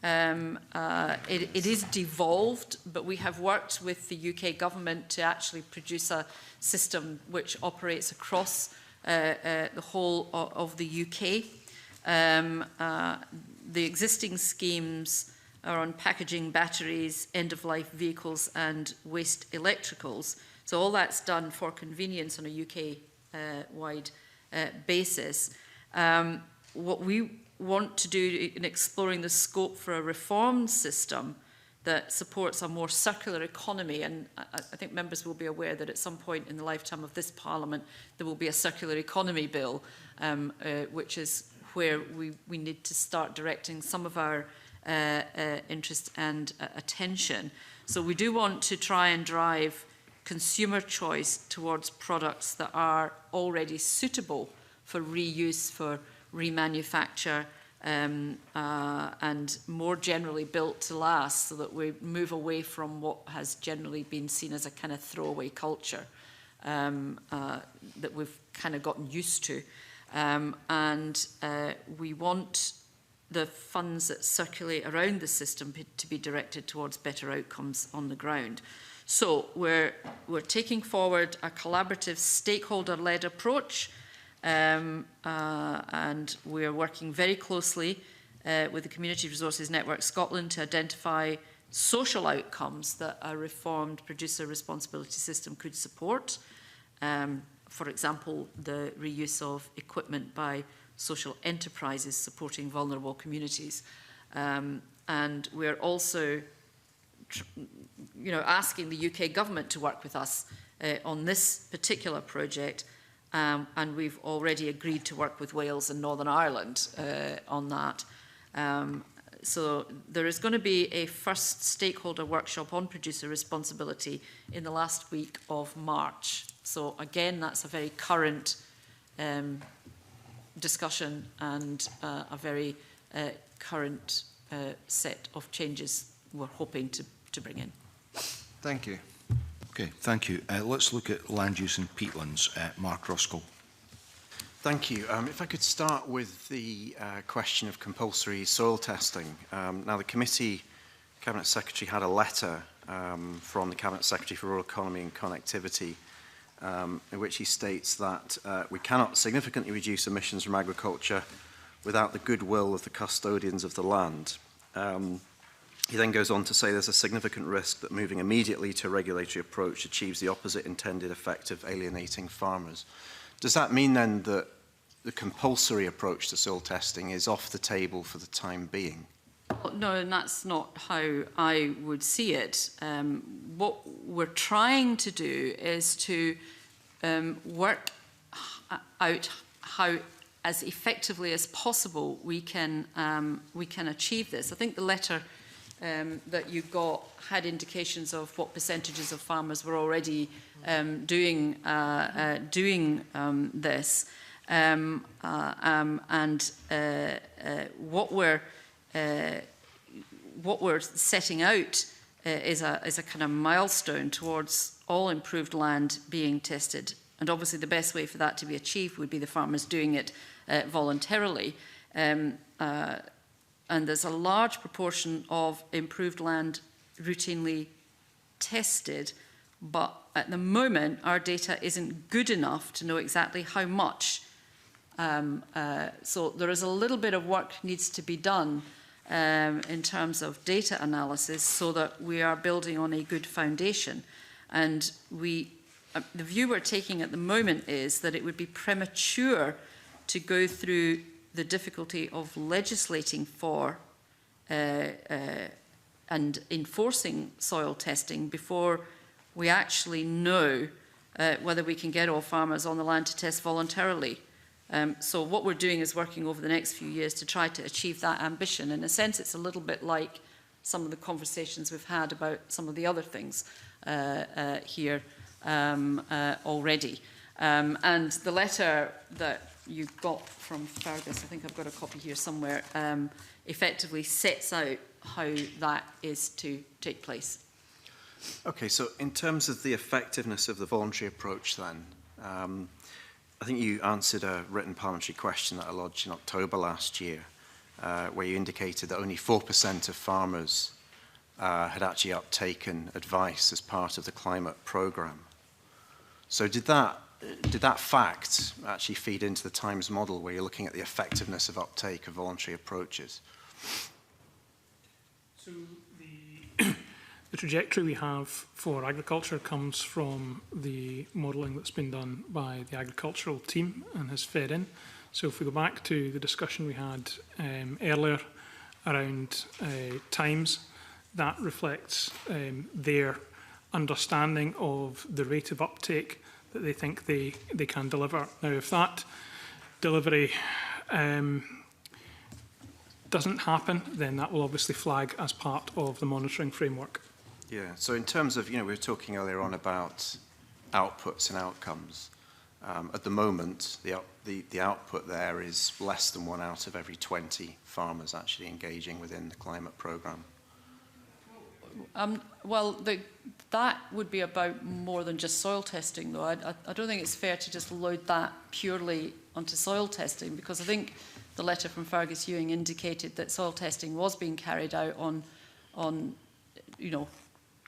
It is devolved, but we have worked with the UK government to actually produce a system which operates across the whole of the UK. The existing schemes are on packaging, batteries, end-of-life vehicles and waste electricals. So all that's done for convenience on a UK-wide basis. What we want to do in exploring the scope for a reformed system that supports a more circular economy, and I think members will be aware that at some point in the lifetime of this Parliament there will be a circular economy bill, which is where we need to start directing some of our interest and attention. So we do want to try and drive consumer choice towards products that are already suitable for reuse, for remanufacture, and more generally built to last, so that we move away from what has generally been seen as a kind of throwaway culture that we've kind of gotten used to. And we want the funds that circulate around the system to be directed towards better outcomes on the ground. So we're taking forward a collaborative stakeholder-led approach, and we're working very closely with the Community Resources Network Scotland to identify social outcomes that a reformed producer responsibility system could support. For example, the reuse of equipment by social enterprises supporting vulnerable communities. And we're also asking the UK government to work with us on this particular project, and we've already agreed to work with Wales and Northern Ireland on that. So there is going to be a first stakeholder workshop on producer responsibility in the last week of March. So again, that's a very current discussion and a very current set of changes we're hoping to bring in. Thank you. Okay, thank you. Let's look at land use and peatlands. Mark Ruskell. Thank you. If I could start with the question of compulsory soil testing. Now, the committee Cabinet Secretary had a letter from the Cabinet Secretary for Rural Economy and Connectivity in which he states that we cannot significantly reduce emissions from agriculture without the goodwill of the custodians of the land. He then goes on to say there's a significant risk that moving immediately to a regulatory approach achieves the opposite intended effect of alienating farmers. Does that mean then that the compulsory approach to soil testing is off the table for the time being? No, and that's not how I would see it. What we're trying to do is to work out how, as effectively as possible, we can achieve this. I think the letter that you got had indications of what percentages of farmers were already doing this, and what we're setting out is a kind of milestone towards all improved land being tested. And obviously the best way for that to be achieved would be the farmers doing it voluntarily. And there's a large proportion of improved land routinely tested, but at the moment our data isn't good enough to know exactly how much. So there is a little bit of work needs to be done in terms of data analysis so that we are building on a good foundation. And the view we're taking at the moment is that it would be premature to go through the difficulty of legislating for and enforcing soil testing before we actually know whether we can get all farmers on the land to test voluntarily. So what we're doing is working over the next few years to try to achieve that ambition. In a sense, it's a little bit like some of the conversations we've had about some of the other things here already. And the letter that you got from Fergus, I think I've got a copy here somewhere, effectively sets out how that is to take place. Okay, so in terms of the effectiveness of the voluntary approach then, I think you answered a written parliamentary question that I lodged in October last year, where you indicated that only 4% of farmers had actually uptaken advice as part of the climate programme. So did that fact actually feed into the Times model where you're looking at the effectiveness of uptake of voluntary approaches? So the trajectory we have for agriculture comes from the modelling that's been done by the agricultural team and has fed in. So if we go back to the discussion we had earlier around times, that reflects their understanding of the rate of uptake that they think they can deliver. Now, if that delivery doesn't happen, then that will obviously flag as part of the monitoring framework. Yeah, so in terms of, we were talking earlier on about outputs and outcomes. At the moment, the output there is less than 1 out of every 20 farmers actually engaging within the climate programme. Well, that would be about more than just soil testing, though. I don't think it's fair to just load that purely onto soil testing, because I think the letter from Fergus Ewing indicated that soil testing was being carried out on you know,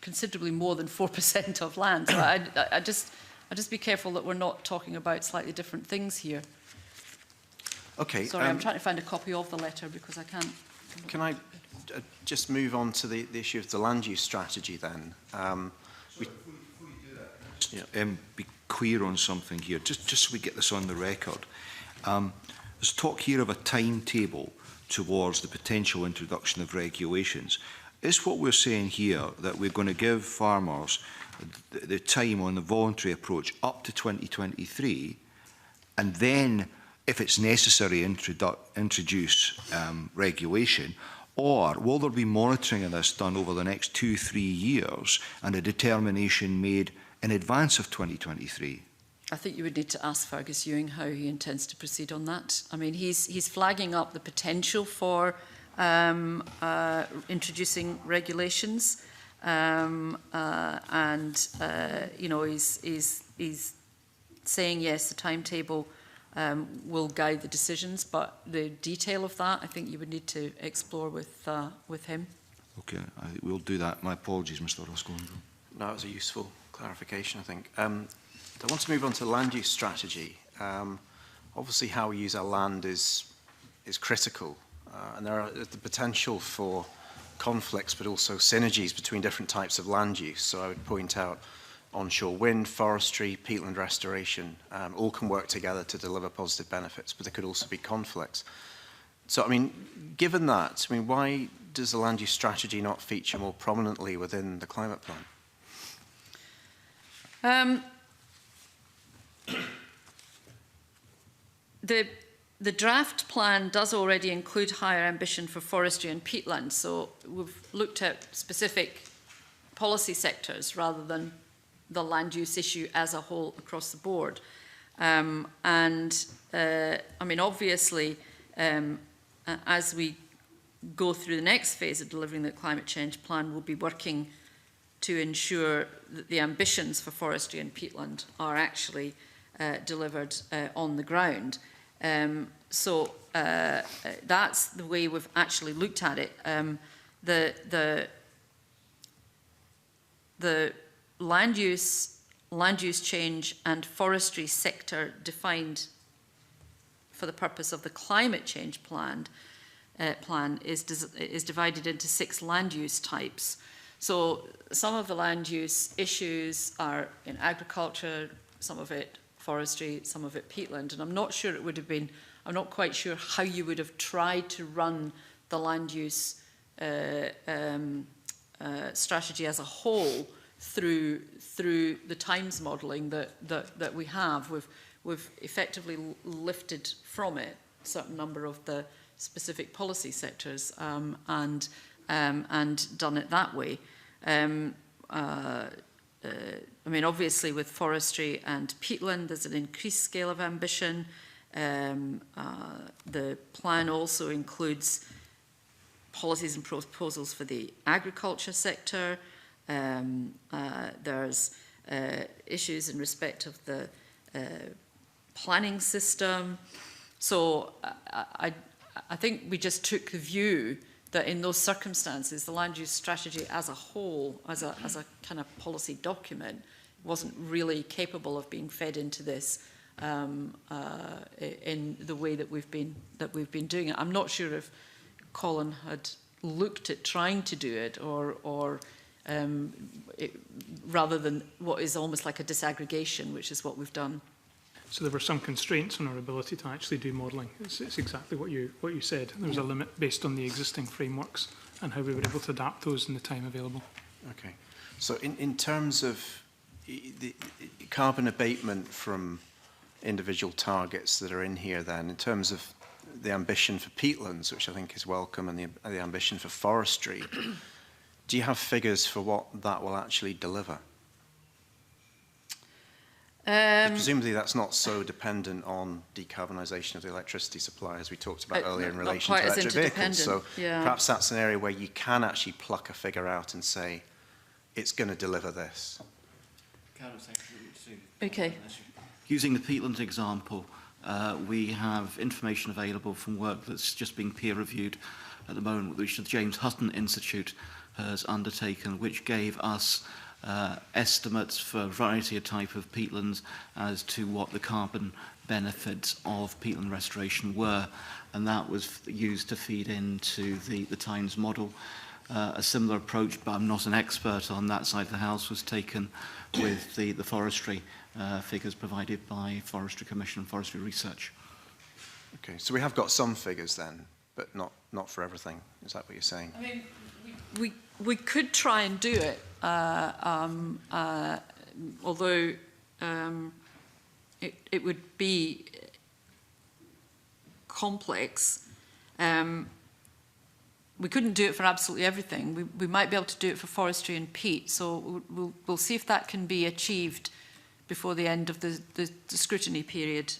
considerably more than 4% of land. So I just be careful that we're not talking about slightly different things here. Okay. Sorry, I'm trying to find a copy of the letter because I can't. Can I just move on to the issue of the land use strategy then? Be clear on something here, just so we get this on the record. There's talk here of a timetable towards the potential introduction of regulations. Is what we're saying here that we're going to give farmers the time on the voluntary approach up to 2023, and then, if it's necessary, introduce regulation? Or will there be monitoring of this done over the next 2-3 years and a determination made in advance of 2023? I think you would need to ask Fergus Ewing how he intends to proceed on that. I mean, he's flagging up the potential for introducing regulations, and you know, he's saying yes, the timetable will guide the decisions, but the detail of that, I think you would need to explore with him. Okay, we'll do that. My apologies, Mr. Roscoe. No, that was a useful clarification, I think. I want to move on to land use strategy. Obviously, how we use our land is critical, and there are the potential for conflicts, but also synergies between different types of land use. So I would point out onshore wind, forestry, peatland restoration, all can work together to deliver positive benefits, but there could also be conflicts. So, I mean, given that, I mean, why does the land use strategy not feature more prominently within the climate plan? The draft plan does already include higher ambition for forestry and peatland, so we've looked at specific policy sectors rather than the land use issue as a whole across the board. I mean, obviously, as we go through the next phase of delivering the climate change plan, we'll be working to ensure that the ambitions for forestry and peatland are actually delivered on the ground. So that's the way we've actually looked at it. The land use change and forestry sector defined for the purpose of the climate change plan is divided into 6 land use types. So some of the land use issues are in agriculture, some of it forestry, some of it peatland, and I'm not sure it would have been, I'm not quite sure how you would have tried to run the land use strategy as a whole through the times modelling that we have. We've effectively lifted from it a certain number of the specific policy sectors and done it that way. I mean, obviously with forestry and peatland, there's an increased scale of ambition. The plan also includes policies and proposals for the agriculture sector. There's issues in respect of the planning system. So I think we just took the view that in those circumstances, the land use strategy as a whole, as a kind of policy document, wasn't really capable of being fed into this in the way that we've been doing it. I'm not sure if Colin had looked at trying to do it, or rather than what is almost like a disaggregation, which is what we've done. So there were some constraints on our ability to actually do modelling. It's exactly what you said. There was a limit based on the existing frameworks and how we were able to adapt those in the time available. Okay. So in terms of the carbon abatement from individual targets that are in here then, in terms of the ambition for peatlands, which I think is welcome, and the ambition for forestry, do you have figures for what that will actually deliver? Presumably that's not so dependent on decarbonisation of the electricity supply as we talked about earlier in relation to electric vehicles. So perhaps that's an area where you can actually pluck a figure out and say, it's going to deliver this. Okay. Using the peatland example, we have information available from work that's just being peer reviewed at the moment, which the James Hutton Institute has undertaken, which gave us estimates for a variety of type of peatlands as to what the carbon benefits of peatland restoration were, and that was used to feed into the Times model. A similar approach, but I'm not an expert on that side of the house, was taken with the forestry figures provided by Forestry Commission and Forestry Research. Okay, so we have got some figures then, but not for everything. Is that what you're saying? I mean, we could try and do it, although it would be complex. We couldn't do it for absolutely everything. We might be able to do it for forestry and peat, so we'll see if that can be achieved before the end of the scrutiny period,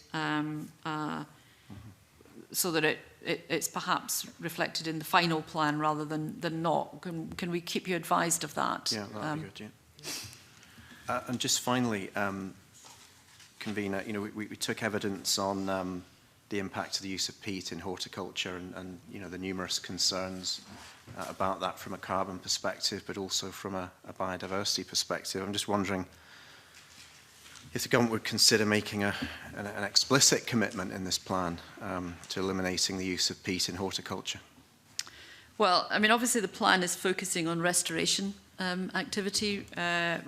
so that it's perhaps reflected in the final plan rather than not. Can we keep you advised of that? Yeah, that'd be good, yeah. And just finally, Convener, we took evidence on the impact of the use of peat in horticulture and the numerous concerns about that from a carbon perspective, but also from a biodiversity perspective. I'm just wondering if the government would consider making an explicit commitment in this plan to eliminating the use of peat in horticulture. Well, I mean, obviously the plan is focusing on restoration activity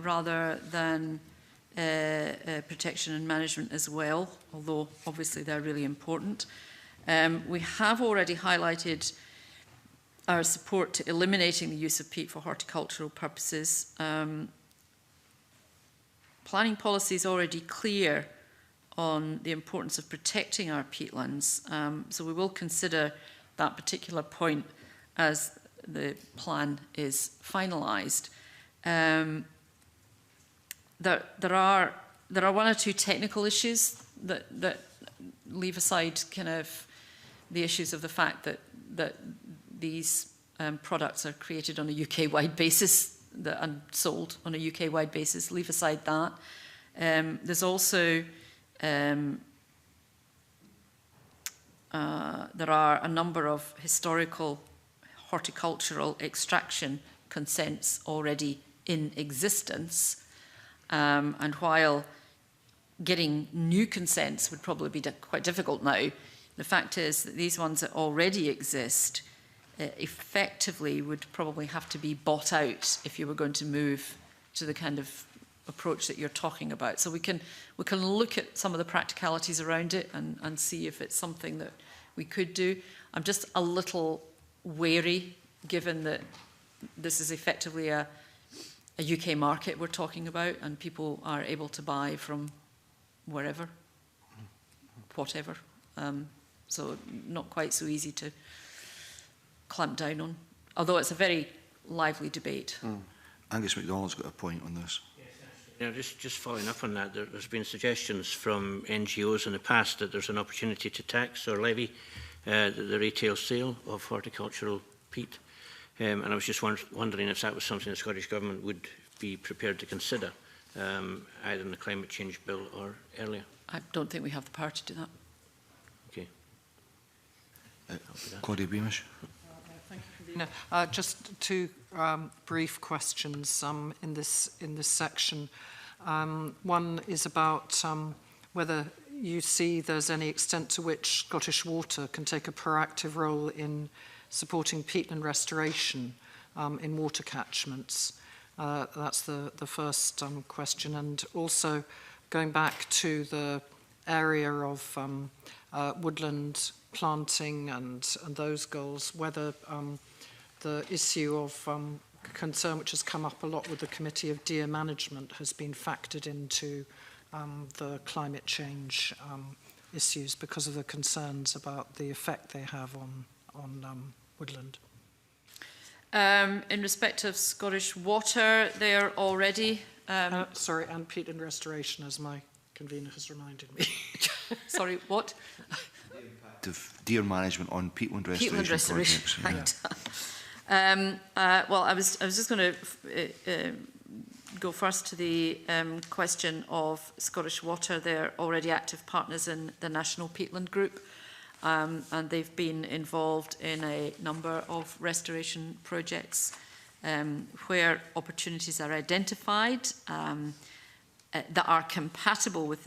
rather than protection and management as well, although obviously they're really important. We have already highlighted our support to eliminating the use of peat for horticultural purposes. Planning policy is already clear on the importance of protecting our peatlands, so we will consider that particular point as the plan is finalised. There are one or two technical issues that leave aside kind of the issues of the fact that these products are created on a UK-wide basis and sold on a UK-wide basis. Leave aside that. There's also there are a number of historical horticultural extraction consents already in existence. And while getting new consents would probably be quite difficult now, the fact is that these ones that already exist effectively would probably have to be bought out if you were going to move to the kind of approach that you're talking about. So we can look at some of the practicalities around it and see if it's something that we could do. I'm just a little wary, given that this is effectively a UK market we're talking about, and people are able to buy from wherever, whatever. So not quite so easy to clamp down on, although it's a very lively debate. Angus MacDonald's got a point on this. Just following up on that, there's been suggestions from NGOs in the past that there's an opportunity to tax or levy the retail sale of horticultural peat. And I was just wondering if that was something the Scottish Government would be prepared to consider, either in the climate change bill or earlier. I don't think we have the power to do that. Okay. Claudia Beamish. Thank you, Convener. Just two brief questions in this section. One is about whether you see there's any extent to which Scottish Water can take a proactive role in supporting peatland restoration in water catchments. That's the first question. And also going back to the area of woodland planting and those goals, whether the issue of concern which has come up a lot with the Committee of Deer Management has been factored into the climate change issues because of the concerns about the effect they have on woodland. In respect of Scottish Water, they are already... sorry, and peatland restoration as my Convener has reminded me. Sorry, what? Of deer management on peatland restoration, Peatland restoration, projects. right. Well, I was just going to go first to the question of Scottish Water. They're already active partners in the National Peatland Group, and they've been involved in a number of restoration projects where opportunities are identified that are compatible with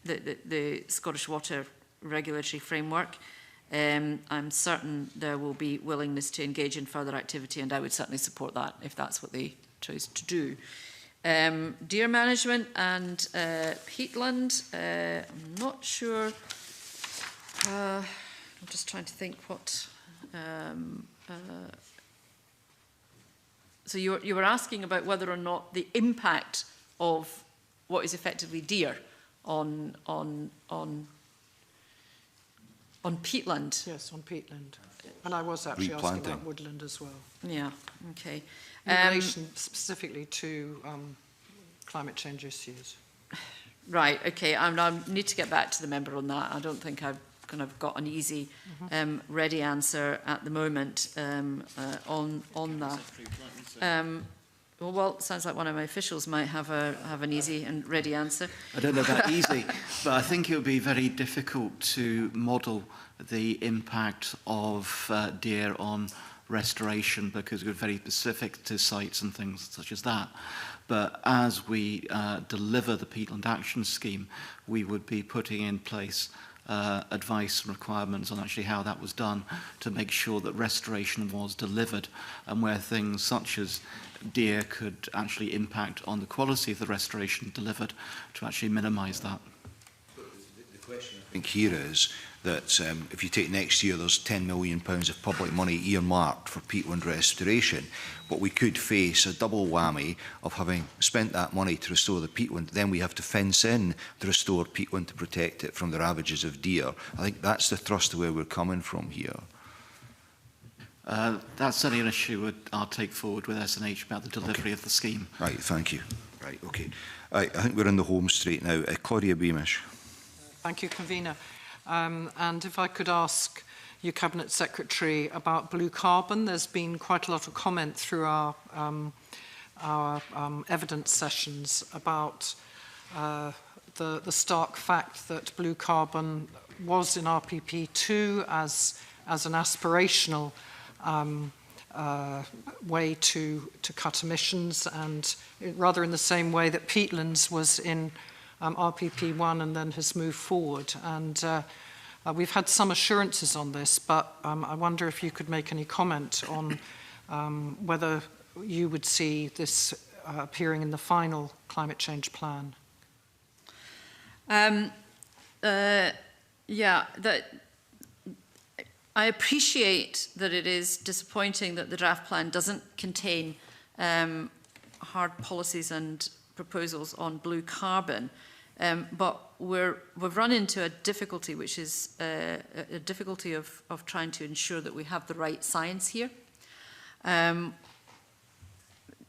the Scottish Water regulatory framework. I'm certain there will be willingness to engage in further activity, and I would certainly support that if that's what they chose to do. Deer management and peatland, I'm not sure. I'm just trying to think what. So you were asking about whether or not the impact of what is effectively deer on peatland. Yes, on peatland. And I was actually asking about woodland as well. Yeah, okay. In relation specifically to climate change issues. Right, okay. I need to get back to the member on that. I don't think I've kind of got an easy, ready answer at the moment on that. Well, it sounds like one of my officials might have an easy and ready answer. I don't know about easy, but I think it would be very difficult to model the impact of deer on restoration because we're very specific to sites and things such as that. But as we deliver the Peatland Action Scheme, we would be putting in place advice and requirements on actually how that was done to make sure that restoration was delivered, and where things such as deer could actually impact on the quality of the restoration delivered to actually minimise that. The question I think here is that if you take next year, there's £10 million of public money earmarked for peatland restoration, but we could face a double whammy of having spent that money to restore the peatland, then we have to fence in the restored peatland to protect it from the ravages of deer. I think that's the thrust of where we're coming from here. That's certainly an issue I'll take forward with SNH about the delivery of the scheme. Right, thank you. Right, okay. I think we're in the home straight now. Claudia Beamish. Thank you, Convener. And if I could ask you, Cabinet Secretary, about blue carbon. There's been quite a lot of comment through our evidence sessions about the stark fact that blue carbon was in RPP2 as an aspirational way to cut emissions, and rather in the same way that peatlands was in RPP1 and then has moved forward. And we've had some assurances on this, but I wonder if you could make any comment on whether you would see this appearing in the final climate change plan. Yeah, I appreciate that it is disappointing that the draft plan doesn't contain hard policies and proposals on blue carbon, but we've run into a difficulty, which is a difficulty of trying to ensure that we have the right science here.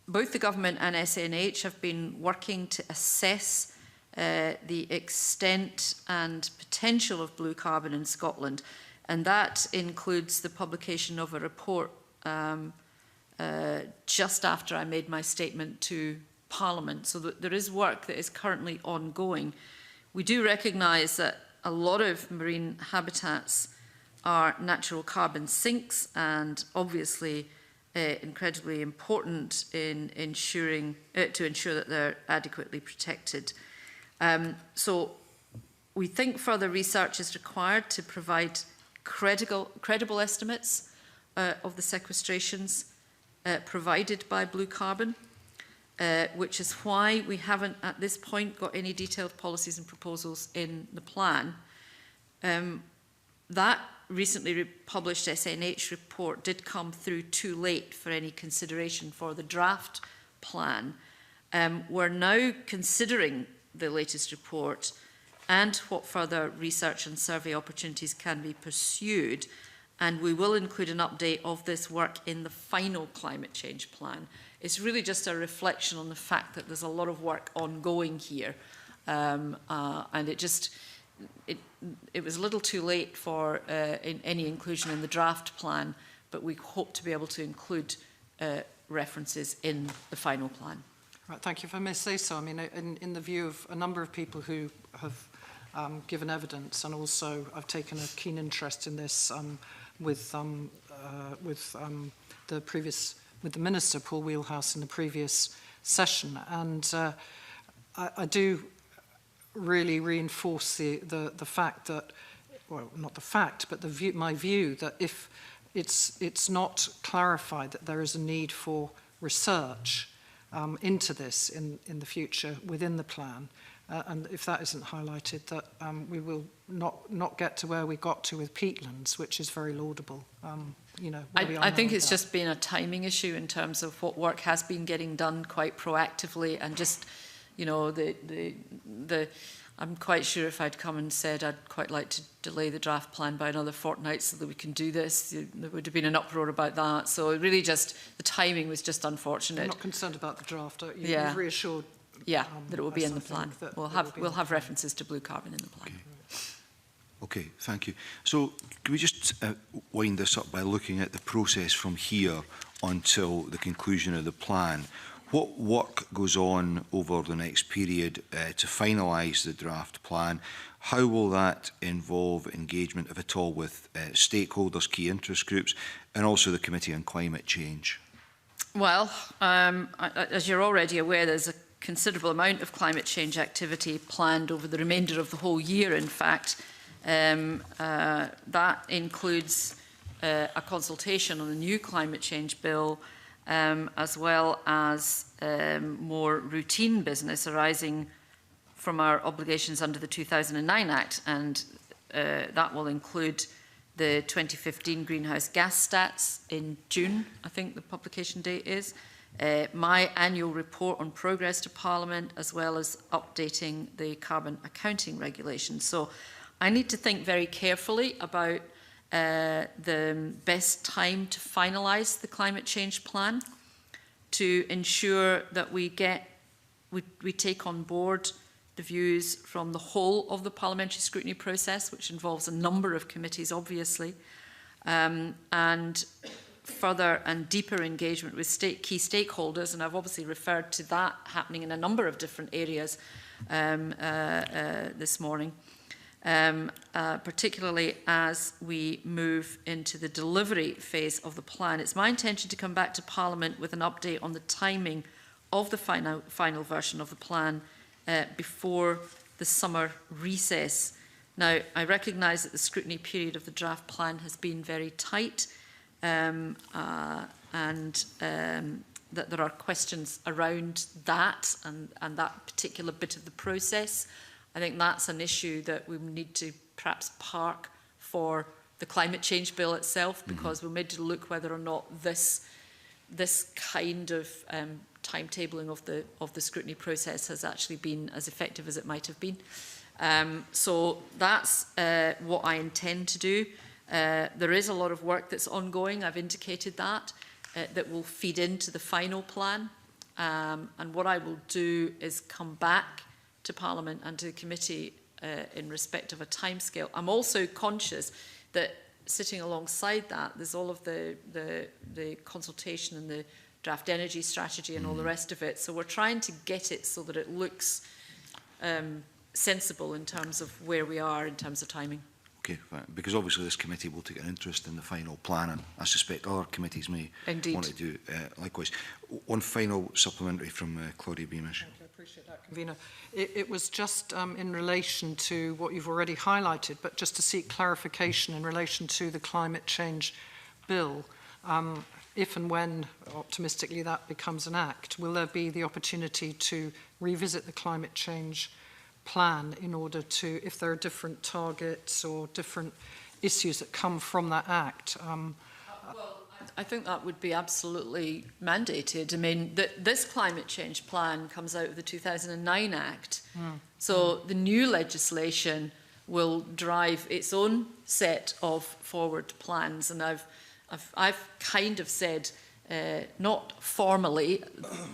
Both the government and SNH have been working to assess the extent and potential of blue carbon in Scotland, and that includes the publication of a report just after I made my statement to Parliament, so that there is work that is currently ongoing. We do recognise that a lot of marine habitats are natural carbon sinks, and obviously incredibly important in ensuring to ensure that they're adequately protected. So we think further research is required to provide credible estimates of the sequestrations provided by blue carbon, which is why we haven't at this point got any detailed policies and proposals in the plan. That recently published SNH report did come through too late for any consideration for the draft plan. We're now considering the latest report and what further research and survey opportunities can be pursued, and we will include an update of this work in the final climate change plan. It's really just a reflection on the fact that there's a lot of work ongoing here, And it just, it was a little too late for any inclusion in the draft plan, but we hope to be able to include references in the final plan. Right, thank you. If I may say so, I mean, in the view of a number of people who have given evidence, and also I've taken a keen interest in this with the Minister, Paul Wheelhouse, in the previous session, and I do really reinforce the fact that, well, not the fact, but my view that if it's not clarified that there is a need for research into this in the future within the plan, and if that isn't highlighted, that we will not get to where we got to with peatlands, which is very laudable. You know, I think it's just been a timing issue in terms of what work has been getting done quite proactively, and just, you know, I'm quite sure if I'd come and said I'd quite like to delay the draft plan by another fortnight so that we can do this, there would have been an uproar about that. So it really just, the timing was just unfortunate. I'm not concerned about the draft. You've reassured. Yeah, that it will be in the plan. We'll have references to blue carbon in the plan. Okay, thank you. So can we just wind this up by looking at the process from here until the conclusion of the plan? What work goes on over the next period to finalise the draft plan? How will that involve engagement, if at all, with stakeholders, key interest groups, and also the Committee on Climate Change? Well, as you're already aware, there's a considerable amount of climate change activity planned over the remainder of the whole year, in fact. That includes a consultation on the new climate change bill, as well as more routine business arising from our obligations under the 2009 Act, and that will include the 2015 greenhouse gas stats in June, I think the publication date is, my annual report on progress to Parliament, as well as updating the carbon accounting regulations. So I need to think very carefully about the best time to finalise the climate change plan, to ensure that we take on board the views from the whole of the parliamentary scrutiny process, which involves a number of committees, obviously, and further and deeper engagement with key stakeholders, and I've obviously referred to that happening in a number of different areas this morning. Particularly as we move into the delivery phase of the plan. It's my intention to come back to Parliament with an update on the timing of the final version of the plan before the summer recess. Now, I recognise that the scrutiny period of the draft plan has been very tight, and that there are questions around that and that particular bit of the process. I think that's an issue that we need to perhaps park for the climate change bill itself, because we'll need to look whether or not this kind of timetabling of the scrutiny process has actually been as effective as it might have been. So that's what I intend to do. There is a lot of work that's ongoing. I've indicated that will feed into the final plan. And what I will do is come back to Parliament and to the committee in respect of a timescale. I'm also conscious that sitting alongside that, there's all of the consultation and the draft energy strategy and all the rest of it. So we're trying to get it so that it looks sensible in terms of where we are in terms of timing. Okay, because obviously this committee will take an interest in the final plan, and I suspect other committees may want to do likewise. One final supplementary from Claudia Beamish. Thank you, I appreciate that, Convener. It was just in relation to what you've already highlighted, but just to seek clarification in relation to the climate change bill. If and when, optimistically, that becomes an act, will there be the opportunity to revisit the climate change plan in order to, if there are different targets or different issues that come from that act? Well, I think that would be absolutely mandated. I mean, this climate change plan comes out of the 2009 Act. So the new legislation will drive its own set of forward plans. And I've kind of said, not formally,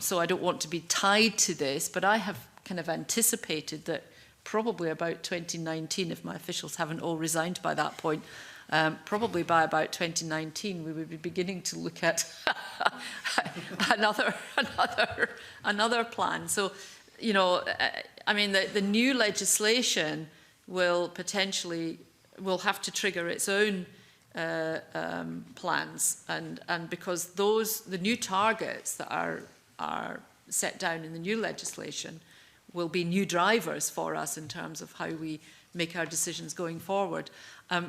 so I don't want to be tied to this, but I have kind of anticipated that probably about 2019, if my officials haven't all resigned by that point, probably by about 2019, we would be beginning to look at another plan. So, you know, I mean, the new legislation will potentially have to trigger its own plans, and because the new targets that are set down in the new legislation will be new drivers for us in terms of how we make our decisions going forward.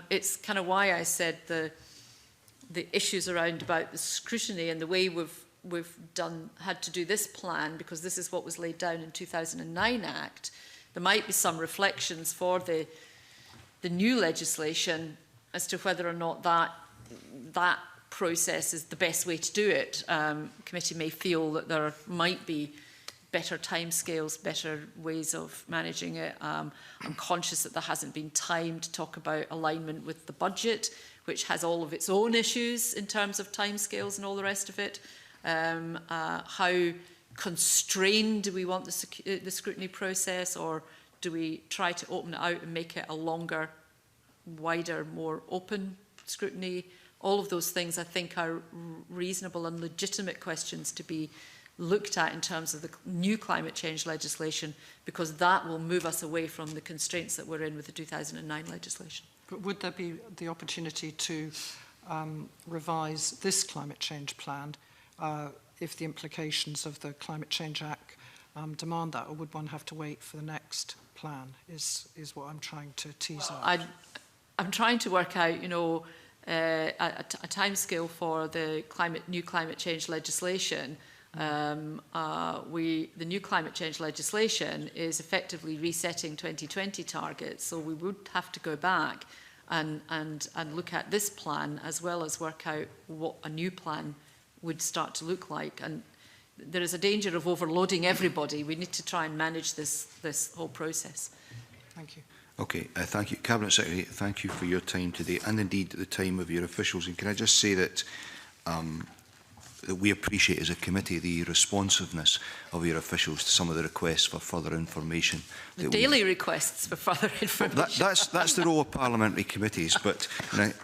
It's kind of why I said the issues about the scrutiny and the way we've had to do this plan, because this is what was laid down in 2009 Act. There might be some reflections for the new legislation as to whether or not that process is the best way to do it. Committee may feel that there might be better timescales, better ways of managing it. I'm conscious that there hasn't been time to talk about alignment with the budget, which has all of its own issues in terms of timescales and all the rest of it. How constrained do we want the scrutiny process, or do we try to open it out and make it a longer, wider, more open scrutiny? All of those things, I think, are reasonable and legitimate questions to be looked at in terms of the new climate change legislation, because that will move us away from the constraints that we're in with the 2009 legislation. But would there be the opportunity to revise this climate change plan if the implications of the Climate Change Act demand that, or would one have to wait for the next plan, is what I'm trying to tease out? I'm trying to work out, you know, a timescale for the new climate change legislation. The new climate change legislation is effectively resetting 2020 targets, so we would have to go back and look at this plan as well as work out what a new plan would start to look like. And there is a danger of overloading everybody. We need to try and manage this whole process. Thank you. Okay, thank you. Cabinet Secretary, thank you for your time today, and indeed the time of your officials. And can I just say that that we appreciate as a committee the responsiveness of your officials to some of the requests for further information. The daily requests for further information. That's the role of parliamentary committees, but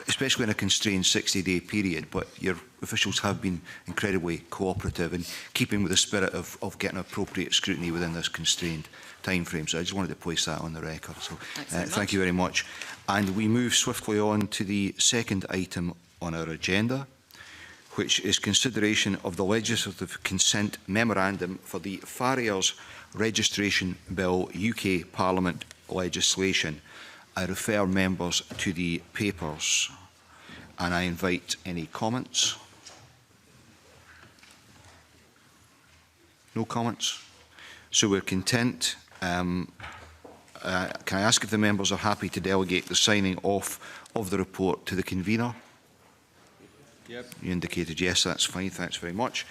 especially in a constrained 60-day period. But your officials have been incredibly cooperative in keeping with the spirit of getting appropriate scrutiny within this constrained time frame. So I just wanted to place that on the record. So thank you very much. And we move swiftly on to the second item on our agenda, which is consideration of the legislative consent memorandum for the Farriers Registration Bill UK Parliament legislation. I refer members to the papers and I invite any comments. No comments? So we're content. Can I ask if the members are happy to delegate the signing off of the report to the convener? Yep. You indicated yes, that's fine, thanks very much.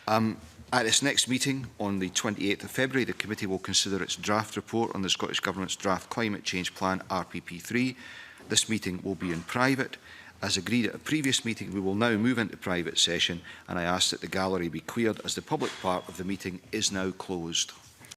At its next meeting on the 28th of February, the committee will consider its draft report on the Scottish Government's draft climate change plan, RPP3. This meeting will be in private. As agreed at a previous meeting, we will now move into private session, and I ask that the gallery be cleared as the public part of the meeting is now closed.